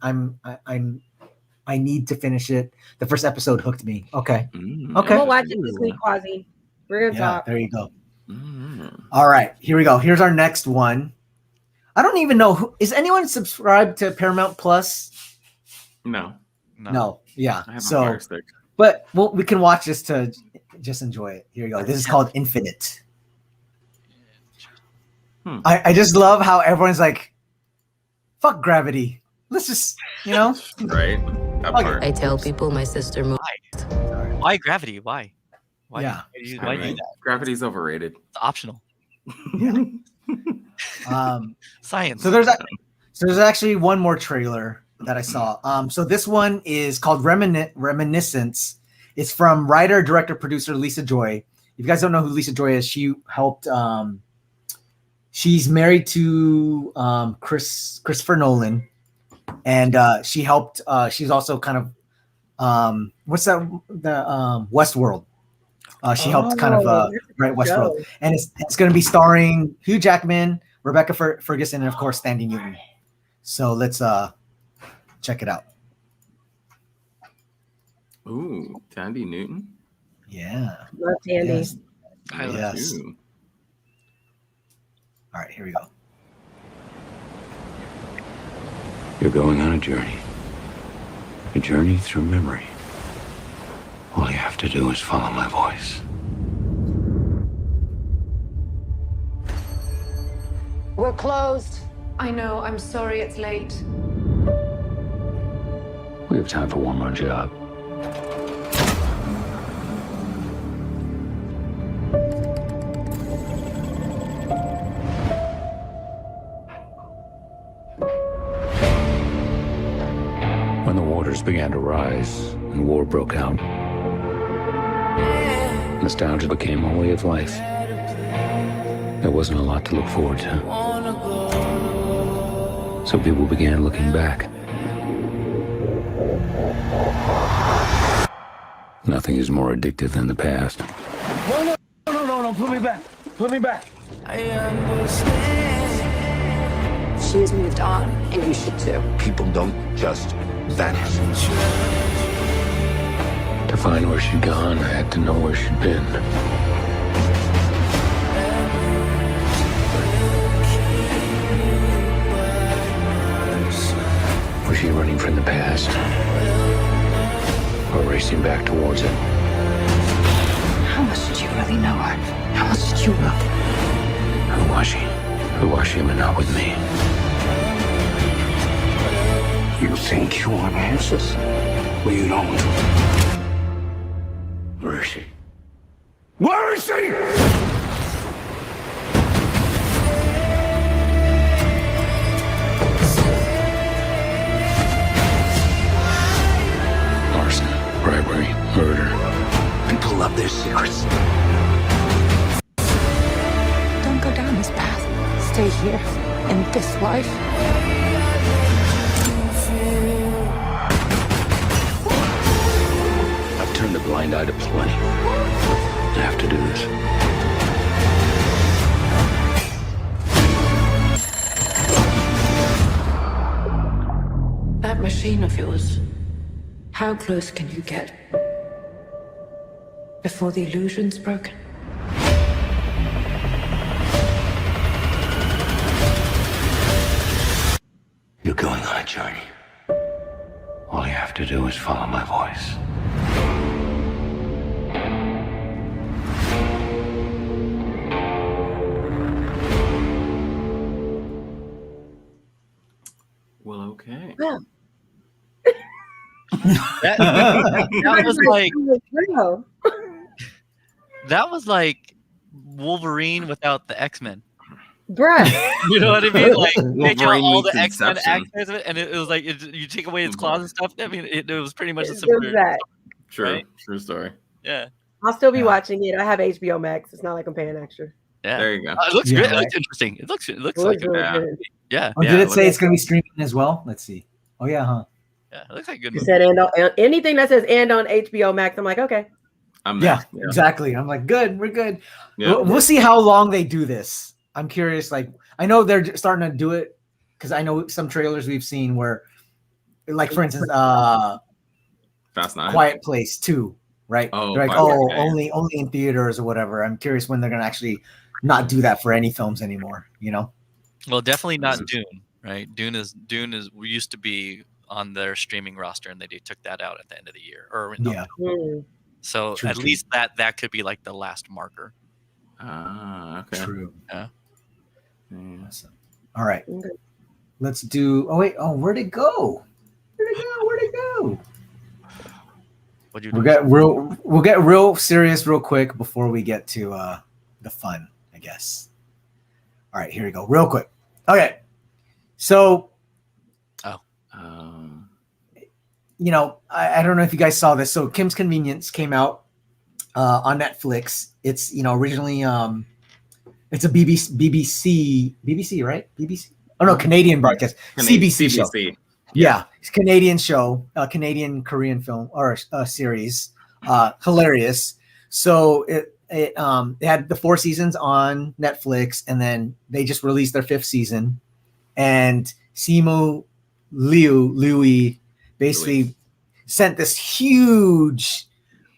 Speaker 1: I need to finish it. The first episode hooked me. Okay. Okay.
Speaker 3: I'm gonna watch it this week, Quasi. We're gonna
Speaker 1: Yeah,
Speaker 3: talk.
Speaker 1: there you go. All right, here we go. Here's our next one. I don't even know who is anyone subscribed to Paramount Plus?
Speaker 2: No,
Speaker 1: No. Yeah.
Speaker 2: I have
Speaker 1: So,
Speaker 2: a Fire Stick.
Speaker 1: but we can watch this to just enjoy it. Here you go. This is called Infinite. I just love how everyone's like, fuck gravity. Let's just,
Speaker 2: Right. That
Speaker 1: Okay.
Speaker 2: part.
Speaker 8: I tell people my sister moved.
Speaker 4: Why gravity? Why? Why?
Speaker 1: Yeah.
Speaker 4: Why do
Speaker 2: Right.
Speaker 4: that?
Speaker 2: Gravity's overrated.
Speaker 4: It's optional. Science.
Speaker 1: So there's actually one more trailer that I saw. So this one is called Reminiscence. It's from writer, director, producer Lisa Joy. If you guys don't know who Lisa Joy is, she helped. She's married to Christopher Nolan, and she helped. She's also kind of what's that? The Westworld. She helped kind of write Westworld, and it's going to be starring Hugh Jackman, Rebecca Ferguson, and of course Sandy Newton. So let's check it out.
Speaker 2: Ooh, Tandy Newton.
Speaker 1: Yeah.
Speaker 3: Love Tandy.
Speaker 1: Yes.
Speaker 4: I love
Speaker 1: Yes.
Speaker 2: Ooh.
Speaker 1: All right, here we go.
Speaker 5: You're going on a journey. A journey through memory. All you have to do is follow my voice.
Speaker 9: We're closed.
Speaker 7: I know, I'm sorry it's late.
Speaker 5: We have time for one more job. When the waters began to rise and war broke out, nostalgia became a way of life. There wasn't a lot to look forward to. So people began looking back. Nothing is more addictive than the past.
Speaker 9: No, put me back. Put me back. She has moved on, and you should too.
Speaker 5: People don't just vanish. To find where she'd gone, I had to know where she'd been. Was she running from the past? Or racing back towards it?
Speaker 6: How much did you really know her? How much did you know?
Speaker 5: Who was she? Who was she but not with me? You think you want answers? Well, you don't. Where is she? Where is she? Arson, bribery, murder. People love their secrets.
Speaker 6: Don't go down this path. Stay here in this life.
Speaker 5: I've turned a blind eye to plenty. I have to do this.
Speaker 9: That machine of yours, how close can you get before the illusion's broken?
Speaker 5: You're going on a journey. All you have to do is follow my voice.
Speaker 2: Well, okay.
Speaker 3: Yeah.
Speaker 4: That was like
Speaker 3: Wow.
Speaker 4: that was like Wolverine without the X-Men.
Speaker 3: Bruh.
Speaker 4: You know what I mean? Like taking out
Speaker 2: Wolverine
Speaker 4: all the
Speaker 2: meets
Speaker 4: X-Men
Speaker 2: Inception.
Speaker 4: actors of it, and it was like you take away its claws and stuff. I mean, it was pretty much a
Speaker 3: It
Speaker 4: similar.
Speaker 3: was that.
Speaker 2: True.
Speaker 4: Right?
Speaker 2: True story.
Speaker 4: Yeah,
Speaker 3: I'll still be
Speaker 1: Yeah.
Speaker 3: watching it. I have HBO Max. It's not like I'm paying extra.
Speaker 4: yeah.
Speaker 2: There you go.
Speaker 4: It looks
Speaker 1: Yeah,
Speaker 4: good. It
Speaker 1: right.
Speaker 4: looks interesting. It looks
Speaker 3: It
Speaker 4: like
Speaker 3: looks
Speaker 4: it.
Speaker 3: really
Speaker 2: yeah.
Speaker 3: good.
Speaker 4: Yeah,
Speaker 1: Oh,
Speaker 2: Yeah,
Speaker 1: did
Speaker 2: it
Speaker 1: it say
Speaker 2: looks
Speaker 1: it's going to be streaming as well? Let's see. Oh, yeah, huh?
Speaker 4: yeah. It looks like a good
Speaker 3: You
Speaker 4: movie.
Speaker 3: said and on, anything that says and on HBO Max, I'm like, okay.
Speaker 2: I'm
Speaker 1: Yeah,
Speaker 2: there.
Speaker 1: exactly. I'm like, good, we're good.
Speaker 2: Yeah.
Speaker 1: We'll see how long they do this. I'm curious. Like, I know they're starting to do it because I know some trailers we've seen where, like, for instance,
Speaker 2: Fast 9.
Speaker 1: Quiet Place 2, right?
Speaker 2: Oh,
Speaker 1: They're like,
Speaker 2: Quiet
Speaker 1: oh,
Speaker 2: Place, yeah.
Speaker 1: only in theaters or whatever. I'm curious when they're gonna actually not do that for any films anymore. You know?
Speaker 4: Well, definitely not
Speaker 2: This
Speaker 4: Dune, right? Dune is used to be on their streaming roster, and they took that out at the end of the year. Or no.
Speaker 1: Yeah.
Speaker 4: So
Speaker 1: True,
Speaker 4: at
Speaker 1: true.
Speaker 4: least that could be like the last marker.
Speaker 2: Ah, okay.
Speaker 1: True.
Speaker 4: Yeah.
Speaker 2: Mm.
Speaker 1: Awesome. All right.
Speaker 3: Okay.
Speaker 1: Let's do. Oh wait. Oh, where'd it go? Where'd it go?
Speaker 4: What you
Speaker 1: We'll get real serious real quick before we get to the fun, I guess. All right, here we go. Real quick. Okay. So, you know, I don't know if you guys saw this. So Kim's Convenience came out on Netflix. It's, you know, originally it's a BBC, right? BBC? Oh no, Canadian broadcast. CBC show. Yeah, it's a Canadian show, a Canadian Korean film or series. Hilarious. So it had the 4 seasons on Netflix, and then they just released their 5th season. And Simu Liu basically sent this huge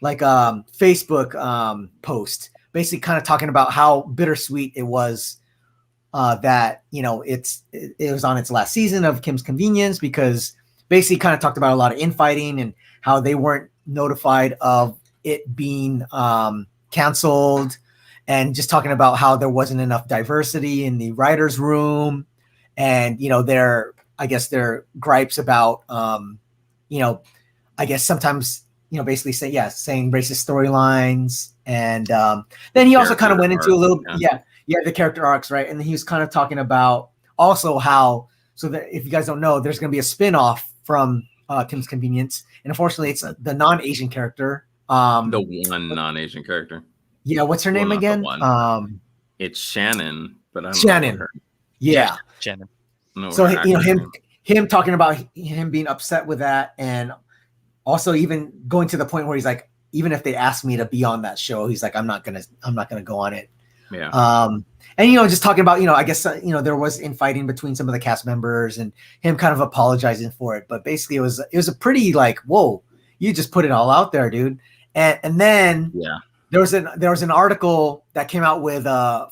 Speaker 1: like Facebook post, basically kind of talking about how bittersweet it was that it was on its last season of Kim's Convenience, because basically kind of talked about a lot of infighting and how they weren't notified of it being canceled, and just talking about how there wasn't enough diversity in the writers' room, and their gripes about I guess sometimes basically saying racist storylines, and then he also kind of went into a little the character arcs, right? And then he was kind of talking about also how, so that if you guys don't know, there's going to be a spin-off from Kim's Convenience, and unfortunately it's the non-Asian character,
Speaker 2: the one non-Asian character.
Speaker 1: Yeah, what's her name again?
Speaker 2: It's Shannon, but I don't
Speaker 1: Shannon.
Speaker 2: know her.
Speaker 1: Yeah,
Speaker 4: Shannon.
Speaker 2: No,
Speaker 1: so him talking about him being upset with that, and also even going to the point where he's like, even if they ask me to be on that show, he's like, I'm not gonna go on it.
Speaker 2: Yeah.
Speaker 1: And just talking about I guess there was infighting between some of the cast members, and him kind of apologizing for it, but basically it was a pretty like, whoa, you just put it all out there, dude. And then there was an article that came out with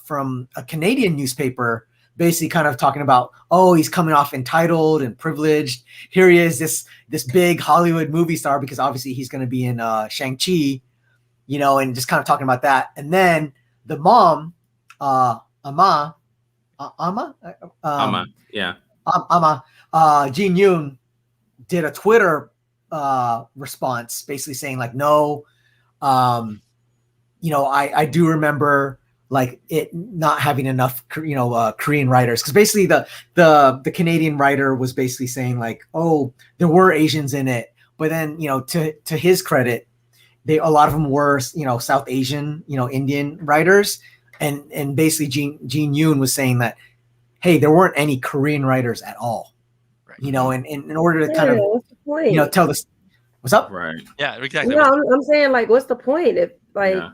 Speaker 1: from a Canadian newspaper, basically kind of talking about, oh, he's coming off entitled and privileged. Here he is, this big Hollywood movie star, because obviously he's going to be in Shang-Chi, and just kind of talking about that. And then the mom, Ama, Jin Yoon, did a Twitter response basically saying like, no, I do remember like it not having enough, Korean writers, because basically the Canadian writer was basically saying like, oh, there were Asians in it, but then to his credit, a lot of them were South Asian, Indian writers, and basically Jin Yoon was saying that, hey, there weren't any Korean writers at all, right. And in order to kind of
Speaker 3: what's the point?
Speaker 1: Tell this, what's up,
Speaker 2: right?
Speaker 4: Yeah, exactly.
Speaker 3: No, I'm saying like, what's the point if like. Yeah.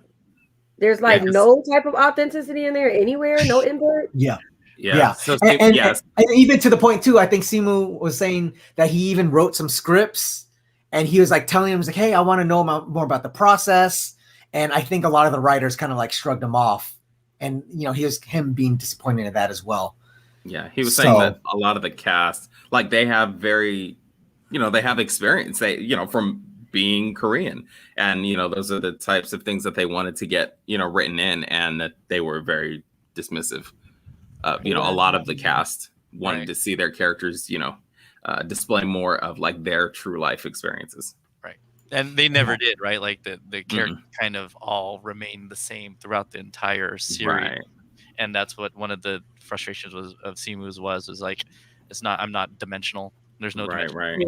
Speaker 3: There's like no type of authenticity in there anywhere, no input.
Speaker 1: Yeah.
Speaker 2: So,
Speaker 1: and even to the point too, I think Simu was saying that he even wrote some scripts, and he was like telling him, like, hey, I want to know more about the process. And I think a lot of the writers kind of like shrugged him off, and him being disappointed at that as well.
Speaker 2: Yeah, he was saying that a lot of the cast, like they have they have experience, from being Korean, and those are the types of things that they wanted to get written in, and that they were very dismissive. A lot of the cast wanted to see their characters display more of like their true life experiences,
Speaker 4: right? And they never did, right? Like the characters kind of all remained the same throughout the entire series, right. And that's what one of the frustrations of Simu's was like, I'm not dimensional. There's no dimension.
Speaker 2: Right.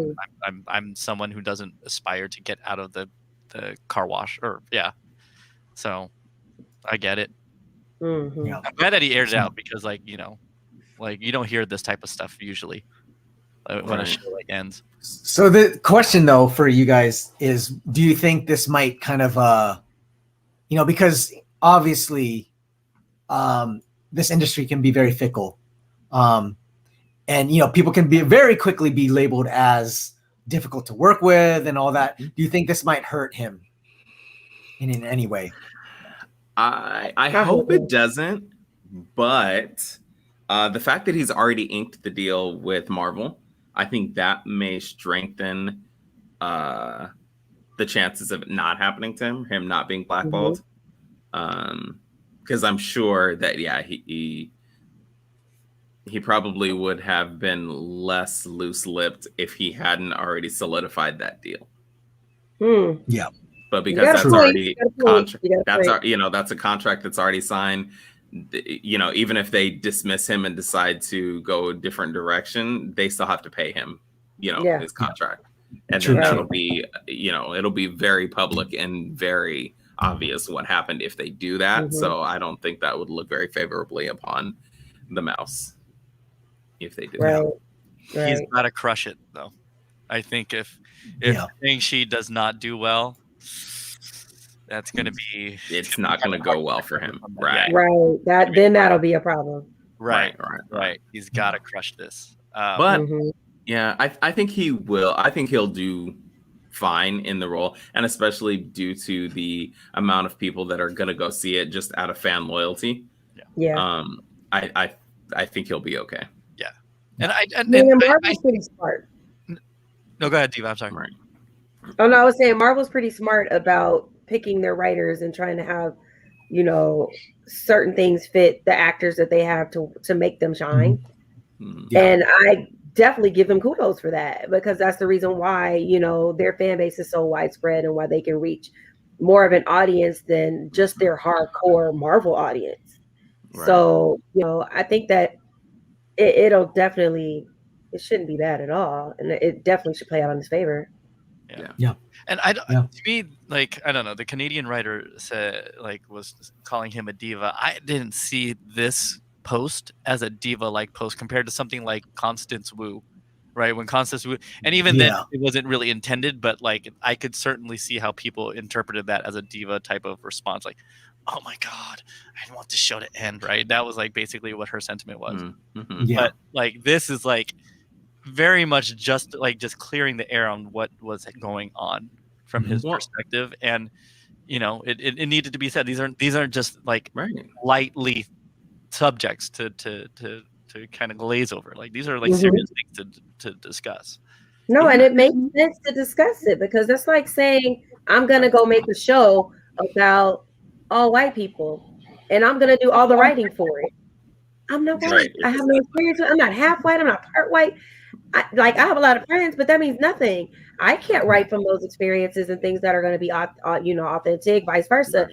Speaker 4: I'm someone who doesn't aspire to get out of the car wash, so I get it.
Speaker 3: Mm-hmm.
Speaker 4: I'm glad that he aired it out, because like you don't hear this type of stuff usually when a show like ends.
Speaker 1: So the question though for you guys is, do you think this might kind of because obviously this industry can be very fickle, and people can be very quickly be labeled as difficult to work with and all that. Do you think this might hurt him in any way?
Speaker 2: I hope it doesn't, but the fact that he's already inked the deal with Marvel, I think that may strengthen the chances of it not happening to him not being blackballed. Because I'm sure that he probably would have been less loose-lipped if he hadn't already solidified that deal.
Speaker 1: Yeah,
Speaker 2: but because that's already that's a contract that's already signed. Even if they dismiss him and decide to go a different direction, they still have to pay him, his contract, and then that'll be, it'll be very public and very obvious what happened if they do that. So I don't think that would look very favorably upon the Mouse if they do that.
Speaker 3: Right.
Speaker 4: He's got to crush it though. I think if Shang-Chi does not do well, that's going to be.
Speaker 2: It's not going to go well for him, right?
Speaker 3: Then that'll be a problem.
Speaker 4: Right. He's got to crush this.
Speaker 2: But I think he will. I think he'll do fine in the role, and especially due to the amount of people that are going to go see it just out of fan loyalty.
Speaker 3: Yeah.
Speaker 2: I think he'll be okay.
Speaker 4: Yeah, and I
Speaker 3: Marvel's pretty smart.
Speaker 4: No, go ahead, Diva. I'm sorry.
Speaker 2: Right.
Speaker 3: Oh no, I was saying Marvel's pretty smart about picking their writers and trying to have, certain things fit the actors that they have to make them shine.
Speaker 1: Yeah.
Speaker 3: And I definitely give them kudos for that, because that's the reason why, their fan base is so widespread and why they can reach more of an audience than just their hardcore Marvel audience.
Speaker 2: Right.
Speaker 3: So, I think that it shouldn't be bad at all. And it definitely should play out in his favor.
Speaker 1: Yeah.
Speaker 4: And to me, like, I don't know, the Canadian writer said, like, was calling him a diva. I didn't see this post as a diva-like post compared to something like Constance Wu, right? When Constance Wu, and even then it wasn't really intended, but like I could certainly see how people interpreted that as a diva type of response, like, oh my god, I want the show to end, right? That was like basically what her sentiment was. But like this is like very much just clearing the air on what was going on from his perspective, and it needed to be said. These aren't just like lightly subjects to kind of glaze over. Like these are like serious things to discuss.
Speaker 3: No, and it makes sense to discuss it, because that's like saying I'm gonna go make a show about all white people and I'm gonna do all the writing for it. I'm not white. I have no experience. I'm not half white. I'm not part white. I have a lot of friends, but that means nothing. I can't write from those experiences and things that are going to be, authentic, vice versa,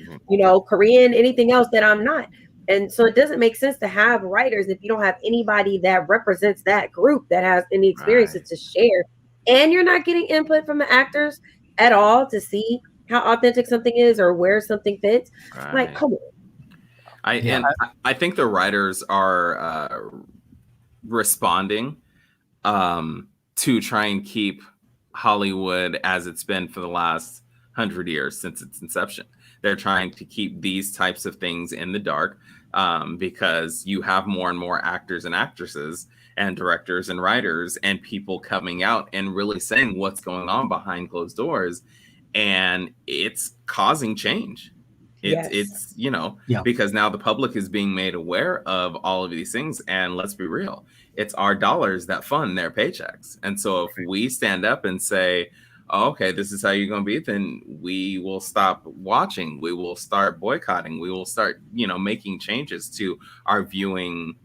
Speaker 3: Korean, anything else that I'm not. And so it doesn't make sense to have writers if you don't have anybody that represents that group that has any experiences to share. And you're not getting input from the actors at all to see how authentic something is or where something fits. Like, come on.
Speaker 2: I think the writers are responding to try and keep Hollywood as it's been for the last 100 years since its inception. They're trying to keep these types of things in the dark because you have more and more actors and actresses and directors and writers and people coming out and really saying what's going on behind closed doors. And it's causing change. It's because now the public is being made aware of all of these things. And let's be real, it's our dollars that fund their paychecks. And so if we stand up and say, oh, okay, this is how you're going to be, then we will stop watching. We will start boycotting. We will start, making changes to our viewing,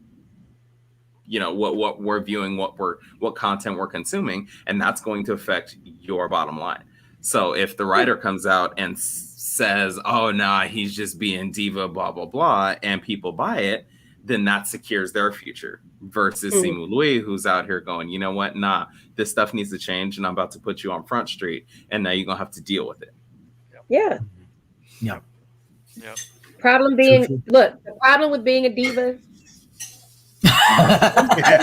Speaker 2: what we're viewing, what content we're consuming. And that's going to affect your bottom line. So if the writer comes out and says, oh, nah, he's just being diva, blah, blah, blah, and people buy it, then that secures their future versus Simu Lui, who's out here going, you know what? Nah, this stuff needs to change, and I'm about to put you on Front Street, and now you're going to have to deal with it.
Speaker 3: Yeah.
Speaker 1: Problem
Speaker 3: with being a diva.
Speaker 4: I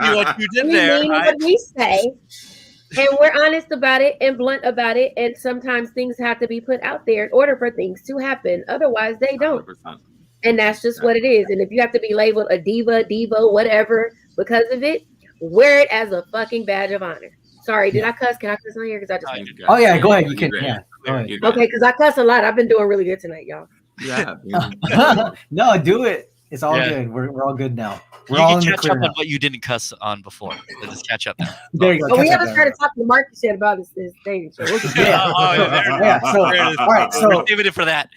Speaker 4: see what you did there.
Speaker 3: We mean what we say. And we're honest about it and blunt about it. And sometimes things have to be put out there in order for things to happen. Otherwise, they don't. 100%. And that's just what it is. And if you have to be labeled a diva, whatever, because of it, wear it as a fucking badge of honor. Sorry, did I cuss? Can I cuss on here? Because I just.
Speaker 1: Oh yeah, go ahead. You can. Yeah.
Speaker 3: Okay, because I cuss a lot. I've been doing really good tonight, y'all.
Speaker 2: Yeah.
Speaker 1: No, do it. It's all good. We're all good now. We're
Speaker 4: you
Speaker 1: all
Speaker 4: can
Speaker 1: in the
Speaker 4: catch
Speaker 1: clear
Speaker 4: up
Speaker 1: now.
Speaker 4: on what you didn't cuss on before. Let's just catch up now.
Speaker 1: There you go.
Speaker 3: Oh, we haven't started talking to Marcus yet about this thing. So we'll
Speaker 1: So all right. So
Speaker 4: we're saving it for that.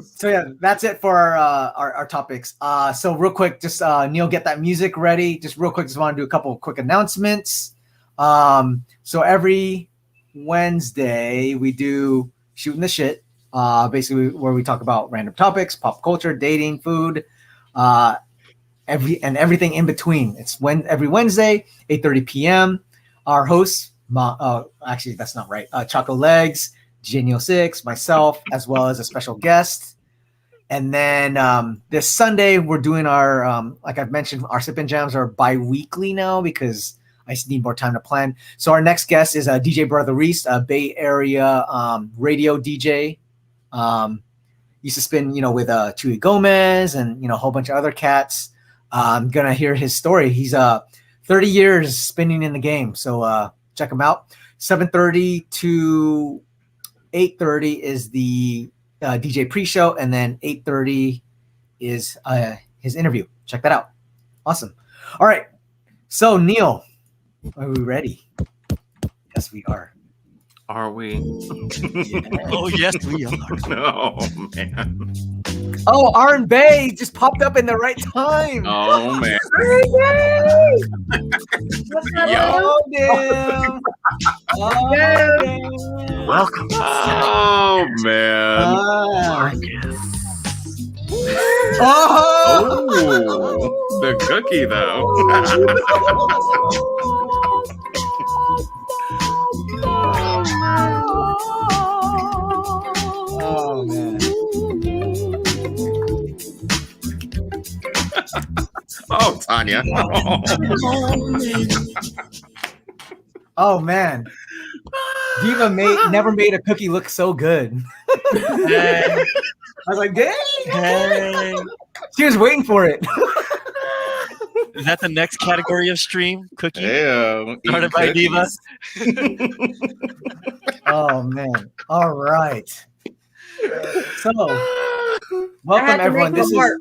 Speaker 1: So yeah, that's it for our topics. So real quick, just Neil, get that music ready. Just real quick, just want to do a couple of quick announcements. So every Wednesday we do Shooting the Shit, basically where we talk about random topics, pop culture, dating, food, everything in between. It's every Wednesday, 8:30 p.m. Our hosts, actually that's not right. Choco Legs, Genio 6, myself, as well as a special guest. And then this Sunday we're doing our, like I've mentioned, our SIPnJAMs are bi-weekly now because I just need more time to plan. So our next guest is DJ Brother Reese, a Bay Area radio DJ. Used to spin, with Chuy Gomez and a whole bunch of other cats. I'm gonna hear his story. He's 30 years spinning in the game, so check him out. 7:30 to 8:30 is the DJ pre-show, and then 8:30 is his interview. Check that out. Awesome. All right. So Neil, are we ready? Yes, we are.
Speaker 2: Are we?
Speaker 4: Oh yes, we are.
Speaker 2: Oh man.
Speaker 1: Oh, Arn Bay just popped up in the right time.
Speaker 2: Oh man.
Speaker 3: What's up,
Speaker 2: Yo.
Speaker 1: Damn. Oh, damn.
Speaker 8: Welcome.
Speaker 2: Oh man.
Speaker 1: Oh.
Speaker 2: Oh, the cookie though.
Speaker 1: Oh man.
Speaker 2: Oh, Tanya.
Speaker 1: Oh man. Diva never made a cookie look so good.
Speaker 4: Hey,
Speaker 1: I was like, dang.
Speaker 4: hey.
Speaker 1: She was waiting for it.
Speaker 4: Is that the next category of stream? Cookie?
Speaker 2: Yeah.
Speaker 4: Started by Diva.
Speaker 1: Oh man. All right. So welcome everyone. This is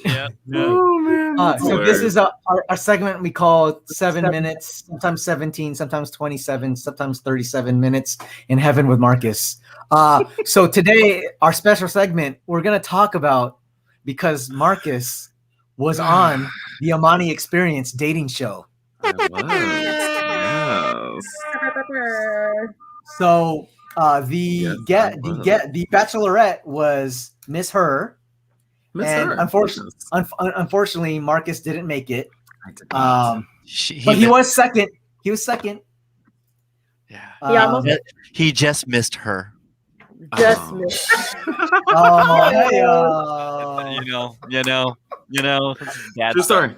Speaker 4: Yeah.
Speaker 2: Oh man.
Speaker 1: so this is our segment we call 7 minutes, sometimes 17, sometimes 27, sometimes 37 minutes in heaven with Marcus. So today, our special segment, we're going to talk about, because Marcus was on the Amani Experience dating show.
Speaker 2: I was. Yes.
Speaker 1: So the Bachelorette was Miss Her.
Speaker 2: Miss
Speaker 1: And
Speaker 2: her.
Speaker 1: unfortunately, Marcus didn't make it.
Speaker 2: I did not.
Speaker 1: But he was second. He was second.
Speaker 4: Yeah. He just missed her.
Speaker 3: Just missed.
Speaker 1: Oh, hey,
Speaker 4: You know.
Speaker 2: True story.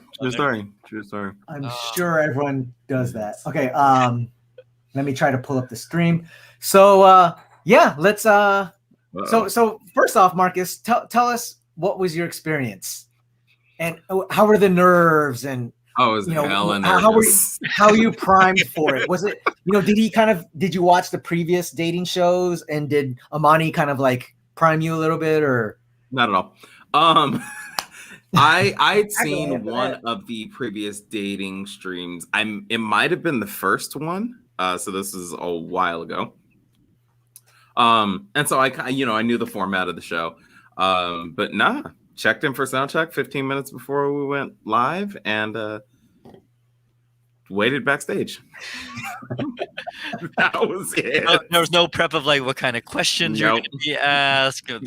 Speaker 2: True story.
Speaker 1: I'm sure everyone does that. Okay. Let me try to pull up the stream. So yeah, let's so first off, Marcus, tell us, what was your experience, and how were the nerves, and
Speaker 2: I was
Speaker 1: how were you primed for it? Was it, did you watch the previous dating shows, and did Amani kind of like prime you a little bit, or
Speaker 2: not at all? I'd seen one of the previous dating streams. It might have been the first one. So this is a while ago. And so I knew the format of the show. But checked in for sound check 15 minutes before we went live, and waited backstage. That was it.
Speaker 4: There was no prep of like what kind of questions you're going to be asked, or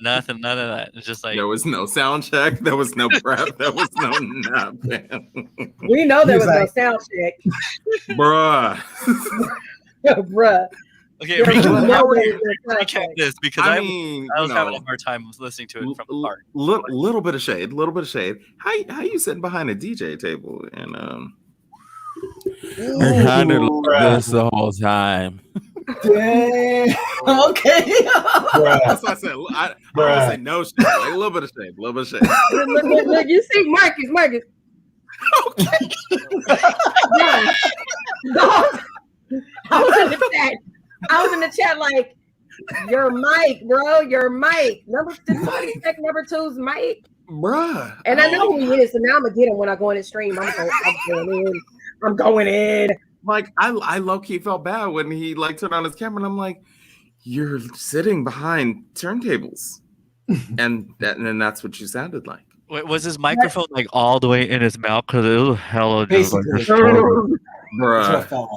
Speaker 4: nothing, none of that. It's just like
Speaker 2: there was no sound check, there was no prep, there was no nothing.
Speaker 3: We know there was no sound check,
Speaker 2: bruh.
Speaker 3: bruh.
Speaker 4: Okay, recap this, because I was having a hard time listening to it from the park.
Speaker 2: Little bit of shade. How you sitting behind a DJ table and
Speaker 10: I kind of this the whole time.
Speaker 1: Dang. Okay.
Speaker 2: That's what I said. I don't say no shade, like a little bit of shade,
Speaker 3: Look, you see Marcus.
Speaker 2: Okay.
Speaker 3: No. I was in the chat like, your mic, bro, your mic. Number 2's mic.
Speaker 2: Bruh.
Speaker 3: And I know who he is, so now I'm gonna get him when I go in the stream. I'm going in.
Speaker 2: Like I low-key felt bad when he like turned on his camera, and I'm like, you're sitting behind turntables. and that's what you sounded like.
Speaker 4: Wait, was his microphone like all the way in his mouth? Because it was hella just like
Speaker 2: bruh.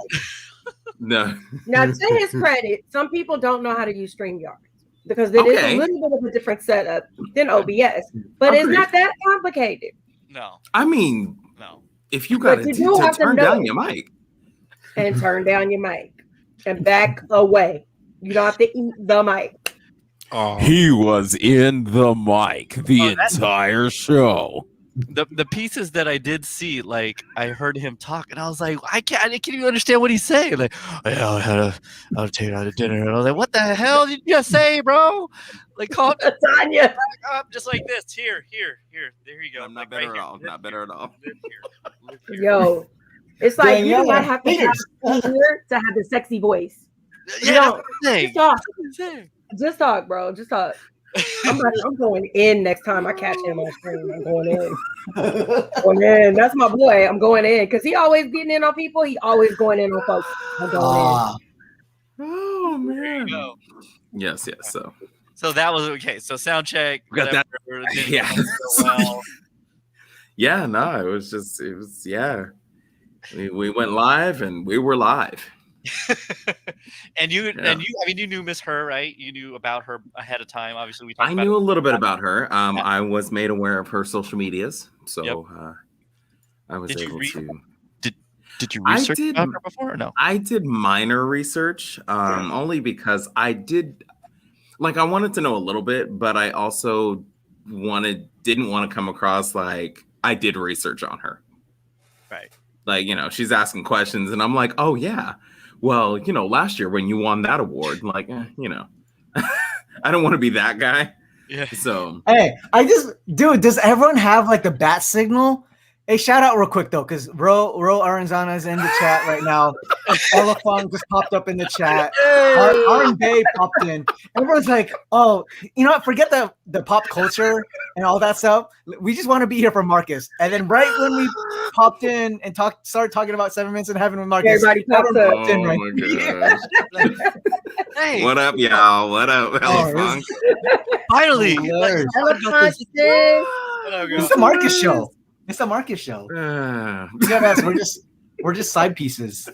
Speaker 2: No.
Speaker 3: Now, to his credit, some people don't know how to use StreamYard, because it is a little bit of a different setup than OBS, but it's not that complicated.
Speaker 4: No.
Speaker 2: I mean,
Speaker 4: no.
Speaker 2: If you got to turn down your mic.
Speaker 3: And turn down your mic and back away. You don't have to eat the mic.
Speaker 10: He was in the mic the entire show.
Speaker 4: The pieces that I did see, like I heard him talk, and I was like, I can't even understand what he's saying. Like, I'll take it out to dinner. And I was like, what the hell did you just say, bro? Like, call
Speaker 3: Tanya
Speaker 4: up just like this. Here. There you go.
Speaker 2: I'm not better at all. Not better at all.
Speaker 3: Yo, it's like you don't have to have the sexy voice.
Speaker 4: Yeah,
Speaker 3: just talk, bro. Just talk. I'm going in next time I catch him on screen. I'm going in. Going in. That's my boy. I'm going in because he always getting in on people. He always going in on folks. I'm going in.
Speaker 2: Oh man. Yes.
Speaker 4: So that was okay. So sound check.
Speaker 2: Got that. Yeah.
Speaker 4: Well.
Speaker 2: Yeah. No, it was. Yeah. We went live and we were live.
Speaker 4: and you, I mean, you knew Miss Her, right? You knew about her ahead of time. Obviously, we talked.
Speaker 2: I knew a little bit about her. I was made aware of her social medias, so I was able to.
Speaker 4: Did you research about her before or no?
Speaker 2: I did minor research, only because I did. Like, I wanted to know a little bit, but I also didn't want to come across like I did research on her.
Speaker 4: Right.
Speaker 2: Like, she's asking questions, and I'm like, oh yeah. Well, last year when you won that award, like, I don't want to be that guy.
Speaker 4: Yeah.
Speaker 2: So,
Speaker 1: hey, dude, does everyone have like the bat signal? Hey, shout out real quick though, because Ro Aranzana is in the chat right now. Elefant just popped up in the chat. Aaron Bay popped in. Everyone's like, oh, you know what? Forget the pop culture and all that stuff. We just want to be here for Marcus. And then right when we popped in and started talking about 7 Minutes in Heaven with Marcus,
Speaker 3: everybody popped in
Speaker 2: right. My gosh.
Speaker 4: Hey,
Speaker 2: what up, y'all? What up, Elefant?
Speaker 4: Finally,
Speaker 3: Elefant.
Speaker 1: It's the Marcus show. It's the Marcus show. We're just side pieces.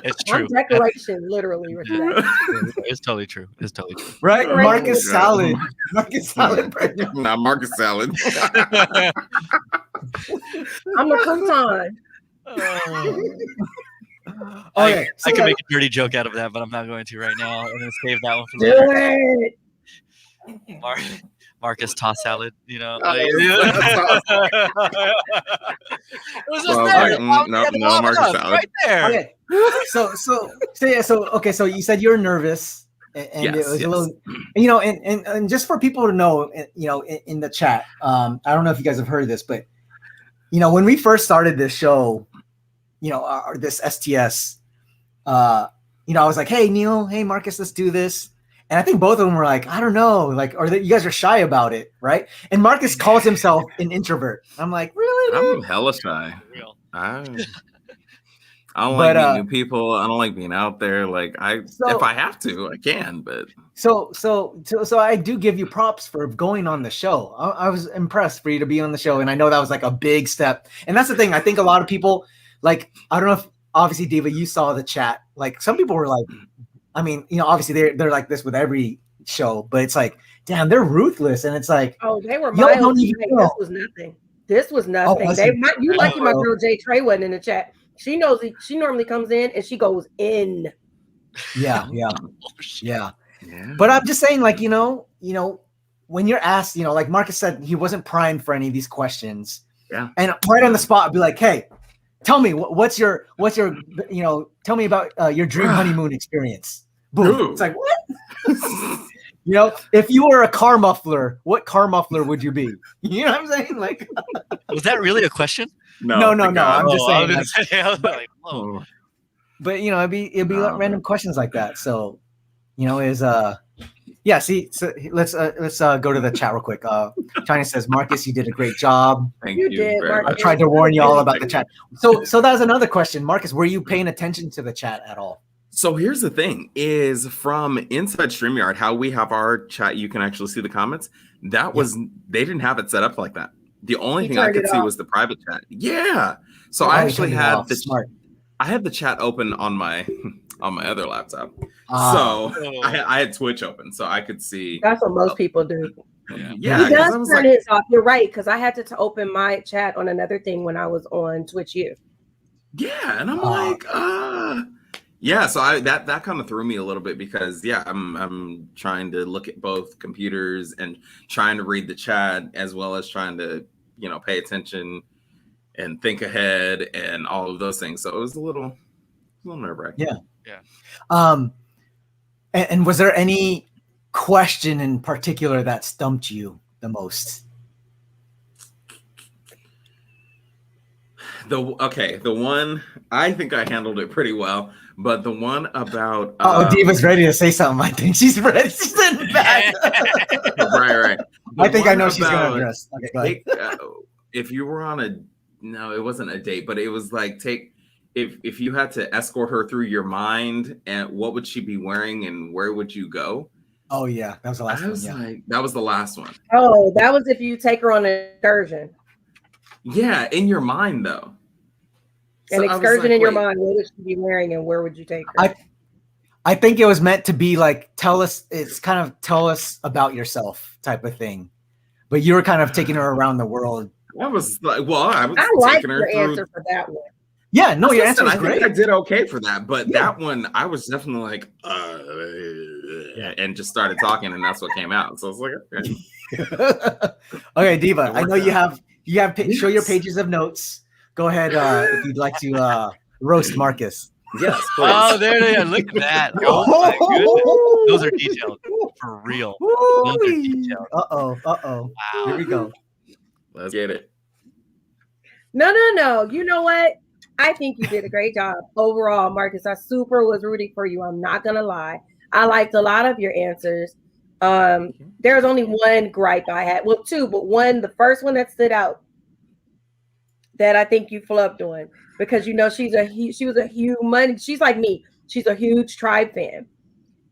Speaker 4: It's true.
Speaker 3: Decoration, literally.
Speaker 4: It's totally true. It's totally true.
Speaker 1: Right? Marcus Salad. Marcus Salad.
Speaker 2: Not Marcus Salad.
Speaker 3: I'm a crouton.
Speaker 1: Okay,
Speaker 4: I can make a dirty joke out of that, but I'm not going to right now. I'm going to save that one for
Speaker 3: later.
Speaker 4: Do it. Marcus toss salad,
Speaker 2: it
Speaker 4: was just there.
Speaker 2: No Marcus salad.
Speaker 4: Right there.
Speaker 1: Okay. So you said you were nervous, and it was a little, and just for people to know, in the chat, I don't know if you guys have heard this, but when we first started this show, this STS, I was like, hey Neil, hey Marcus, let's do this. And I think both of them were like, I don't know, like, or that you guys are shy about it, right? And Marcus calls himself an introvert. I'm like, really? Dude?
Speaker 2: I'm hella shy. I don't like meeting new people. I don't like being out there. Like, if I have to, I can. But
Speaker 1: so I do give you props for going on the show. I was impressed for you to be on the show, and I know that was like a big step. And that's the thing. I think a lot of people, like, I don't know if obviously Diva, you saw the chat. Like, some people were like, I mean, obviously they're like this with every show, but it's like, damn, they're ruthless, and it's like,
Speaker 3: oh, they were mild. This was nothing. This was nothing. You lucky my girl Jay Trey wasn't in the chat. She knows she normally comes in and she goes in.
Speaker 1: Yeah. But I'm just saying, like, when you're asked, like Marcus said, he wasn't primed for any of these questions.
Speaker 2: Yeah.
Speaker 1: And right on the spot, be like, hey, tell me what's your tell me about your dream honeymoon experience. Boom. Ooh. It's like, what? If you were a car muffler, what car muffler would you be? You know what I'm saying? Like,
Speaker 4: was that really a question?
Speaker 1: No. I'm just saying.
Speaker 4: Whoa.
Speaker 1: But it'd be random questions like that. So, see. So let's go to the chat real quick. China says, Marcus, you did a great job.
Speaker 2: Thank you.
Speaker 1: I tried to warn you all about the chat. So that was another question, Marcus. Were you paying attention to the chat at all?
Speaker 2: So here's the thing: is from inside StreamYard, how we have our chat, you can actually see the comments. That was they didn't have it set up like that. The only thing I could see was the private chat. Yeah. So I actually had I had the chat open on my other laptop. So I had Twitch open so I could see.
Speaker 3: That's what most people do.
Speaker 2: Yeah.
Speaker 3: He does turn his off. You're right, because I had to open my chat on another thing when I was on Twitch U.
Speaker 2: Yeah, and I'm like, yeah, so that kind of threw me a little bit because I'm trying to look at both computers and trying to read the chat as well as trying to pay attention and think ahead and all of those things. So it was a little nerve-wracking.
Speaker 1: Yeah. And was there any question in particular that stumped you the most?
Speaker 2: The one, I think I handled it pretty well, but the one about
Speaker 1: Diva's ready to say something. I think she's ready. She's sitting back.
Speaker 2: right.
Speaker 1: I think I know she's gonna address. Okay,
Speaker 2: if you were on no, it wasn't a date, but it was like if you had to escort her through your mind, and what would she be wearing and where would you go?
Speaker 1: Oh yeah, that was the last one. Yeah.
Speaker 2: That was the last one.
Speaker 3: Oh, that was if you take her on an excursion.
Speaker 2: Yeah, in your mind though.
Speaker 3: An excursion in your mind, what would she be wearing and where would you take her?
Speaker 1: I think it was meant to be like tell us about yourself type of thing. But you were kind of taking her around the world.
Speaker 2: That was like, I was
Speaker 3: taking her your answer for that one.
Speaker 1: Yeah, no, your answer was great.
Speaker 2: I think I did okay for that, but that one I was definitely like, and just started talking, and that's what came out. So I was like, okay.
Speaker 1: Okay, Diva, I know you have show your pages of notes. Go ahead if you'd like to roast Marcus.
Speaker 2: Yes.
Speaker 4: Please. Oh, there they are. Look at that. Oh my goodness. Those are detailed for real. Those are detailed.
Speaker 1: Uh-oh.
Speaker 4: Wow.
Speaker 1: Here we go.
Speaker 2: Let's get it.
Speaker 3: No. You know what? I think you did a great job overall, Marcus. I super was rooting for you. I'm not gonna lie. I liked a lot of your answers. There's only one gripe I had. Well, two, but one, the first one that stood out that I think you flubbed on, because she was a huge, she's like me. She's a huge Tribe fan.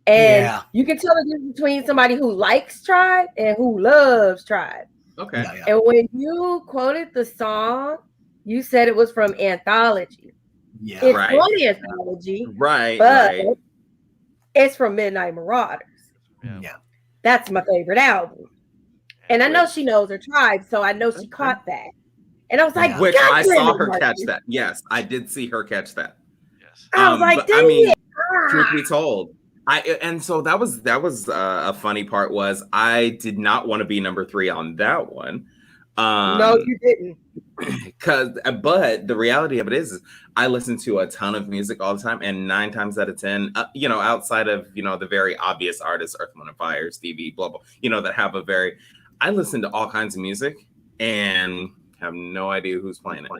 Speaker 3: And you can tell the difference between somebody who likes Tribe and who loves Tribe.
Speaker 2: Okay.
Speaker 3: And when you quoted the song, you said it was from Anthology.
Speaker 1: Yeah.
Speaker 3: It's from Anthology.
Speaker 2: Right.
Speaker 3: But it's from Midnight Marauders.
Speaker 1: Yeah.
Speaker 3: That's my favorite album. And I know she knows her Tribe, so I know she caught that. And I was like,
Speaker 2: which I saw her catch that. Yes, I did see her catch that.
Speaker 4: Yes.
Speaker 3: I was like,
Speaker 2: I mean, truth be told, so that was a funny part was I did not want to be number 3 on that one.
Speaker 3: No, you didn't.
Speaker 2: But the reality of it is I listen to a ton of music all the time, and 9 times out of 10, outside of the very obvious artists, Earth, Wind and Fire, Stevie, blah blah, that have I listen to all kinds of music and have no idea who's playing it.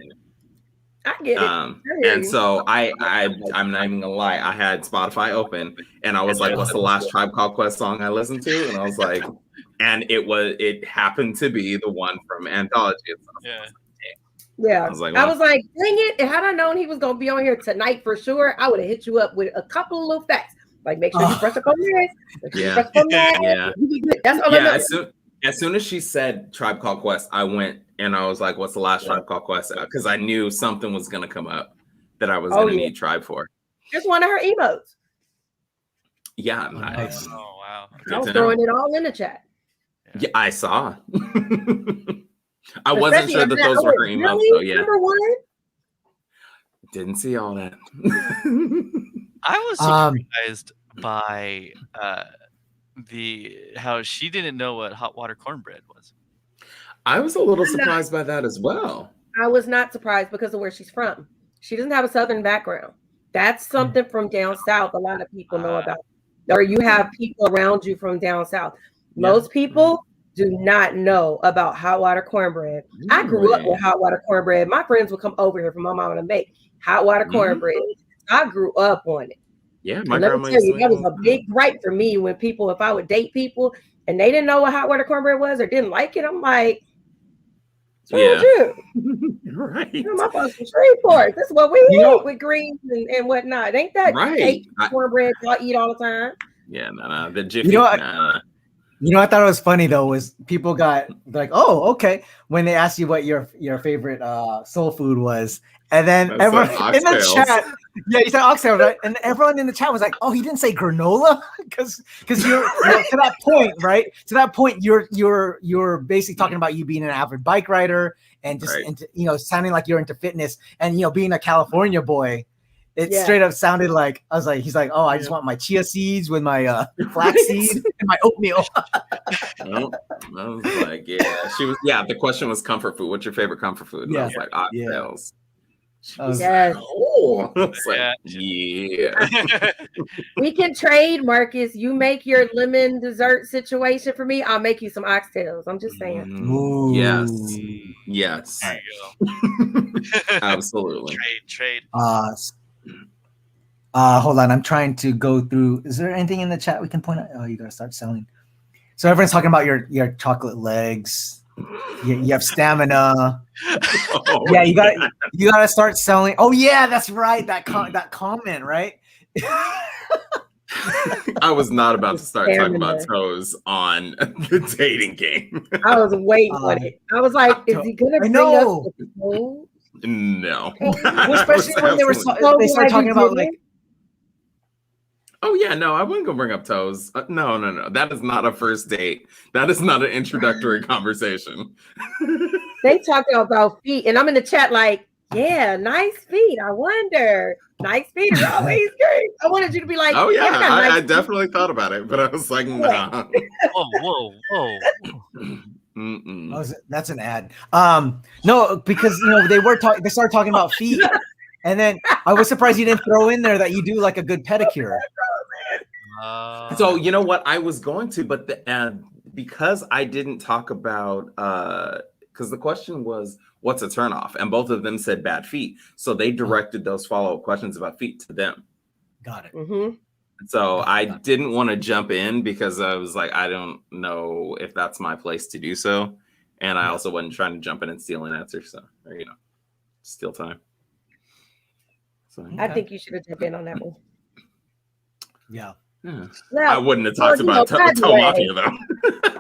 Speaker 3: I get it.
Speaker 2: And so I'm not even gonna lie, I had Spotify open and I was like, what's the last Tribe Called Quest song I listened to? And I was like, and it happened to be the one from Anthology.
Speaker 3: Yeah. I was like, dang it. And had I known he was gonna be on here tonight for sure, I would have hit you up with a couple of little facts. Like, make sure you brush up on this.
Speaker 2: Yeah.
Speaker 3: That's all I know.
Speaker 2: As soon as she said Tribe Called Quest, I went and I was like, what's the last Tribe Called Quest? Because I knew something was going to come up that I was going to need Tribe for.
Speaker 3: Just one of her emotes.
Speaker 2: Yeah, nice.
Speaker 4: Oh, wow.
Speaker 3: I was throwing it all in the chat.
Speaker 2: Yeah, I saw. I wasn't sure that those were her emotes, though. Yeah.
Speaker 3: Number 1?
Speaker 2: Didn't see all that.
Speaker 4: I was surprised by how she didn't know what hot water cornbread was.
Speaker 2: I was a little surprised by that as well.
Speaker 3: I was not surprised because of where she's from. She doesn't have a Southern background. That's something from down South a lot of people know about. Or you have people around you from down South. Most people do not know about hot water cornbread. I grew up with hot water cornbread. My friends would come over here for my mama to make hot water cornbread. I grew up on it.
Speaker 2: Yeah, my
Speaker 3: grandma used to that was a big gripe for me when if I would date people and they didn't know what hot water cornbread was or didn't like it, I'm like,
Speaker 2: right.
Speaker 3: My folks from Shreveport. This is what we eat with greens and whatnot. Ain't that
Speaker 2: right?
Speaker 3: Cornbread I eat all the time.
Speaker 2: Yeah, no. The Jiffy.
Speaker 1: I thought it was funny though was people got like, oh, okay, when they asked you what your favorite soul food was, and then everyone in the chat, you said oxtail, right? And everyone in the chat was like, oh, he didn't say granola, because you're to that point, right? To that point, you're basically talking about you being an avid bike rider and just sounding like you're into fitness and being a California boy. It straight up sounded like he's like, oh, I just want my chia seeds with my flaxseed and my oatmeal.
Speaker 2: I was like, the question was comfort food. What's your favorite comfort food? And I was like, oxtails.
Speaker 3: We can trade, Marcus. You make your lemon dessert situation for me. I'll make you some oxtails. I'm just saying.
Speaker 2: Yes.
Speaker 4: There you go.
Speaker 2: Absolutely.
Speaker 4: Trade.
Speaker 1: Hold on. I'm trying to go through. Is there anything in the chat we can point out? Oh, you gotta start selling. So everyone's talking about your chocolate legs. You have stamina.
Speaker 2: Oh,
Speaker 1: Yeah, you gotta start selling. Oh yeah, that's right. That comment, right?
Speaker 2: I was not about to start talking about
Speaker 3: Stamina.
Speaker 2: toes on the dating game.
Speaker 3: I was waiting on it. I was like, is he gonna bring up the toes?
Speaker 2: No.
Speaker 1: Well, especially when they started talking about like.
Speaker 2: Oh yeah, no, I wasn't gonna bring up toes. No. That is not a first date. That is not an introductory conversation.
Speaker 3: They talking about feet, and I'm in the chat like, yeah, nice feet. I wonder, nice feet are always great. I wanted you to be like,
Speaker 2: oh yeah,
Speaker 3: nice
Speaker 2: I definitely thought about it, but I was like, nah.
Speaker 4: Whoa.
Speaker 1: That's an ad. No, because they started talking about feet, and then I was surprised you didn't throw in there that you do like a good pedicure.
Speaker 2: So you know what, I was going to, but because I didn't talk about because the question was what's a turnoff, and both of them said bad feet, so they directed those follow-up questions about feet to them.
Speaker 1: Got it.
Speaker 3: Mm-hmm.
Speaker 2: So I didn't want to jump in because I was like, I don't know if that's my place to do so. And I also wasn't trying to jump in and steal an answer. So, steal time. So,
Speaker 3: I think you should have jumped in on that one.
Speaker 1: Yeah.
Speaker 3: Now,
Speaker 2: I wouldn't have talked about Toe Mafia, though.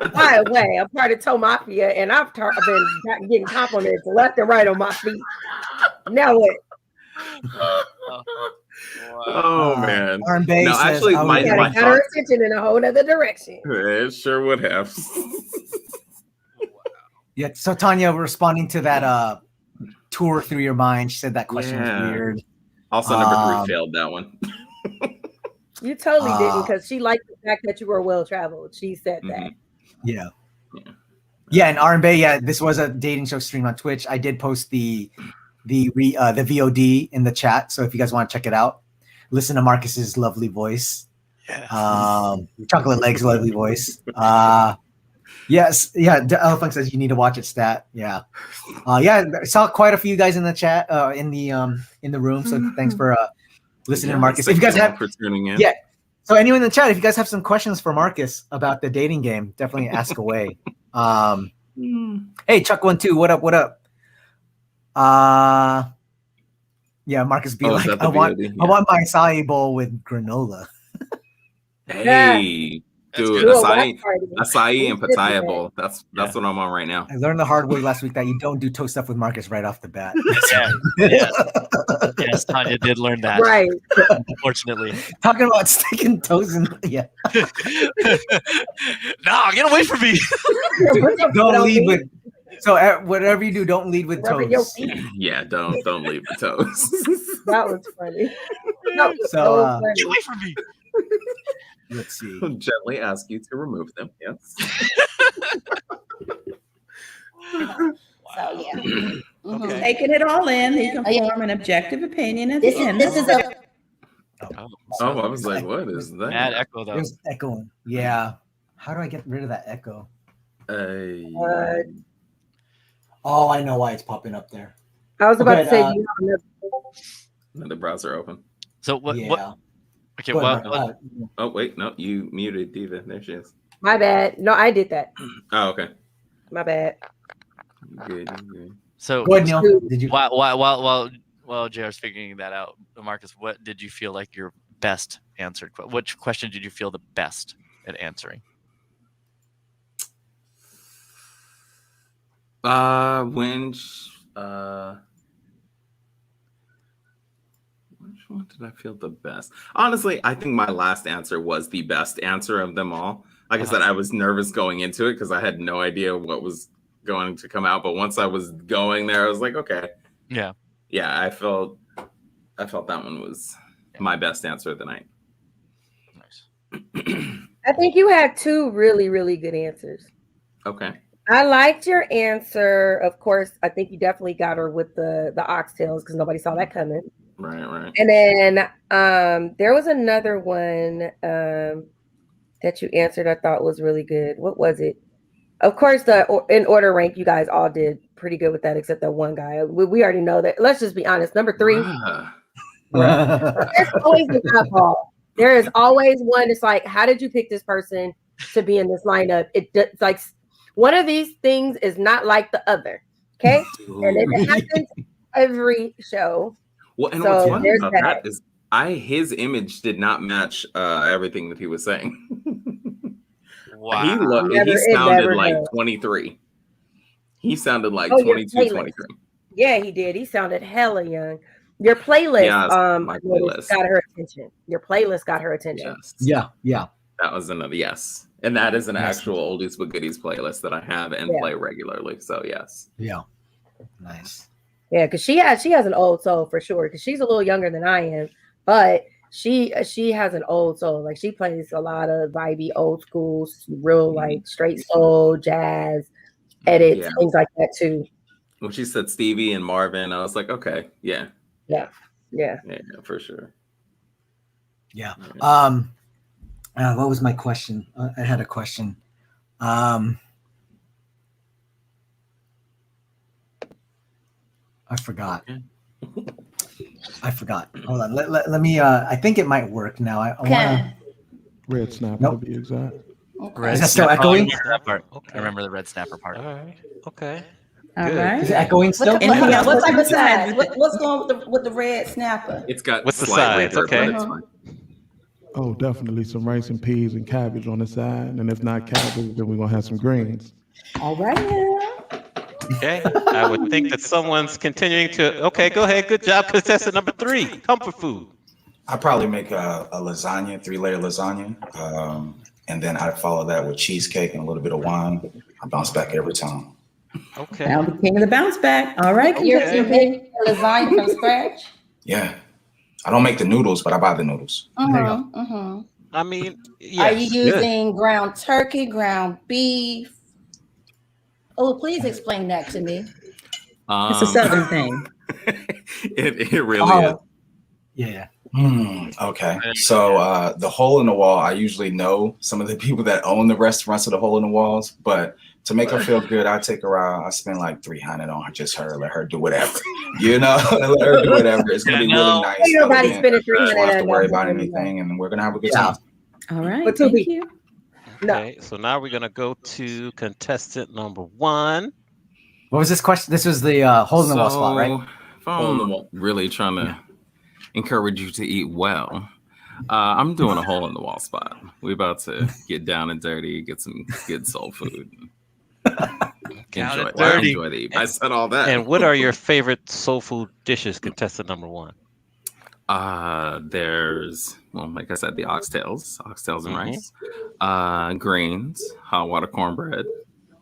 Speaker 3: By the way, I'm part of Toe Mafia, and I've been getting compliments left and right on my feet. Now what?
Speaker 2: Oh man!
Speaker 1: No,
Speaker 2: actually, my
Speaker 3: got her attention in a whole other direction.
Speaker 2: It sure would have.
Speaker 1: Yeah. So Tanya, responding to that tour through your mind, she said that question was weird.
Speaker 2: Also, number 3 failed that one.
Speaker 3: You totally didn't, because she liked the fact that you were well traveled. She said that.
Speaker 1: Yeah. And R&B, this was a dating show stream on Twitch. I did post the VOD in the chat, so if you guys want to check it out, listen to Marcus's lovely voice. Chocolate Legs lovely voice. Yes, Elephant says you need to watch it, Stat. I saw quite a few guys in the chat in the room, so thanks for listening to Marcus. If you guys have
Speaker 2: for tuning in.
Speaker 1: So anyone in the chat, if you guys have some questions for Marcus about the dating game, definitely ask away. Hey, Chuck12, what up? Marcus be like, I want my acai bowl with granola.
Speaker 2: Hey, dude, acai and pataya bowl. That's what I'm on right now.
Speaker 1: I learned the hard way last week that you don't do toast stuff with Marcus right off the bat.
Speaker 4: Yes, Tanya did learn that.
Speaker 3: Right.
Speaker 4: Unfortunately.
Speaker 1: Talking about sticking toes in.
Speaker 4: No, get away from me.
Speaker 1: Don't lead with. So whatever you do, don't lead with toes.
Speaker 2: Yeah, don't lead with toes.
Speaker 3: That was funny.
Speaker 1: So
Speaker 4: get away from me.
Speaker 1: Let's see.
Speaker 2: I'll gently ask you to remove them. Yes.
Speaker 11: So
Speaker 12: Okay. Taking it all in, he can form an objective opinion at the end.
Speaker 11: This is a.
Speaker 2: I was like, what is that?
Speaker 4: Mad echo though.
Speaker 1: There's echoing. Yeah. How do I get rid of that echo? Oh, I know why it's popping up there.
Speaker 3: I was about to say,
Speaker 2: the browser open.
Speaker 4: So what?
Speaker 1: Yeah.
Speaker 4: What? Okay.
Speaker 2: Oh wait, no, you muted Diva. There she is.
Speaker 3: My bad. No, I did that.
Speaker 2: Oh, okay.
Speaker 3: My bad.
Speaker 2: Good.
Speaker 4: So
Speaker 1: go ahead, Neil. Did you?
Speaker 4: While JR's figuring that out, Marcus, what did you feel like your best answered? Which question did you feel the best at answering?
Speaker 2: Which one did I feel the best? Honestly, I think my last answer was the best answer of them all. Like I said, I was nervous going into it because I had no idea what was going to come out. But once I was going there, I was like, okay.
Speaker 4: Yeah.
Speaker 2: I felt that one was my best answer of the night.
Speaker 4: Nice.
Speaker 3: I think you had 2 really, really good answers.
Speaker 2: Okay.
Speaker 3: I liked your answer. Of course, I think you definitely got her with the oxtails because nobody saw that coming.
Speaker 2: Right.
Speaker 3: And then there was another one that you answered I thought was really good. What was it? Of course, in order rank, you guys all did pretty good with that, except that one guy. We already know that. Let's just be honest. Number 3.
Speaker 2: Bruh.
Speaker 3: There's always an oddball. There is always one. It's like, how did you pick this person to be in this lineup? It's like one of these things is not like the other. Okay, and it happens every show.
Speaker 2: Well, and
Speaker 3: So
Speaker 2: what's funny
Speaker 3: there's
Speaker 2: about
Speaker 3: that.
Speaker 2: that is his image did not match everything that he was saying.
Speaker 4: Wow.
Speaker 2: He sounded like 23. He sounded like 22, 23.
Speaker 3: Yeah, he did. He sounded hella young. Your playlist,
Speaker 2: Yes, my playlist.
Speaker 3: got her attention. Your playlist got her attention.
Speaker 2: Yes.
Speaker 1: Yeah.
Speaker 2: That was another yes. And that is an actual oldies but goodies playlist that I have and play regularly. So yes.
Speaker 1: Yeah. Nice.
Speaker 3: Yeah, because she has an old soul for sure. Because she's a little younger than I am, but she has an old soul. Like she plays a lot of vibey old school, real like straight soul, jazz, edits, things like that too.
Speaker 2: When she said Stevie and Marvin, I was like, okay, yeah,
Speaker 3: for
Speaker 2: sure.
Speaker 1: Yeah. What was my question? I had a question. I forgot. Hold on. Let me. I think it might work now. I want to.
Speaker 11: Red snapper to be exact.
Speaker 1: Okay. Is that still echoing?
Speaker 4: I remember the red snapper part.
Speaker 13: All right. Okay.
Speaker 12: All right.
Speaker 1: Is it echoing still?
Speaker 12: What type of size? What's going with the red snapper?
Speaker 2: It's got
Speaker 13: what's the
Speaker 2: slight
Speaker 13: size?
Speaker 2: reverb,
Speaker 13: Okay.
Speaker 2: but it's fine.
Speaker 11: Oh, definitely some rice and peas and cabbage on the side. And if not cabbage, then we're going to have some greens.
Speaker 12: All right now.
Speaker 13: Okay. I would think that someone's continuing to. Okay, go ahead. Good job, contestant number 3. Comfort food.
Speaker 14: I probably make a lasagna, 3-layer lasagna, and then I follow that with cheesecake and a little bit of wine. I bounce back every time.
Speaker 13: Okay.
Speaker 12: Now the king of the bounce back. All right.
Speaker 6: You're making a lasagna from scratch?
Speaker 14: Yeah. I don't make the noodles, but I buy the noodles.
Speaker 13: I mean,
Speaker 6: are you using ground turkey, ground beef? Oh, please explain that to me.
Speaker 12: It's a Southern thing.
Speaker 2: It really is.
Speaker 1: Yeah.
Speaker 14: Okay. So the hole in the wall, I usually know some of the people that own the restaurants of the hole in the walls, but to make her feel good, I take her out. I spend like $300 on her, just her, let her do whatever. Let her do whatever. It's gonna be really nice.
Speaker 3: Ain't nobody spending $300.
Speaker 14: I don't have to worry about anything, and we're gonna have a good time.
Speaker 12: All right.
Speaker 3: But
Speaker 12: Thank you.
Speaker 13: Okay, so now we're gonna go to contestant number 1.
Speaker 1: What was this question? This was the hole in the wall spot, right?
Speaker 2: Hole in the wall. Really trying to encourage you to eat well. I'm doing a hole in the wall spot. We're about to get down and dirty, get some good soul food. Enjoy the eat. I said all that.
Speaker 13: And what are your favorite soul food dishes, contestant number 1?
Speaker 2: There's, well, like I said, the oxtails and rice, greens, hot water cornbread.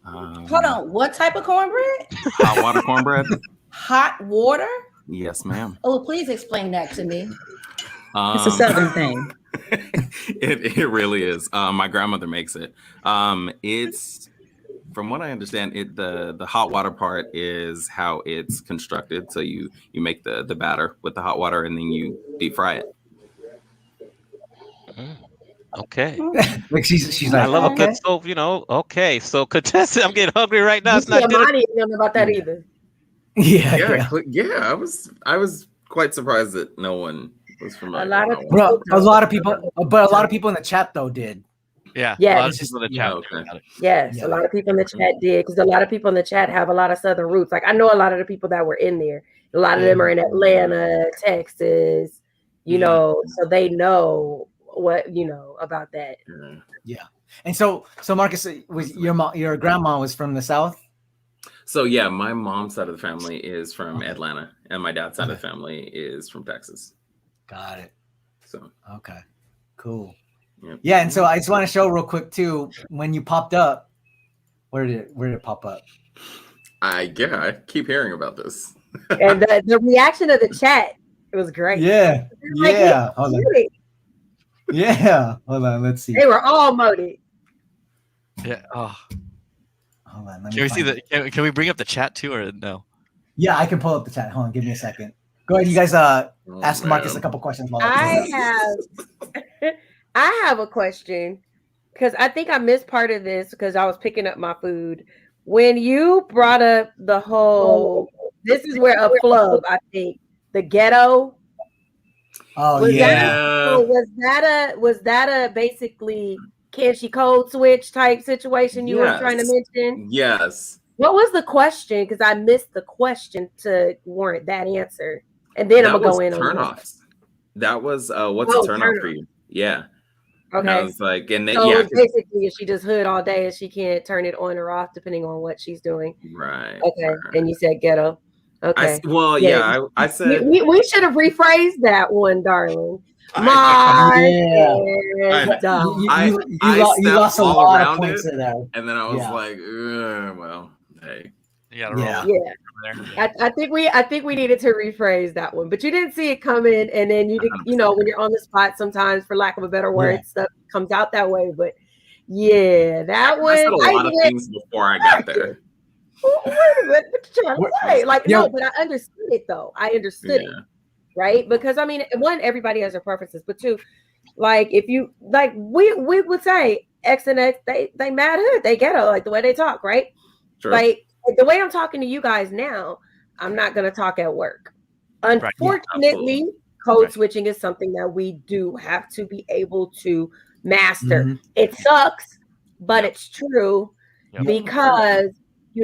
Speaker 6: Hold on, what type of cornbread?
Speaker 2: Hot water cornbread.
Speaker 6: Hot water?
Speaker 2: Yes, ma'am.
Speaker 6: Oh, please explain that to me.
Speaker 12: It's a Southern thing.
Speaker 2: It really is. My grandmother makes it. It's, from what I understand, the hot water part is how it's constructed. So you make the batter with the hot water and then you deep fry it.
Speaker 13: Okay.
Speaker 1: Like she's like,
Speaker 13: I love
Speaker 1: okay.
Speaker 13: a good soul, okay. So contestant, I'm getting hungry right now. It's not dinner.
Speaker 3: Monty didn't know about that either.
Speaker 2: Yeah. I was quite surprised that no one was familiar.
Speaker 1: A lot of people in the chat though did.
Speaker 4: Yeah.
Speaker 3: Yeah.
Speaker 4: A lot of people in the chat.
Speaker 3: Yes, a lot of people in the chat did, because a lot of people in the chat have a lot of Southern roots. Like I know a lot of the people that were in there. A lot of them are in Atlanta, Texas, so they know what about that.
Speaker 1: Yeah. And so Marcus, was your grandma was from the South?
Speaker 2: So yeah, my mom's side of the family is from Atlanta, and my dad's side of the family is from Texas.
Speaker 1: Got it.
Speaker 2: So
Speaker 1: okay, cool.
Speaker 2: Yep.
Speaker 1: Yeah, and so I just want to show real quick too, when you popped up, where did it pop up?
Speaker 2: I keep hearing about this.
Speaker 3: And the reaction of the chat, it was great.
Speaker 1: Yeah.
Speaker 3: Like,
Speaker 1: yeah. Hold on. Yeah. Hold on. Let's see.
Speaker 3: They were all moated.
Speaker 4: Yeah. Oh.
Speaker 1: Hold on.
Speaker 4: Can we see can we bring up the chat too, or no?
Speaker 1: Yeah, I can pull up the chat. Hold on. Give me a second. Go ahead. You guys ask Marcus a couple questions.
Speaker 3: I have a question, because I think I missed part of this because I was picking up my food. when you brought up the whole, this is where a flub, I think, the ghetto.
Speaker 1: Oh
Speaker 3: was
Speaker 1: yeah.
Speaker 3: was that a basically can she code switch type situation you were trying to mention?
Speaker 2: Yes.
Speaker 3: What was the question? Because I missed the question to warrant that answer. And then I'm gonna go in on
Speaker 2: turnoffs. That was what's a turnoff for you? Yeah.
Speaker 3: Okay.
Speaker 2: And I was like, and then,
Speaker 3: so basically, if she just hood all day and she can't turn it on or off depending on what she's doing.
Speaker 2: Right.
Speaker 3: Okay.
Speaker 2: Right.
Speaker 3: And you said ghetto. Okay.
Speaker 2: I said
Speaker 3: we should have rephrased that one, darling.
Speaker 1: You
Speaker 2: lost
Speaker 1: a lot of
Speaker 2: points
Speaker 1: in there.
Speaker 2: And then I was like, well, hey.
Speaker 3: I think we needed to rephrase that one, but you didn't see it coming, and then you know when you're on the spot, sometimes, for lack of a better word, stuff comes out that way. But that one.
Speaker 2: I said a lot of things before I got there.
Speaker 3: Wait a minute, what you trying to say? Like, no, but I understood it though. I understood it, right? Because I mean, one, everybody has their preferences, but two, like if you like, we would say X and X, they mad hood, they ghetto, like the way they talk, right?
Speaker 2: Sure.
Speaker 3: Like the way I'm talking to you guys now, I'm not going to talk at work. Unfortunately, code switching is something that we do have to be able to master.
Speaker 1: Mm-hmm.
Speaker 3: It sucks, but it's true because we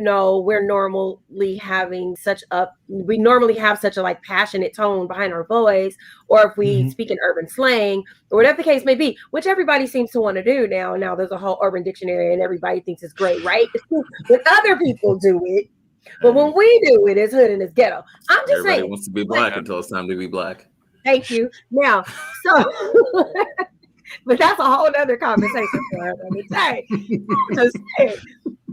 Speaker 3: normally have such a like passionate tone behind our voice, or if we speak in urban slang or whatever the case may be, which everybody seems to want to do now. Now there's a whole urban dictionary and everybody thinks it's great, right? When other people do it, but when we do it, it's hood and it's ghetto. I'm just
Speaker 2: Everybody
Speaker 3: saying.
Speaker 2: wants to be black until it's time to be black.
Speaker 3: Thank you. Now, but that's a whole other conversation for another day. Just saying.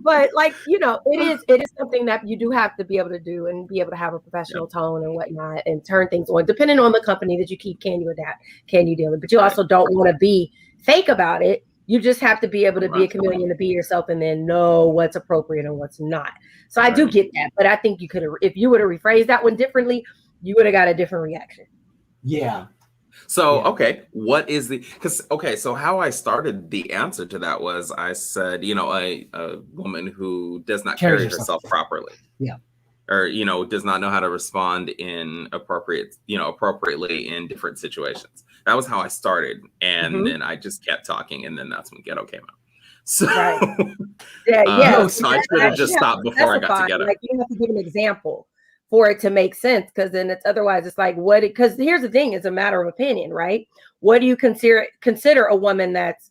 Speaker 3: But it is something that you do have to be able to do and be able to have a professional tone and whatnot and turn things on. Depending on the company that you keep, can you adapt? Can you deal with it? But you also don't want to be fake about it. You just have to be able to be a chameleon, to be yourself, and then know what's appropriate and what's not. So I do get that, but I think you could have, if you would have rephrased that one differently, you would have got a different reaction.
Speaker 1: Yeah.
Speaker 2: So, what is so how I started the answer to that was I said, a woman who does not carry herself properly.
Speaker 1: Yeah.
Speaker 2: Or, does not know how to respond appropriately in different situations. That was how I started. And then I just kept talking, and then that's when ghetto came out. So,
Speaker 3: so
Speaker 2: I should have just stopped before I got to ghetto.
Speaker 3: Like, you have to give an example for it to make sense, because then otherwise it's like, what? Because here's the thing: it's a matter of opinion, right? What do you consider a woman that's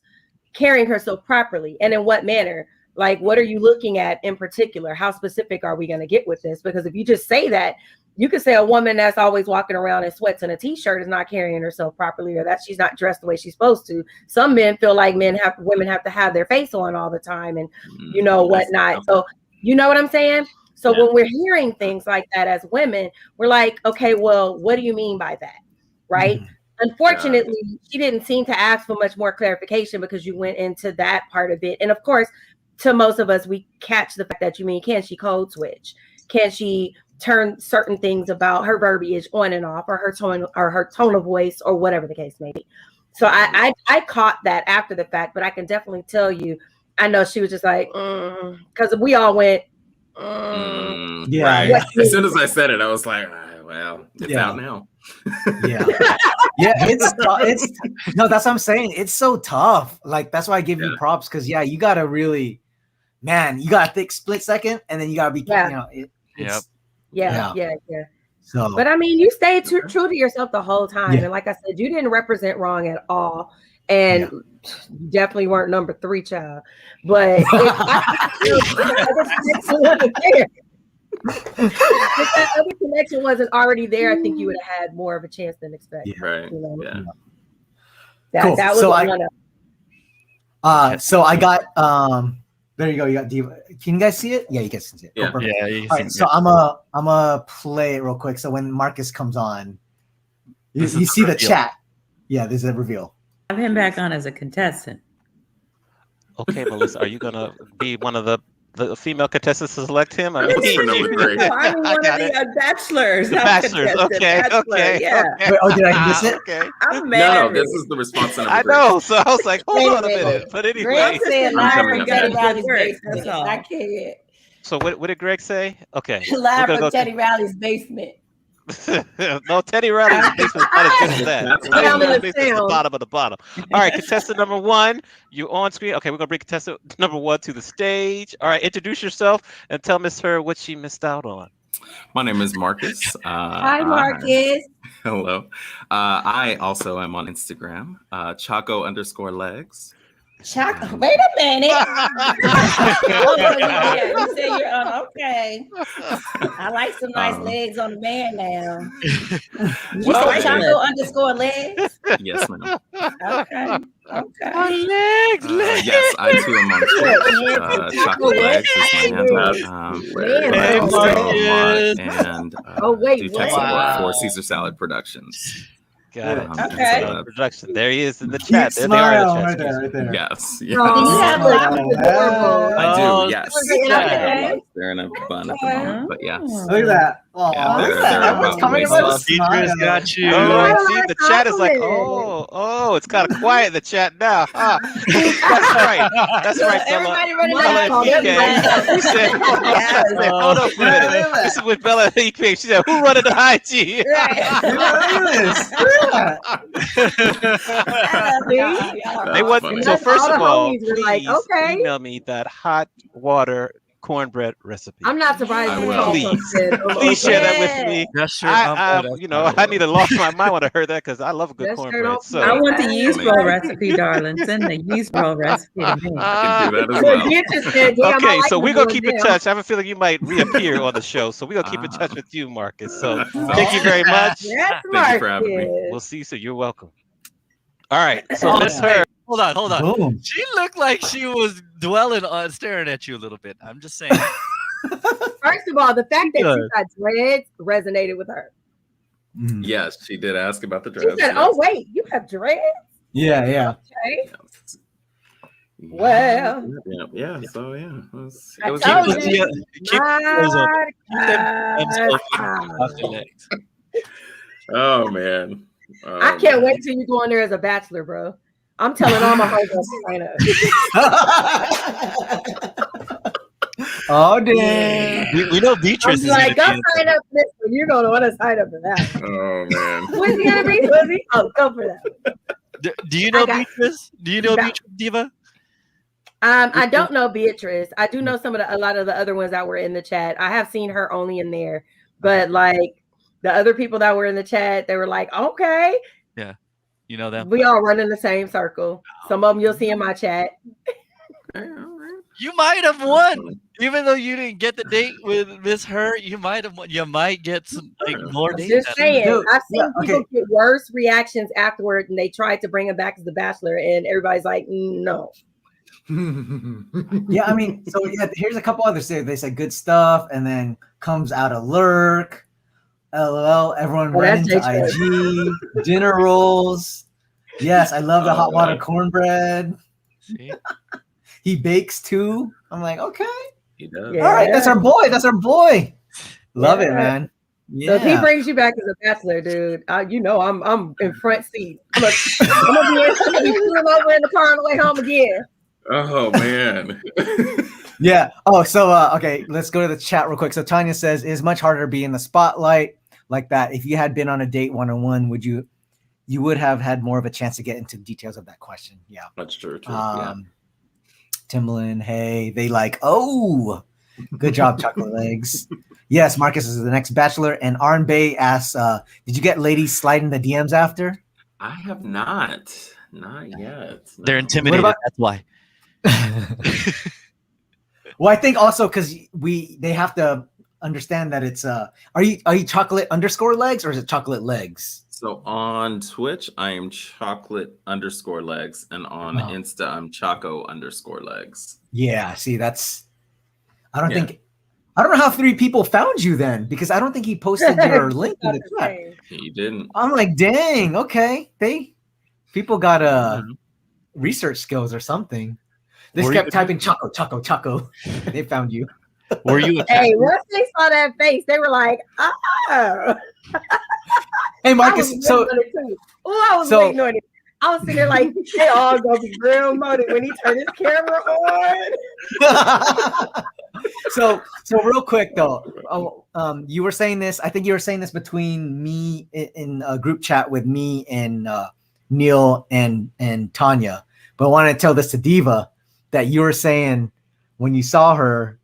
Speaker 3: carrying herself properly, and in what manner? Like, what are you looking at in particular? How specific are we going to get with this? Because if you just say that, you could say a woman that's always walking around in sweats and a t-shirt is not carrying herself properly, or that she's not dressed the way she's supposed to. Some men feel like women have to have their face on all the time and whatnot. So you know what I'm saying? So when we're hearing things like that as women, we're like, okay, well, what do you mean by that? Right? Unfortunately, she didn't seem to ask for much more clarification because you went into that part of it. And of course, to most of us, we catch the fact that you mean, can she code switch? Can she turn certain things about her verbiage on and off, or her tone of voice, or whatever the case may be? So I caught that after the fact, but I can definitely tell you, I know she was just like, because we all went,
Speaker 2: Right. As soon as I said it, I was like, well, it's out now.
Speaker 1: It's no, that's what I'm saying. It's so tough. Like, that's why I give you props, because you gotta really, you gotta think split second, and then you gotta be So,
Speaker 3: but I mean, you stayed true to yourself the whole time, and like I said, you didn't represent wrong at all, and you definitely weren't number 3 child. But if that other connection wasn't already there, I think you would have had more of a chance than expected.
Speaker 2: Right.
Speaker 3: That was one of.
Speaker 1: So I got there you go. You got Diva. Can you guys see it? Yeah, you guys can see it.
Speaker 2: Yeah.
Speaker 1: All right. So I'm a play it real quick. So when Marcus comes on, you see the chat. Yeah, this is a reveal.
Speaker 12: Have him back on as a contestant.
Speaker 13: Okay, Melissa, are you gonna be one of the female contestants to select him? I mean,
Speaker 12: I'm one of the bachelors.
Speaker 13: The bachelors. Okay.
Speaker 12: Yeah.
Speaker 1: Wait, did I miss it?
Speaker 13: Okay.
Speaker 12: I'm married.
Speaker 2: No, this is the response to number
Speaker 13: I
Speaker 2: 3.
Speaker 13: know. So I was like, hold on a minute. But anyway,
Speaker 12: Greg said
Speaker 2: I'm coming
Speaker 12: Larry
Speaker 2: up
Speaker 12: got
Speaker 2: next.
Speaker 12: about his work. That's all.
Speaker 3: I can't.
Speaker 13: So what did Greg say? Okay.
Speaker 12: Live from Teddy Riley's basement.
Speaker 13: No, Teddy Riley's basement is not as good as that. Teddy Riley's basement is the bottom of the bottom. All right, contestant number 1, you on screen. Okay, we're gonna bring contestant number 1 to the stage. All right, introduce yourself and tell Miss Her what she missed out on.
Speaker 2: My name is Marcus.
Speaker 12: Hi, Marcus.
Speaker 2: Hello. I also am on Instagram, Chaco_legs.
Speaker 12: Choco. Wait a minute. You say you're on. Okay. I like some nice legs on the man now. You say Chaco_legs?
Speaker 2: Yes, ma'am.
Speaker 12: Okay. Okay.
Speaker 3: Legs.
Speaker 2: Yes, I too am on Twitch. Choco Legs is my handle. And do tech support for Caesar Salad Productions.
Speaker 13: Got it.
Speaker 12: Okay.
Speaker 13: Production. There he is in the chat. There they are in the chat.
Speaker 1: Right there.
Speaker 2: Yes.
Speaker 3: Do you have
Speaker 2: I do. Yes.
Speaker 3: Okay.
Speaker 2: They're in a bun at the moment, but yes.
Speaker 1: Look at that. Oh,
Speaker 2: They're
Speaker 1: coming
Speaker 2: about
Speaker 4: Secrets got you.
Speaker 13: Oh, see, the chat is like, it's kind of quiet in the chat now. Huh? That's right. That's right, Bella.
Speaker 12: Everybody running
Speaker 13: Bella
Speaker 12: back.
Speaker 13: and PK. She said, hold up for a minute. This is with Bella and PK. She said, who running the IG? They want, so first of all, please email me that hot water cornbread recipe.
Speaker 3: I'm not surprised.
Speaker 2: I will.
Speaker 13: Please share that with me. I need to lost my mind when I heard that because I love a good cornbread. So
Speaker 12: I want the yeast roll recipe, darling. Send the yeast roll recipe to me.
Speaker 2: I can do that as well.
Speaker 13: Okay, so we're gonna keep in touch. I have a feeling you might reappear on the show, so we're gonna keep in touch with you, Marcus. So thank you very much.
Speaker 3: Yes,
Speaker 2: Thank you for having me.
Speaker 13: We'll see you soon. You're welcome. All right, so Miss Her.
Speaker 4: Hold on.
Speaker 1: Boom.
Speaker 4: She looked like she was dwelling on staring at you a little bit. I'm just saying.
Speaker 3: First of all, the fact that she got dreads resonated with her.
Speaker 2: Yes, she did ask about the
Speaker 3: She
Speaker 2: dreads.
Speaker 3: said, "Oh wait, you have dreads?"
Speaker 1: Yeah.
Speaker 3: Okay. Well.
Speaker 2: Yeah. So yeah,
Speaker 3: I told you.
Speaker 2: Oh man.
Speaker 3: I can't wait till you go in there as a bachelor, bro. I'm telling all my hoes to sign up.
Speaker 1: Oh, dang.
Speaker 4: We know Beatrice is
Speaker 3: like, go sign up for this one. You're going to want to sign up for that.
Speaker 2: Oh, man.
Speaker 3: What's he going to be? Pussy? Oh, go for that.
Speaker 4: Do you know Beatrice? Do you know Beatrice, Diva?
Speaker 3: I don't know Beatrice. I do know a lot of the other ones that were in the chat. I have seen her only in there. But, like, the other people that were in the chat, they were like, okay.
Speaker 4: Yeah. You know them.
Speaker 3: We all run in the same circle. Some of them you'll see in my chat.
Speaker 4: You might have won. Even though you didn't get the date with Miss Her, you might have won. You might get some more dates.
Speaker 3: Just saying. I've seen people get worse reactions afterward, and they tried to bring him back as the Bachelor, and everybody's like, no.
Speaker 1: Yeah, I mean, so yeah, here's a couple others. They said good stuff, and then comes out of lurk. LOL, everyone ran into IG, dinner rolls. Yes, I love the hot water cornbread.
Speaker 4: See?
Speaker 1: He bakes too. I'm like, okay.
Speaker 2: He does.
Speaker 1: Yeah. All right, that's our boy. Love it, man. Yeah.
Speaker 3: So if he brings you back as a bachelor, dude, you know I'm in front seat. I'm gonna be over in the car on the way home again.
Speaker 2: Oh man.
Speaker 1: Yeah. Oh, so okay, let's go to the chat real quick. So Tanya says, "It is much harder to be in the spotlight like that. If you had been on a date one-on-one, you would have had more of a chance to get into details of that question." Yeah,
Speaker 2: that's true.
Speaker 1: Timbaland, hey, they like, oh, good job, chocolate legs. Yes, Marcus is the next bachelor. And Arn Bay asks, did you get ladies sliding the DMs after?
Speaker 2: I have not yet. No.
Speaker 4: They're intimidated. That's why.
Speaker 1: Well, I think also because they have to understand that it's are you chocolate_legs or is it chocolate legs?
Speaker 2: So on Twitch, I am chocolate_legs, and on Insta, I'm choco_legs.
Speaker 1: Yeah, see, that's I don't know how 3 people found you then, because I don't think he posted your link in the chat.
Speaker 2: He didn't.
Speaker 1: I'm like, dang, okay. People got research skills or something. They just kept typing Choco. They found you.
Speaker 4: Were you?
Speaker 3: Hey, once they saw that face, they were like, oh.
Speaker 1: Hey, Marcus.
Speaker 3: I was waiting on it. I was sitting there like, they all gonna be real motivated when he turned his camera on.
Speaker 1: So real quick though, you were saying this. I think you were saying this between me in a group chat with me and Neil and Tanya. But I wanted to tell this to Diva that you were saying when you saw her,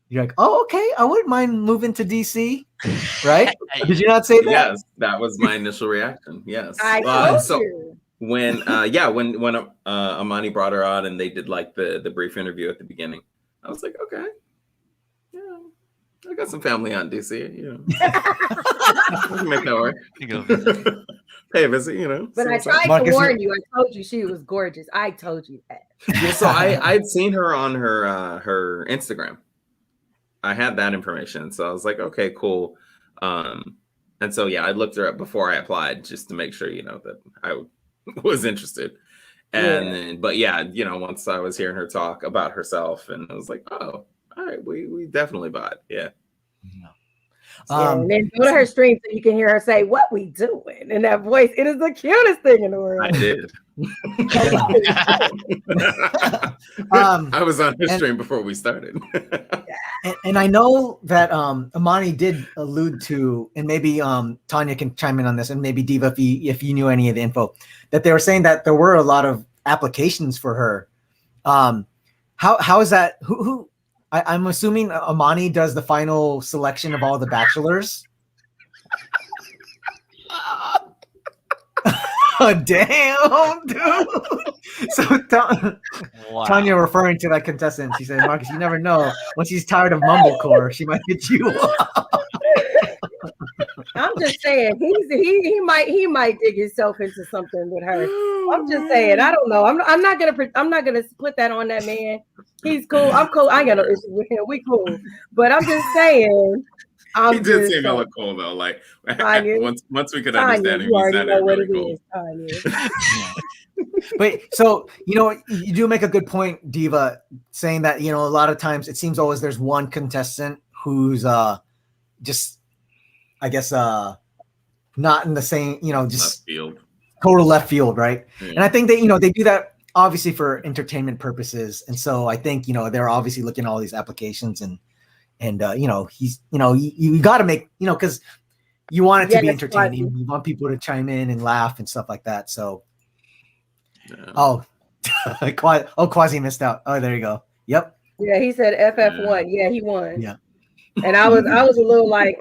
Speaker 1: you're like, oh, okay, I wouldn't mind moving to DC, right? Did you not say that?
Speaker 2: Yes, that was my initial reaction. Yes.
Speaker 3: I told
Speaker 2: so
Speaker 3: you.
Speaker 2: when Amani brought her on and they did like the brief interview at the beginning, I was like, okay, yeah, I got some family on DC, you know. We can make that work. Hey, visit, you know.
Speaker 3: But I tried to warn you. I told you she was gorgeous. I told you that.
Speaker 2: Yeah, so I'd seen her on her Instagram. I had that information, so I was like, okay, cool. And so yeah, I looked her up before I applied just to make sure, you know, that I was interested. And then, but yeah, you know, once I was hearing her talk about herself, and I was like, oh, all right, we definitely vibe. Yeah.
Speaker 3: And then go to her stream so you can hear her say, "What we doing?" in that voice. It is the cutest thing in the world.
Speaker 2: I did. I was on her stream before we started.
Speaker 1: and I know that Amani did allude to, and maybe Tanya can chime in on this, and maybe Diva if you knew any of the info, that they were saying that there were a lot of applications for her. How is that? Who? I'm assuming Amani does the final selection of all the bachelors. Damn, dude. So Tanya referring to that contestant, she said, Marcus, you never know. When she's tired of mumblecore, she might hit you up.
Speaker 3: I'm just saying, he might dig himself into something with her. I'm just saying, I don't know. I'm not gonna put that on that man. He's cool. I'm cool. I ain't got no issue with him. We cool. But I'm just saying.
Speaker 2: He did seem hella cool though. Like once we could understand him, he sounded really cool.
Speaker 1: But so you do make a good point, Diva, saying that a lot of times it seems always there's one contestant who's just I guess not in the same just
Speaker 2: left field.
Speaker 1: Total left field, right?
Speaker 2: Yeah.
Speaker 1: And I think that they do that obviously for entertainment purposes, and so I think they're obviously looking at all these applications and he's you got to make because you want it to be entertaining. You want people to chime in and laugh and stuff like that. So Quasi missed out. Oh, there you go. Yep.
Speaker 3: Yeah, he said FF1. Yeah, he won. Yeah. And I was a little like,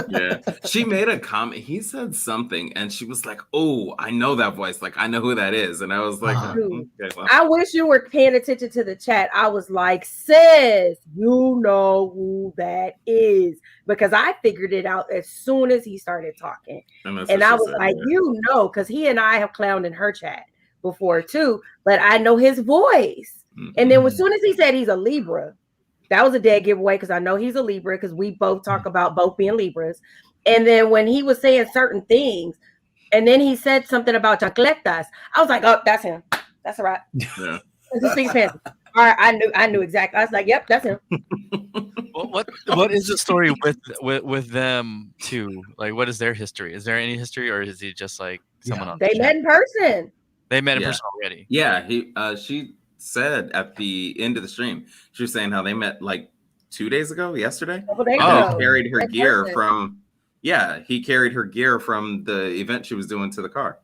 Speaker 2: Yeah, she made a comment. He said something, and she was like, "Oh, I know that voice. Like, I know who that is." And I was like,
Speaker 3: okay, well. I wish you were paying attention to the chat. I was like, "Sis, you know who that is," because I figured it out as soon as he started talking, and I was like, because he and I have clowned in her chat before too, but I know his voice. Mm-hmm. And then as soon as he said he's a Libra. That was a dead giveaway because I know he's a Libra because we both talk about both being Libras. And then when he was saying certain things, and then he said something about chancletas, I was like, oh, that's him. That's all right. Yeah. He speaks Spanish. All right, I knew exactly. I was like, yep, that's him.
Speaker 4: What is the story with them too? Like, what is their history? Is there any history, or is he just like someone else?
Speaker 3: They met in person.
Speaker 4: They met in person already.
Speaker 2: Yeah, she said at the end of the stream, she was saying how they met like 2 days ago, yesterday. He carried her gear from he carried her gear from the event she was doing to the car.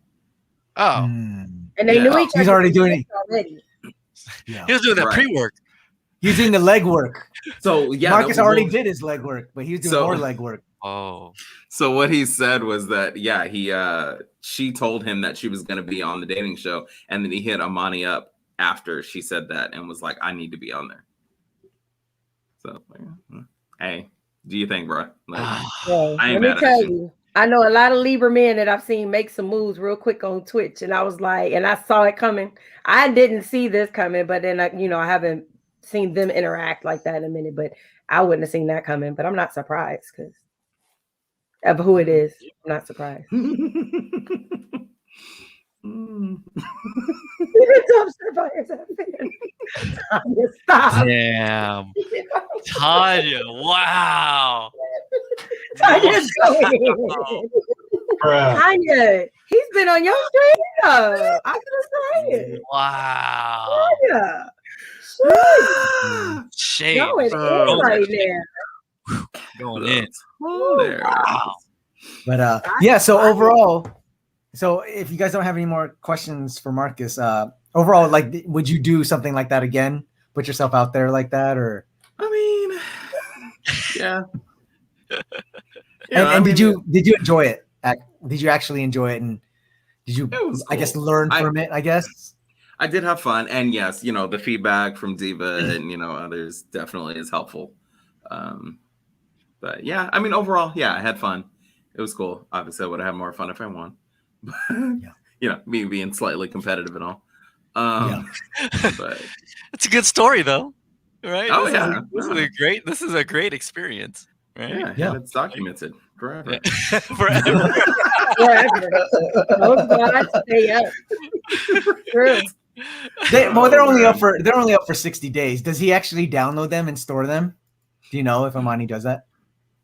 Speaker 3: Oh. And they knew each other.
Speaker 1: He's already doing it
Speaker 3: already.
Speaker 4: Yeah. He was doing that pre-work.
Speaker 1: He's doing the leg work.
Speaker 2: So yeah,
Speaker 1: Marcus already did his leg work, but he was doing more leg work.
Speaker 4: Oh.
Speaker 2: So what he said was that she told him that she was going to be on the dating show, and then he hit Amani up after she said that and was like, I need to be on there. So hey, do you think, bro? Like,
Speaker 3: let me tell you, I know a lot of Libra men that I've seen make some moves real quick on Twitch, and I was like, and I saw it coming. I didn't see this coming, but then I haven't seen them interact like that in a minute, but I wouldn't have seen that coming. But I'm not surprised because of who it is. I'm not surprised.
Speaker 4: Tanya, stop. Damn. Tanya, wow.
Speaker 3: Tanya's going. Tanya, he's been on your street. I could have it.
Speaker 4: Wow.
Speaker 3: Yeah.
Speaker 4: Shade.
Speaker 3: Going in right now.
Speaker 4: Going in.
Speaker 2: Wow.
Speaker 1: But yeah, so overall, so if you guys don't have any more questions for Marcus, overall, like, would you do something like that again? Put yourself out there like that, or?
Speaker 2: I mean, yeah.
Speaker 1: And did you enjoy it? Did you actually enjoy it? And did you,
Speaker 2: cool.
Speaker 1: I guess, learn from it? I guess
Speaker 2: I did have fun, and yes, the feedback from Diva and others definitely is helpful. But yeah, I mean, overall, yeah, I had fun. It was cool. Obviously, I would have had more fun if I won. Me being slightly competitive and all. But
Speaker 4: it's a good story, though, right?
Speaker 2: Oh,
Speaker 4: This is a great experience, right?
Speaker 2: Yeah, it's documented forever.
Speaker 4: Forever.
Speaker 3: Those gods stay up. True.
Speaker 1: They're only up for 60 days. Does he actually download them and store them? Do you know if Amani does that?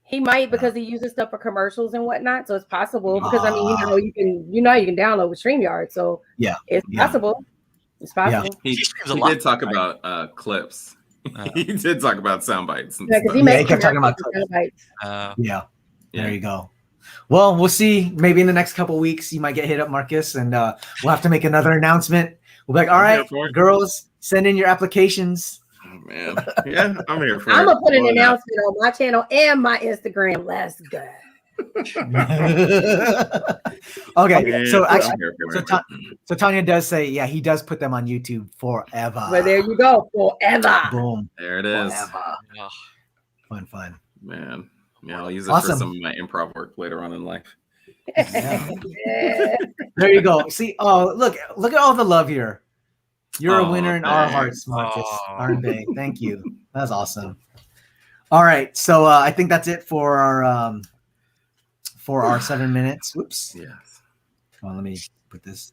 Speaker 3: He might, because he uses stuff for commercials and whatnot, so it's possible. Because I mean, you can download with StreamYard, so it's possible. It's possible.
Speaker 2: He did talk about clips. He did talk about sound bites.
Speaker 3: Because he
Speaker 1: kept talking about sound bites. There you go. Well, we'll see. Maybe in the next couple of weeks, you might get hit up, Marcus, and we'll have to make another announcement. We'll be like, all right, girls, send in your applications.
Speaker 2: Oh, man. Yeah, I'm here for
Speaker 3: I'm
Speaker 2: it.
Speaker 3: going to put an announcement on my channel and my Instagram. Let's go.
Speaker 1: Okay, so actually, so Tanya does say, he does put them on YouTube forever.
Speaker 3: Well, there you go, forever.
Speaker 1: Boom.
Speaker 2: There it is.
Speaker 1: Fun.
Speaker 2: Man. Yeah, I'll use it for some of my improv work later on in life.
Speaker 1: There you go. See, look at all the love here. You're a winner in our hearts, Marcus. Aren't they? Thank you. That's awesome. All right, so I think that's it for our 7 minutes. Whoops.
Speaker 2: Yes.
Speaker 1: Come on, let me put this.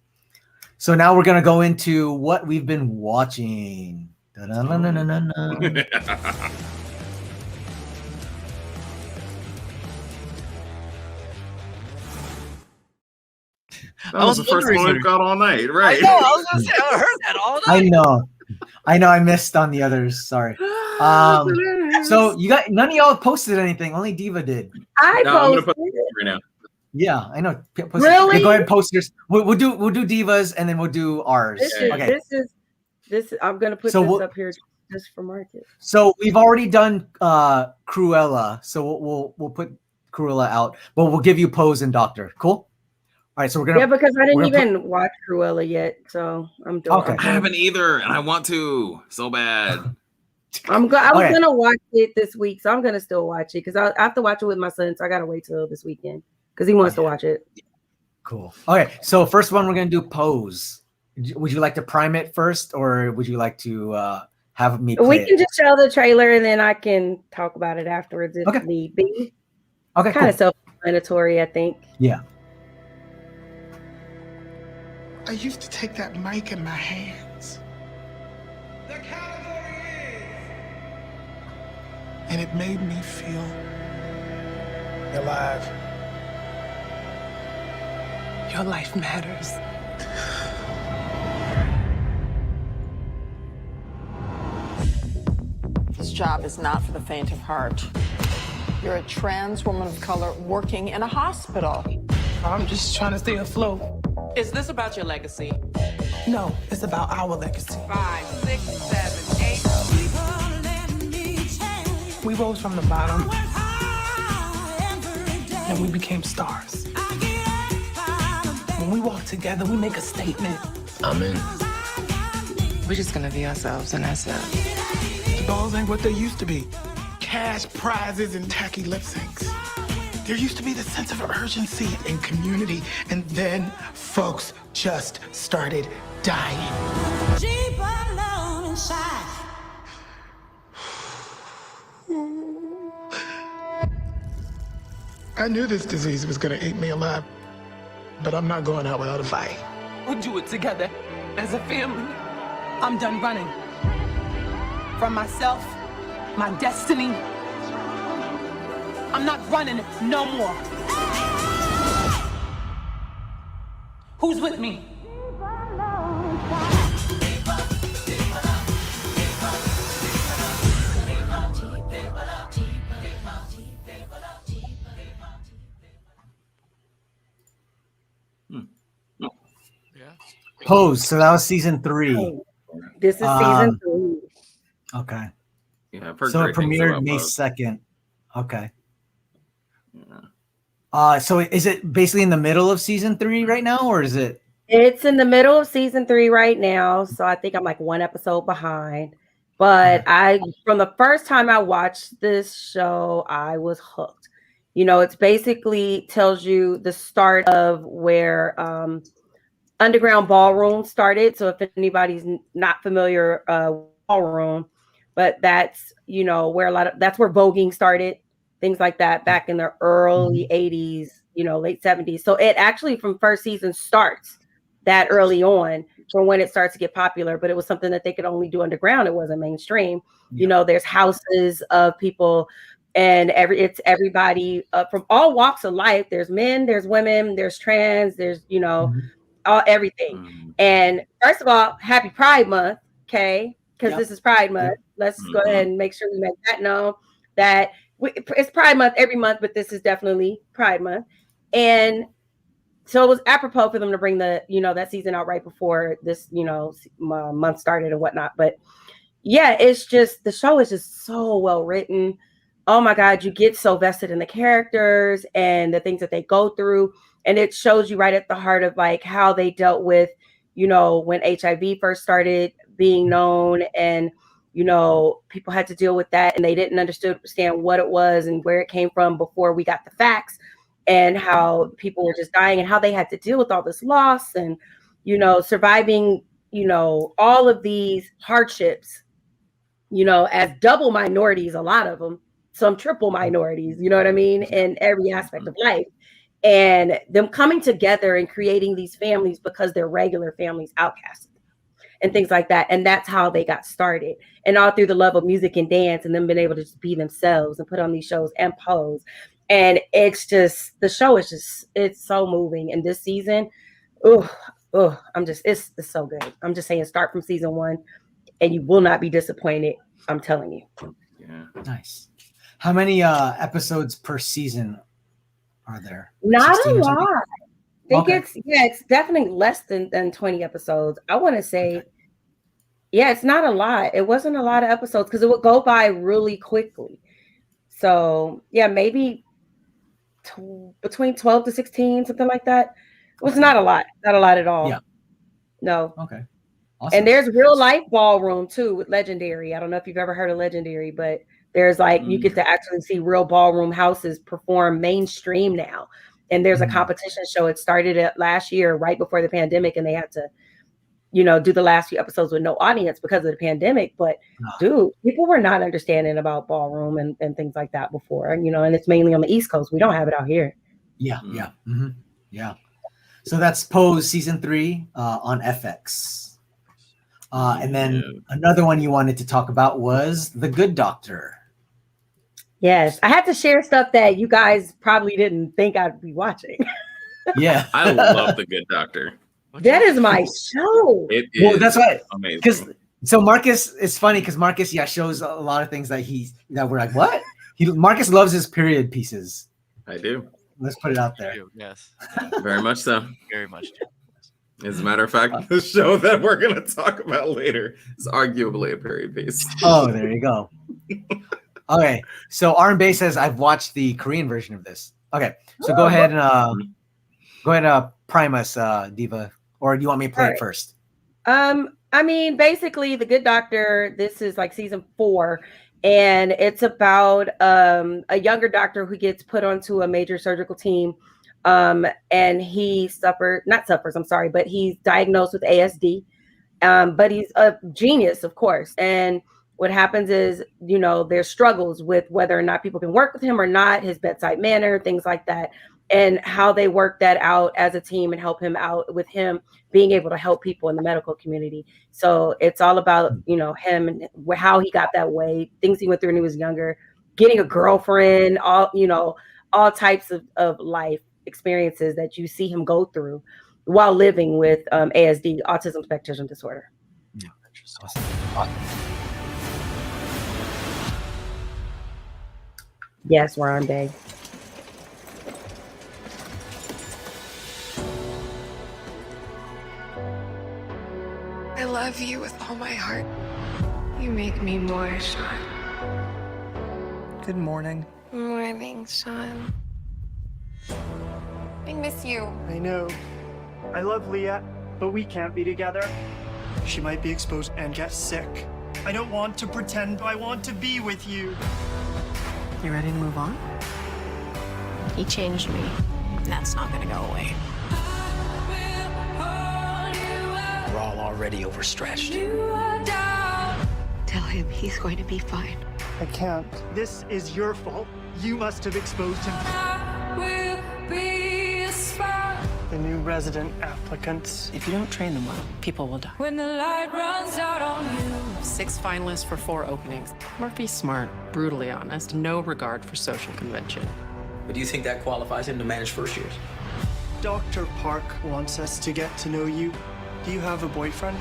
Speaker 1: So now we're gonna go into what we've been watching.
Speaker 2: That was the first one we've got all night, right?
Speaker 4: I know. I was gonna say I heard that all night.
Speaker 1: I know. I missed on the others. Sorry. So you got none of y'all posted anything. Only Diva did.
Speaker 3: I'm
Speaker 2: gonna post it right now.
Speaker 1: Yeah, I know.
Speaker 3: Really?
Speaker 1: Okay, go ahead and post yours. We'll do Diva's and then we'll do ours.
Speaker 3: This is. I'm gonna put this up here just for Marcus.
Speaker 1: So we've already done Cruella. So we'll put Cruella out, but we'll give you Pose and Doctor. Cool. All right, so we're gonna.
Speaker 3: Yeah, because I didn't even watch Cruella yet, so I'm doing.
Speaker 1: Okay.
Speaker 2: I haven't either, and I want to so bad.
Speaker 3: I was gonna watch it this week, so I'm gonna still watch it because I have to watch it with my son, so I gotta wait till this weekend because he wants to watch it.
Speaker 1: Cool. Okay, so first one we're gonna do Pose. Would you like to prime it first, or would you like to have me?
Speaker 3: We can just show the trailer and then I can talk about it afterwards if need be.
Speaker 1: Okay.
Speaker 3: Kind of self-explanatory, I think.
Speaker 1: Yeah.
Speaker 15: I used to take that mic in my hands. The category is... And it made me feel alive. Your life matters.
Speaker 16: This job is not for the faint of heart. You're a trans woman of color working in a hospital.
Speaker 15: I'm just trying to stay afloat.
Speaker 16: Is this about your legacy?
Speaker 15: No, it's about our legacy.
Speaker 16: 5, 6, 7, 8.
Speaker 15: We rose from the bottom, and we became stars. When we walk together, we make a statement.
Speaker 5: I'm in.
Speaker 9: We're just gonna be ourselves, and that's it.
Speaker 15: The balls ain't what they used to be. Cash prizes and tacky lip syncs. There used to be the sense of urgency and community, and then folks just started dying. Deep alone inside. I knew this disease was gonna eat me alive, but I'm not going out without a fight.
Speaker 9: We'll do it together as a family. I'm done running from myself, my destiny. I'm not running no more. Who's with me?
Speaker 1: Pose. So that was season 3.
Speaker 3: This is season 3.
Speaker 1: Okay.
Speaker 2: Yeah, I've heard
Speaker 1: So it
Speaker 2: great things
Speaker 1: premiered
Speaker 2: about
Speaker 1: May
Speaker 2: Pose.
Speaker 1: 2nd. Okay. So is it basically in the middle of season 3 right now, or is it?
Speaker 3: It's in the middle of season 3 right now, so I think I'm like 1 episode behind. But from the first time I watched this show, I was hooked. You know, it's basically tells you the start of where underground ballroom started. So if anybody's not familiar, ballroom, but that's, you know, where that's where voguing started, things like that back in the early 80s, you know, late 70s. So it actually from first season starts that early on from when it starts to get popular, but it was something that they could only do underground. It wasn't mainstream. You know, there's houses of people and it's everybody from all walks of life. There's men, there's women, there's trans, there's, you know, everything. And first of all, happy Pride Month, okay? Because this is Pride Month. Let's go ahead and make sure we make that known that it's Pride Month every month, but this is definitely Pride Month. And so it was apropos for them to bring the, you know, that season out right before this, you know, month started and whatnot. But yeah, it's just, the show is just so well written. Oh my God, you get so vested in the characters and the things that they go through. And it shows you right at the heart of like how they dealt with, you know, when HIV first started being known and, you know, people had to deal with that and they didn't understand what it was and where it came from before we got the facts and how people were just dying and how they had to deal with all this loss and, you know, surviving, you know, all of these hardships, you know, as double minorities, a lot of them, some triple minorities, you know what I mean, in every aspect of life. And them coming together and creating these families because they're regular families outcasted and things like that. And that's how they got started. And all through the love of music and dance and them being able to just be themselves and put on these shows and pose. And it's just, the show is just, it's so moving. And this season, it's so good. I'm just saying, start from season 1 and you will not be disappointed. I'm telling you.
Speaker 2: Yeah.
Speaker 1: Nice. How many episodes per season are there?
Speaker 3: Not a lot. I think it's definitely less than 20 episodes. I want to say, it's not a lot. It wasn't a lot of episodes because it would go by really quickly. So yeah, maybe between 12 to 16, something like that. It was not a lot at all.
Speaker 1: Yeah.
Speaker 3: No.
Speaker 1: Okay. Awesome.
Speaker 3: And there's real life ballroom too with Legendary. I don't know if you've ever heard of Legendary, but there's like, you get to actually see real ballroom houses perform mainstream now. And there's a competition show. It started last year, right before the pandemic, and they had to, you know, do the last few episodes with no audience because of the pandemic. But dude, people were not understanding about ballroom and things like that before, you know, and it's mainly on the East Coast. We don't have it out here.
Speaker 1: Yeah. Yeah. Mm-hmm. Yeah. So that's Pose season 3 on FX. And then another one you wanted to talk about was The Good Doctor.
Speaker 3: Yes, I had to share stuff that you guys probably didn't think I'd be watching.
Speaker 1: Yeah.
Speaker 2: I love The Good Doctor.
Speaker 3: That is my show.
Speaker 2: It is
Speaker 1: well, that's why,
Speaker 2: amazing.
Speaker 1: Because so Marcus, it's funny because Marcus, shows a lot of things that we're like, what? Marcus loves his period pieces.
Speaker 2: I do.
Speaker 1: Let's put it out there.
Speaker 4: Yes.
Speaker 2: Very much so.
Speaker 4: Very much.
Speaker 2: As a matter of fact, the show that we're going to talk about later is arguably a period piece.
Speaker 1: Oh, there you go. Okay, so Arm Bay says I've watched the Korean version of this. Okay, so go ahead and prime us, Diva, or do you want me to play it first?
Speaker 3: I mean, basically, The Good Doctor. This is like season 4, and it's about a younger doctor who gets put onto a major surgical team, and he but he's diagnosed with ASD, but he's a genius, of course, and what happens is, you know, there's struggles with whether or not people can work with him or not, his bedside manner, things like that, and how they work that out as a team and help him out with him being able to help people in the medical community. So it's all about, you know, him and how he got that way, things he went through when he was younger, getting a girlfriend, all types of life experiences that you see him go through. while living with ASD, autism spectrum disorder.
Speaker 1: Yeah.
Speaker 3: Yes, Ron Bay.
Speaker 17: I love you with all my heart. You make me more, Sean.
Speaker 18: Good morning.
Speaker 17: Morning, Sean. I miss you.
Speaker 18: I know. I love Leah, but we can't be together. She might be exposed and get sick. I don't want to pretend. I want to be with you.
Speaker 19: You ready to move on?
Speaker 6: He changed me. That's not gonna go away.
Speaker 19: We're all already overstretched.
Speaker 17: Tell him he's going to be fine.
Speaker 18: I can't. This is your fault. You must have exposed him. The new resident applicants.
Speaker 19: If you don't train them well, people will die.
Speaker 17: When the light runs out on you.
Speaker 19: 6 finalists for 4 openings. Murphy's smart, brutally honest, no regard for social convention.
Speaker 20: But do you think that qualifies him to manage first years?
Speaker 18: Dr. Park wants us to get to know you. Do you have a boyfriend?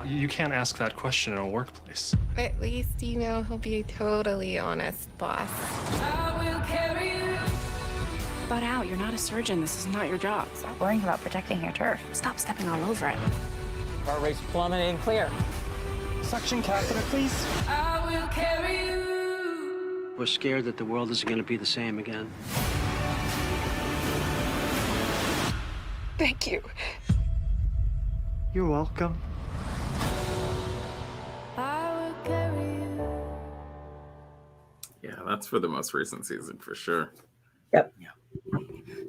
Speaker 21: You can't ask that question in a workplace.
Speaker 17: At least you know he'll be a totally honest boss.
Speaker 6: Butt out, you're not a surgeon. This is not your job. Stop worrying about protecting your turf. Stop stepping all over it.
Speaker 20: Heart rate's plummeting. Clear.
Speaker 18: Suction catheter, please.
Speaker 20: We're scared that the world isn't going to be the same again.
Speaker 17: Thank you.
Speaker 18: You're welcome.
Speaker 2: Yeah, that's for the most recent season for sure.
Speaker 3: Yep.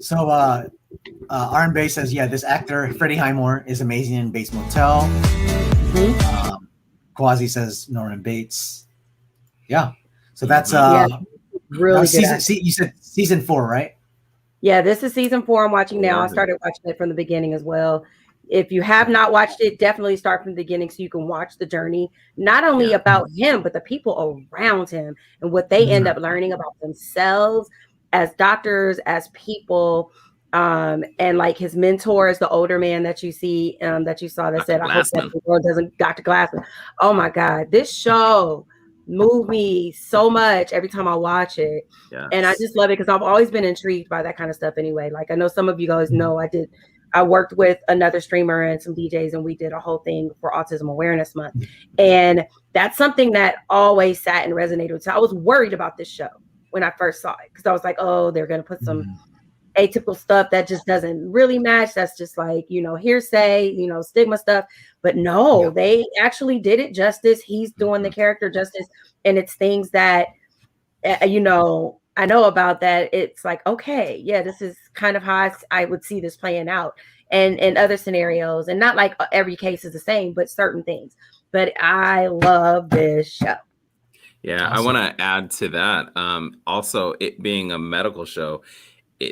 Speaker 1: So R&B says, yeah, this actor, Freddie Highmore, is amazing in Bates Motel. Quasi says Norman Bates. Yeah. So that's
Speaker 3: really good.
Speaker 1: You said season 4, right?
Speaker 3: Yeah, this is season 4 I'm watching now. I started watching it from the beginning as well. If you have not watched it, definitely start from the beginning so you can watch the journey, not only about him, but the people around him and what they end up learning about themselves as doctors, as people, and like his mentor is the older man that you see, that you saw that said, I hope that the world doesn't, Dr. Glassman. Oh my God, this show moved me so much every time I watch it.
Speaker 2: Yes.
Speaker 3: And I just love it because I've always been intrigued by that kind of stuff anyway. Like I know some of you guys know I worked with another streamer and some DJs and we did a whole thing for Autism Awareness Month. And that's something that always sat and resonated with. So I was worried about this show when I first saw it because I was like, oh, they're going to put some atypical stuff that just doesn't really match. That's just like, hearsay, stigma stuff. But no, they actually did it justice. He's doing the character justice. And it's things that, I know about that. It's like, okay, yeah, this is kind of how I would see this playing out and in other scenarios. And not like every case is the same, but certain things. But I love this show.
Speaker 2: Yeah, awesome. I want to add to that. Also, it being a medical show,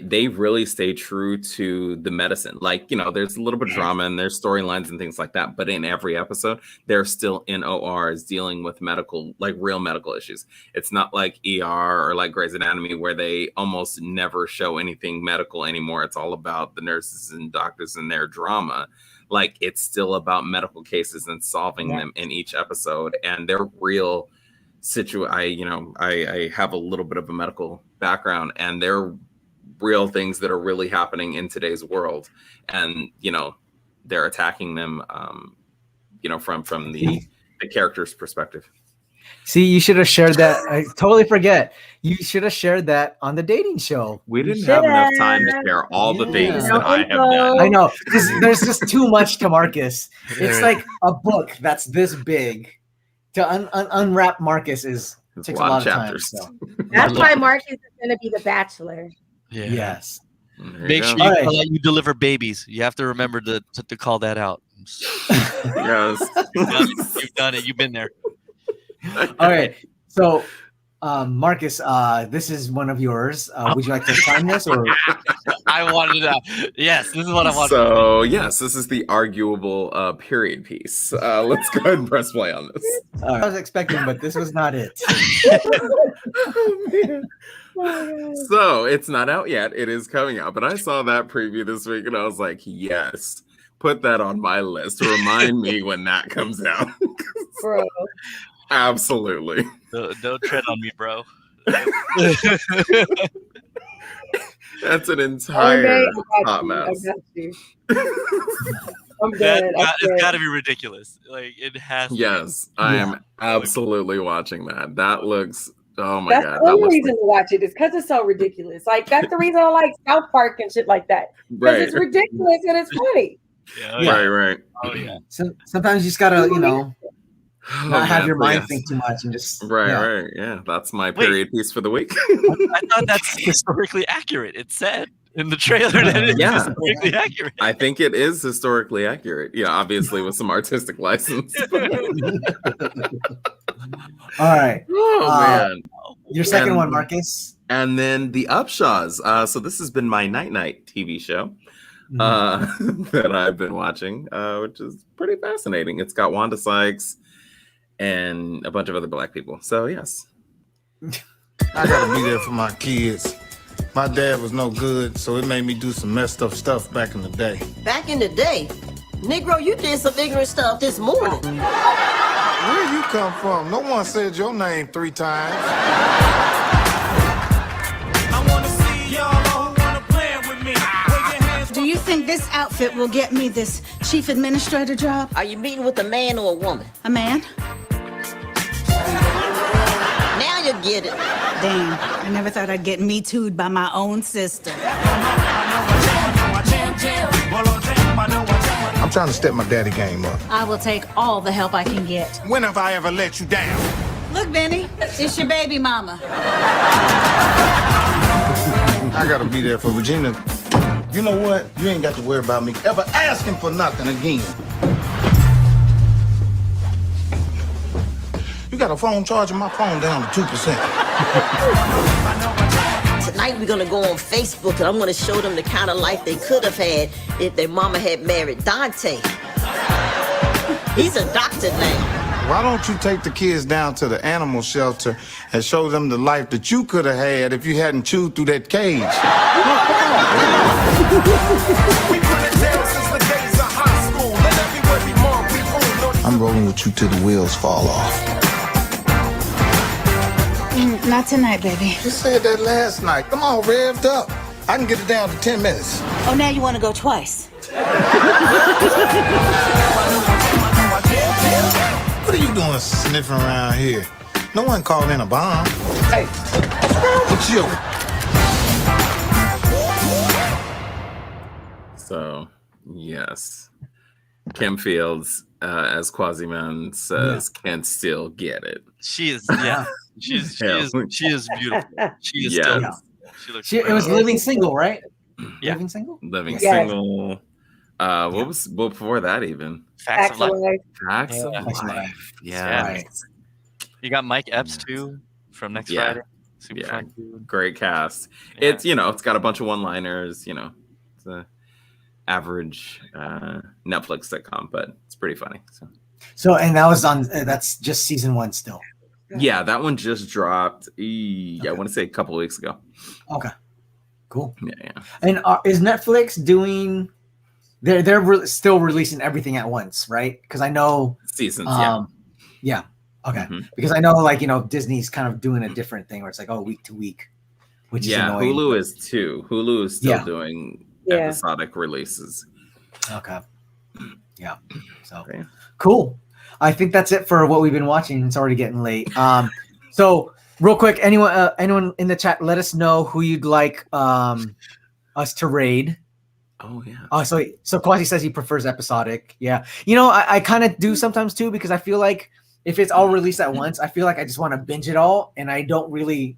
Speaker 2: they really stay true to the medicine. Like, there's a little bit of drama and there's storylines and things like that. But in every episode, they're still in ORs dealing with real medical issues. It's not like ER or like Grey's Anatomy where they almost never show anything medical anymore. It's all about the nurses and doctors and their drama. Like, it's still about medical cases and solving them in each episode. And they're real I have a little bit of a medical background and they're real things that are really happening in today's world, and they're attacking them from the character's perspective.
Speaker 1: See, you should have shared that. I totally forget. You should have shared that on the dating show.
Speaker 2: We didn't have enough time to share all the things that I have done.
Speaker 1: I know. There's just too much to Marcus. It's like a book that's this big. To unwrap Marcus takes a lot of chapters. Time. So.
Speaker 3: That's why Marcus is going to be the Bachelor.
Speaker 1: Yeah. Yes.
Speaker 22: Make sure you deliver babies. You have to remember to call that out.
Speaker 2: Yes.
Speaker 22: You've done it. You've been there.
Speaker 1: All right. So, Marcus, this is one of yours. Would you like to sign this? Or
Speaker 22: I wanted to. Yes, this is what I wanted.
Speaker 2: So, yes, this is the arguable period piece. Let's go ahead and press play on this.
Speaker 1: I was expecting, but this was not it.
Speaker 2: Oh, man. So it's not out yet. It is coming out. But I saw that preview this week and I was like, yes, put that on my list. Remind me when that comes out.
Speaker 3: Bro.
Speaker 2: Absolutely.
Speaker 4: Don't tread on me, bro.
Speaker 2: That's an entire hot
Speaker 3: I
Speaker 2: mess.
Speaker 3: got you. I'm dead.
Speaker 4: It's got to be ridiculous. Like it has.
Speaker 2: Yes, I am absolutely watching that. That looks. Oh my
Speaker 3: That's
Speaker 2: god.
Speaker 3: the only reason to watch it is because it's so ridiculous. Like that's the reason I like South Park and shit like that. Because it's ridiculous and it's funny.
Speaker 2: Right.
Speaker 4: Oh yeah.
Speaker 1: So sometimes you just gotta, not have your mind
Speaker 2: yes.
Speaker 1: think too much and just
Speaker 2: Right. Yeah, that's my period piece for the week.
Speaker 4: I thought that's historically accurate. It said in the trailer that it's historically accurate.
Speaker 2: I think it is historically accurate. Yeah, obviously with some artistic license.
Speaker 1: All right.
Speaker 2: Oh man.
Speaker 1: Your second one, Marcus.
Speaker 2: And then the Upshaws. So this has been my night TV show that I've been watching, which is pretty fascinating. It's got Wanda Sykes and a bunch of other Black people. So yes.
Speaker 7: I gotta be there for my kids. My dad was no good, so it made me do some messed up stuff back in the day.
Speaker 8: Back in the day? Negro, you did some ignorant stuff this morning.
Speaker 7: Where you come from? No one said your name 3 times.
Speaker 23: Do you think this outfit will get me this chief administrator job?
Speaker 8: Are you meeting with a man or a woman?
Speaker 23: A man?
Speaker 8: Now you get it.
Speaker 23: Damn, I never thought I'd get me too'd by my own sister.
Speaker 7: I'm trying to step my daddy game up.
Speaker 23: I will take all the help I can get.
Speaker 7: When have I ever let you down?
Speaker 23: Look, Benny, it's your baby mama.
Speaker 7: I gotta be there for Regina. You know what? You ain't got to worry about me ever asking for nothing again. You got a phone charging my phone down to 2%.
Speaker 8: Tonight we're gonna go on Facebook and I'm gonna show them the kind of life they could have had if their mama had married Dante. He's a doctor now.
Speaker 7: Why don't you take the kids down to the animal shelter and show them the life that you could have had if you hadn't chewed through that cage? I'm rolling with you till the wheels fall off.
Speaker 23: Not tonight, baby.
Speaker 7: You said that last night. I'm all revved up. I can get it down to 10 minutes.
Speaker 23: Oh, now you want to go twice?
Speaker 7: What are you doing sniffing around here? No one called in a bomb. Hey, what's wrong with you?
Speaker 2: So, yes. Kim Fields, as Quasiman says, can still get it.
Speaker 4: She is, she is beautiful. She is dope. She looks
Speaker 1: It was Living Single, right?
Speaker 4: Yeah.
Speaker 1: Living Single?
Speaker 2: Living Single. What was before that even?
Speaker 4: Facts of Life.
Speaker 2: Facts of
Speaker 1: Facts of
Speaker 2: Life. Yeah.
Speaker 4: You got Mike Epps too from next Friday. Super fun dude.
Speaker 2: Great cast. It's it's got a bunch of one-liners. It's a average Netflix sitcom, but it's pretty funny.
Speaker 1: So and that was on. That's just season 1 still.
Speaker 2: Yeah, that one just dropped. I want to say a couple of weeks ago.
Speaker 1: Okay, cool.
Speaker 2: Yeah.
Speaker 1: And is Netflix doing? They're still releasing everything at once, right? Because I know
Speaker 2: seasons.
Speaker 1: Yeah. Okay. Because I know, Disney's kind of doing a different thing where it's like, week to week, which is annoying.
Speaker 2: Hulu is too. Hulu is still doing episodic releases.
Speaker 1: Okay. Yeah. So cool. I think that's it for what we've been watching. It's already getting late. So real quick, anyone in the chat, let us know who you'd like us to raid.
Speaker 2: Oh yeah.
Speaker 1: So Kwasi says he prefers episodic. Yeah. I kind of do sometimes too, because I feel like if it's all released at once, I feel like I just want to binge it all and I don't really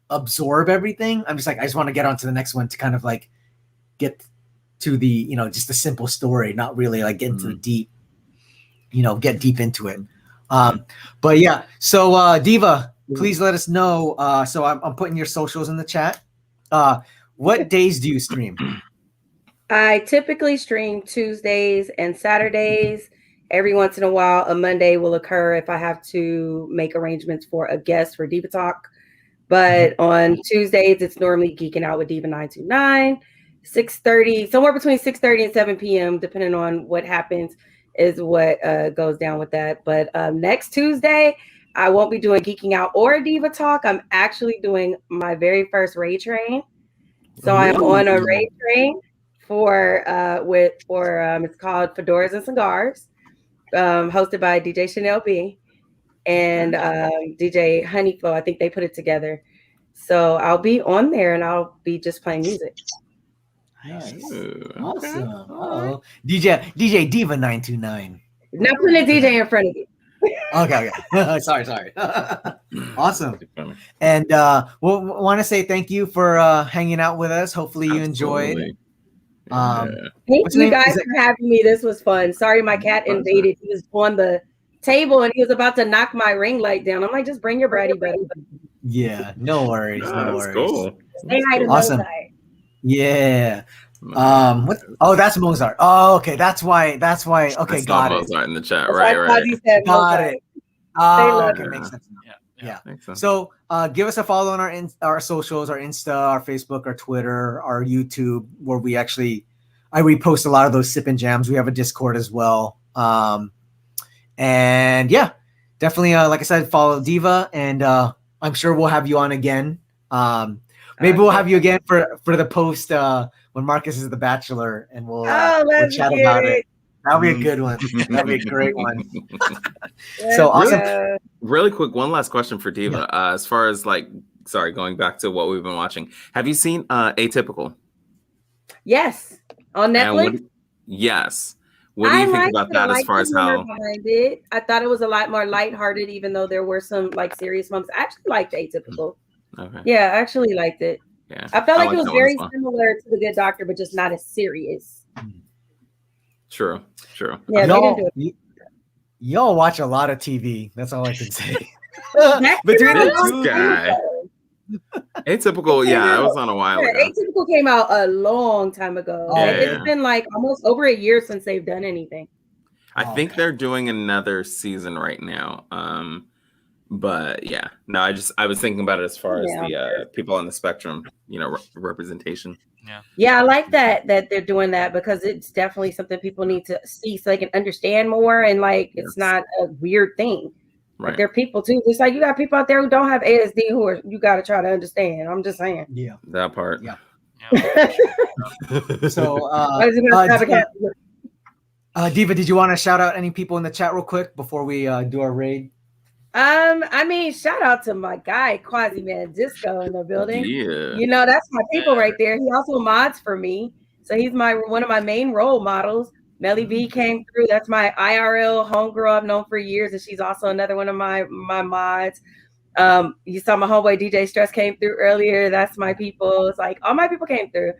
Speaker 1: absorb everything. I'm just like, I just want to get on to the next one to kind of like get to the, just the simple story, not really like get into the deep, get deep into it. But yeah, so Diva, please let us know. So I'm putting your socials in the chat. What days do you stream?
Speaker 3: I typically stream Tuesdays and Saturdays. Every once in a while, a Monday will occur if I have to make arrangements for a guest for Diva Talk. But on Tuesdays, it's normally Geeking Out with Diva929, 6:30, somewhere between 6:30 and 7 p.m., depending on what happens, is what goes down with that. But next Tuesday, I won't be doing Geeking Out or Diva Talk. I'm actually doing my very first Raid Train. So I'm on a Raid Train for it's called Fedoras and Cigars, hosted by DJ Chanel B and DJ Honeyflow. I think they put it together. So I'll be on there and I'll be just playing music.
Speaker 1: Nice. Awesome. Oh, DJ Diva929.
Speaker 3: Not putting a DJ in front of you.
Speaker 1: Okay. Sorry. Awesome. And we'll want to say thank you for hanging out with us. Hopefully you enjoyed.
Speaker 3: Thank you guys for having me. This was fun. Sorry my cat invaded. He was on the table and he was about to knock my ring light down. I'm like, just bring your bratty buddy.
Speaker 1: Yeah, no worries. No worries.
Speaker 2: Cool.
Speaker 3: Say hi to
Speaker 1: Awesome.
Speaker 3: Mozart.
Speaker 1: Yeah. What? Oh, that's Mozart. Oh, okay. That's why. Okay, got it.
Speaker 2: Mozart in the chat.
Speaker 3: That's
Speaker 2: Right.
Speaker 3: why he said
Speaker 1: Got
Speaker 3: Mozart.
Speaker 1: it. Oh, okay,
Speaker 2: it.
Speaker 1: makes sense. Yeah.
Speaker 2: Makes sense.
Speaker 1: So give us a follow on our socials, our Insta, our Facebook, our Twitter, our YouTube, where I repost a lot of those sip and jams. We have a Discord as well. And yeah, definitely, like I said, follow Diva, and I'm sure we'll have you on again. Maybe we'll have you again for the post when Marcus is the Bachelor, and we'll chat about it. That'll be a good one. That'll be a great one. So awesome.
Speaker 2: Really quick, one last question for Diva. As far as going back to what we've been watching, have you seen Atypical?
Speaker 3: Yes, on Netflix.
Speaker 2: Yes. What do you think about that as far as how?
Speaker 3: I thought it was a lot more lighthearted, even though there were some serious moments. I actually liked Atypical.
Speaker 2: Okay.
Speaker 3: Yeah, I actually liked it.
Speaker 2: Yeah,
Speaker 3: I felt like it
Speaker 2: like
Speaker 3: was
Speaker 2: that one
Speaker 3: very
Speaker 2: as well.
Speaker 3: similar to The Good Doctor, but just not as serious.
Speaker 2: True.
Speaker 3: Yeah,
Speaker 1: Y'all watch a lot of TV. That's all I can say.
Speaker 3: Between
Speaker 2: This guy. Atypical, yeah, it was on a while ago.
Speaker 3: Atypical came out a long time ago.
Speaker 2: Yeah.
Speaker 3: It's been almost over a year since they've done anything.
Speaker 2: I think they're doing another season right now. But yeah, no, I was thinking about it as far as the people on the spectrum, representation.
Speaker 3: Yeah, I like that they're doing that because it's definitely something people need to see so they can understand more, and it's not a weird thing.
Speaker 2: Right.
Speaker 3: They're people too. It's you got people out there who don't have ASD you got to try to understand. I'm just saying.
Speaker 1: Yeah,
Speaker 2: that part.
Speaker 1: Yeah. So, Diva, did you want to shout out any people in the chat real quick before we do our raid?
Speaker 3: Shout out to my guy Quasi Man Disco in the building.
Speaker 2: Yeah.
Speaker 3: That's my people right there. He also mods for me, so he's one of my main role models. Melly B came through. That's my IRL homegirl I've known for years, and she's also another one of my mods. You saw my homeboy DJ Stress came through earlier. That's my people. It's all my people came through.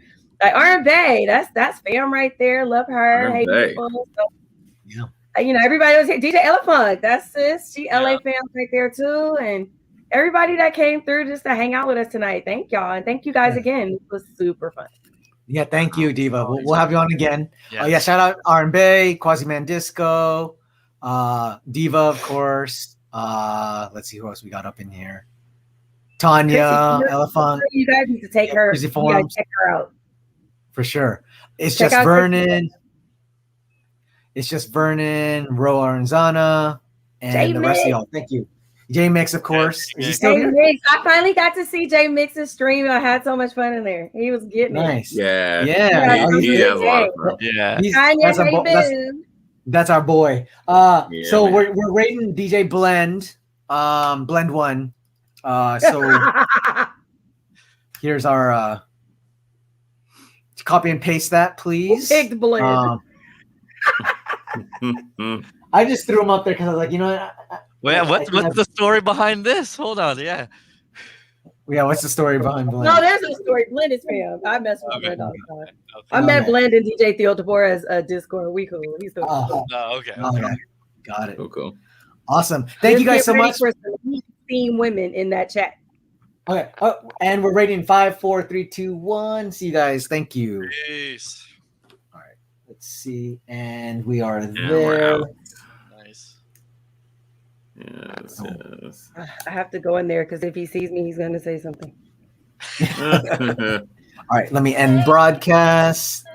Speaker 3: R&B, that's fam right there. Love her. Hey people. So, everybody was here. DJ Elephant, that's sis. She LA fam right there too, and everybody that came through just to hang out with us tonight. Thank y'all, and thank you guys again. It was super fun.
Speaker 1: Yeah, thank you, Diva. We'll have you on again. Shout out R&B, Quasi Man Disco, Diva, of course. Let's see who else we got up in here. Tanya, Elephant.
Speaker 3: You guys need to take her. You guys check her out
Speaker 1: for sure. It's just Vernon. It's just Vernon, Ro Aranzana, and the rest of y'all. Thank you. J Mix, of course. Is he still here?
Speaker 3: I finally got to see J Mix's stream. I had so much fun in there. He was getting
Speaker 1: nice.
Speaker 3: it.
Speaker 2: Yeah. He has a lot of fun.
Speaker 1: Yeah. That's our boy. So we're rating DJ Blend, Blend 1. So here's our copy and paste that, please.
Speaker 3: Big Blend.
Speaker 1: I just threw him up there because I was like,
Speaker 22: what's the story behind this? Hold on,
Speaker 1: Yeah, what's the story behind Blend?
Speaker 3: No, there's a story. Blend is fam. I mess with Blend all the time. I met Blend and DJ Theo DeBoer as Discord. We cool. He's cool.
Speaker 22: Okay.
Speaker 1: Got it.
Speaker 2: Cool.
Speaker 1: Awesome. Thank you guys so much.
Speaker 3: For some team women in that chat.
Speaker 1: Okay. And we're rating 5, 4, 3, 2, 1. See you guys. Thank you.
Speaker 4: Peace.
Speaker 1: All right. Let's see. And we are there.
Speaker 4: We're out. Nice.
Speaker 2: Yes, yes.
Speaker 3: I have to go in there because if he sees me, he's going to say something.
Speaker 1: All right, let me end broadcast.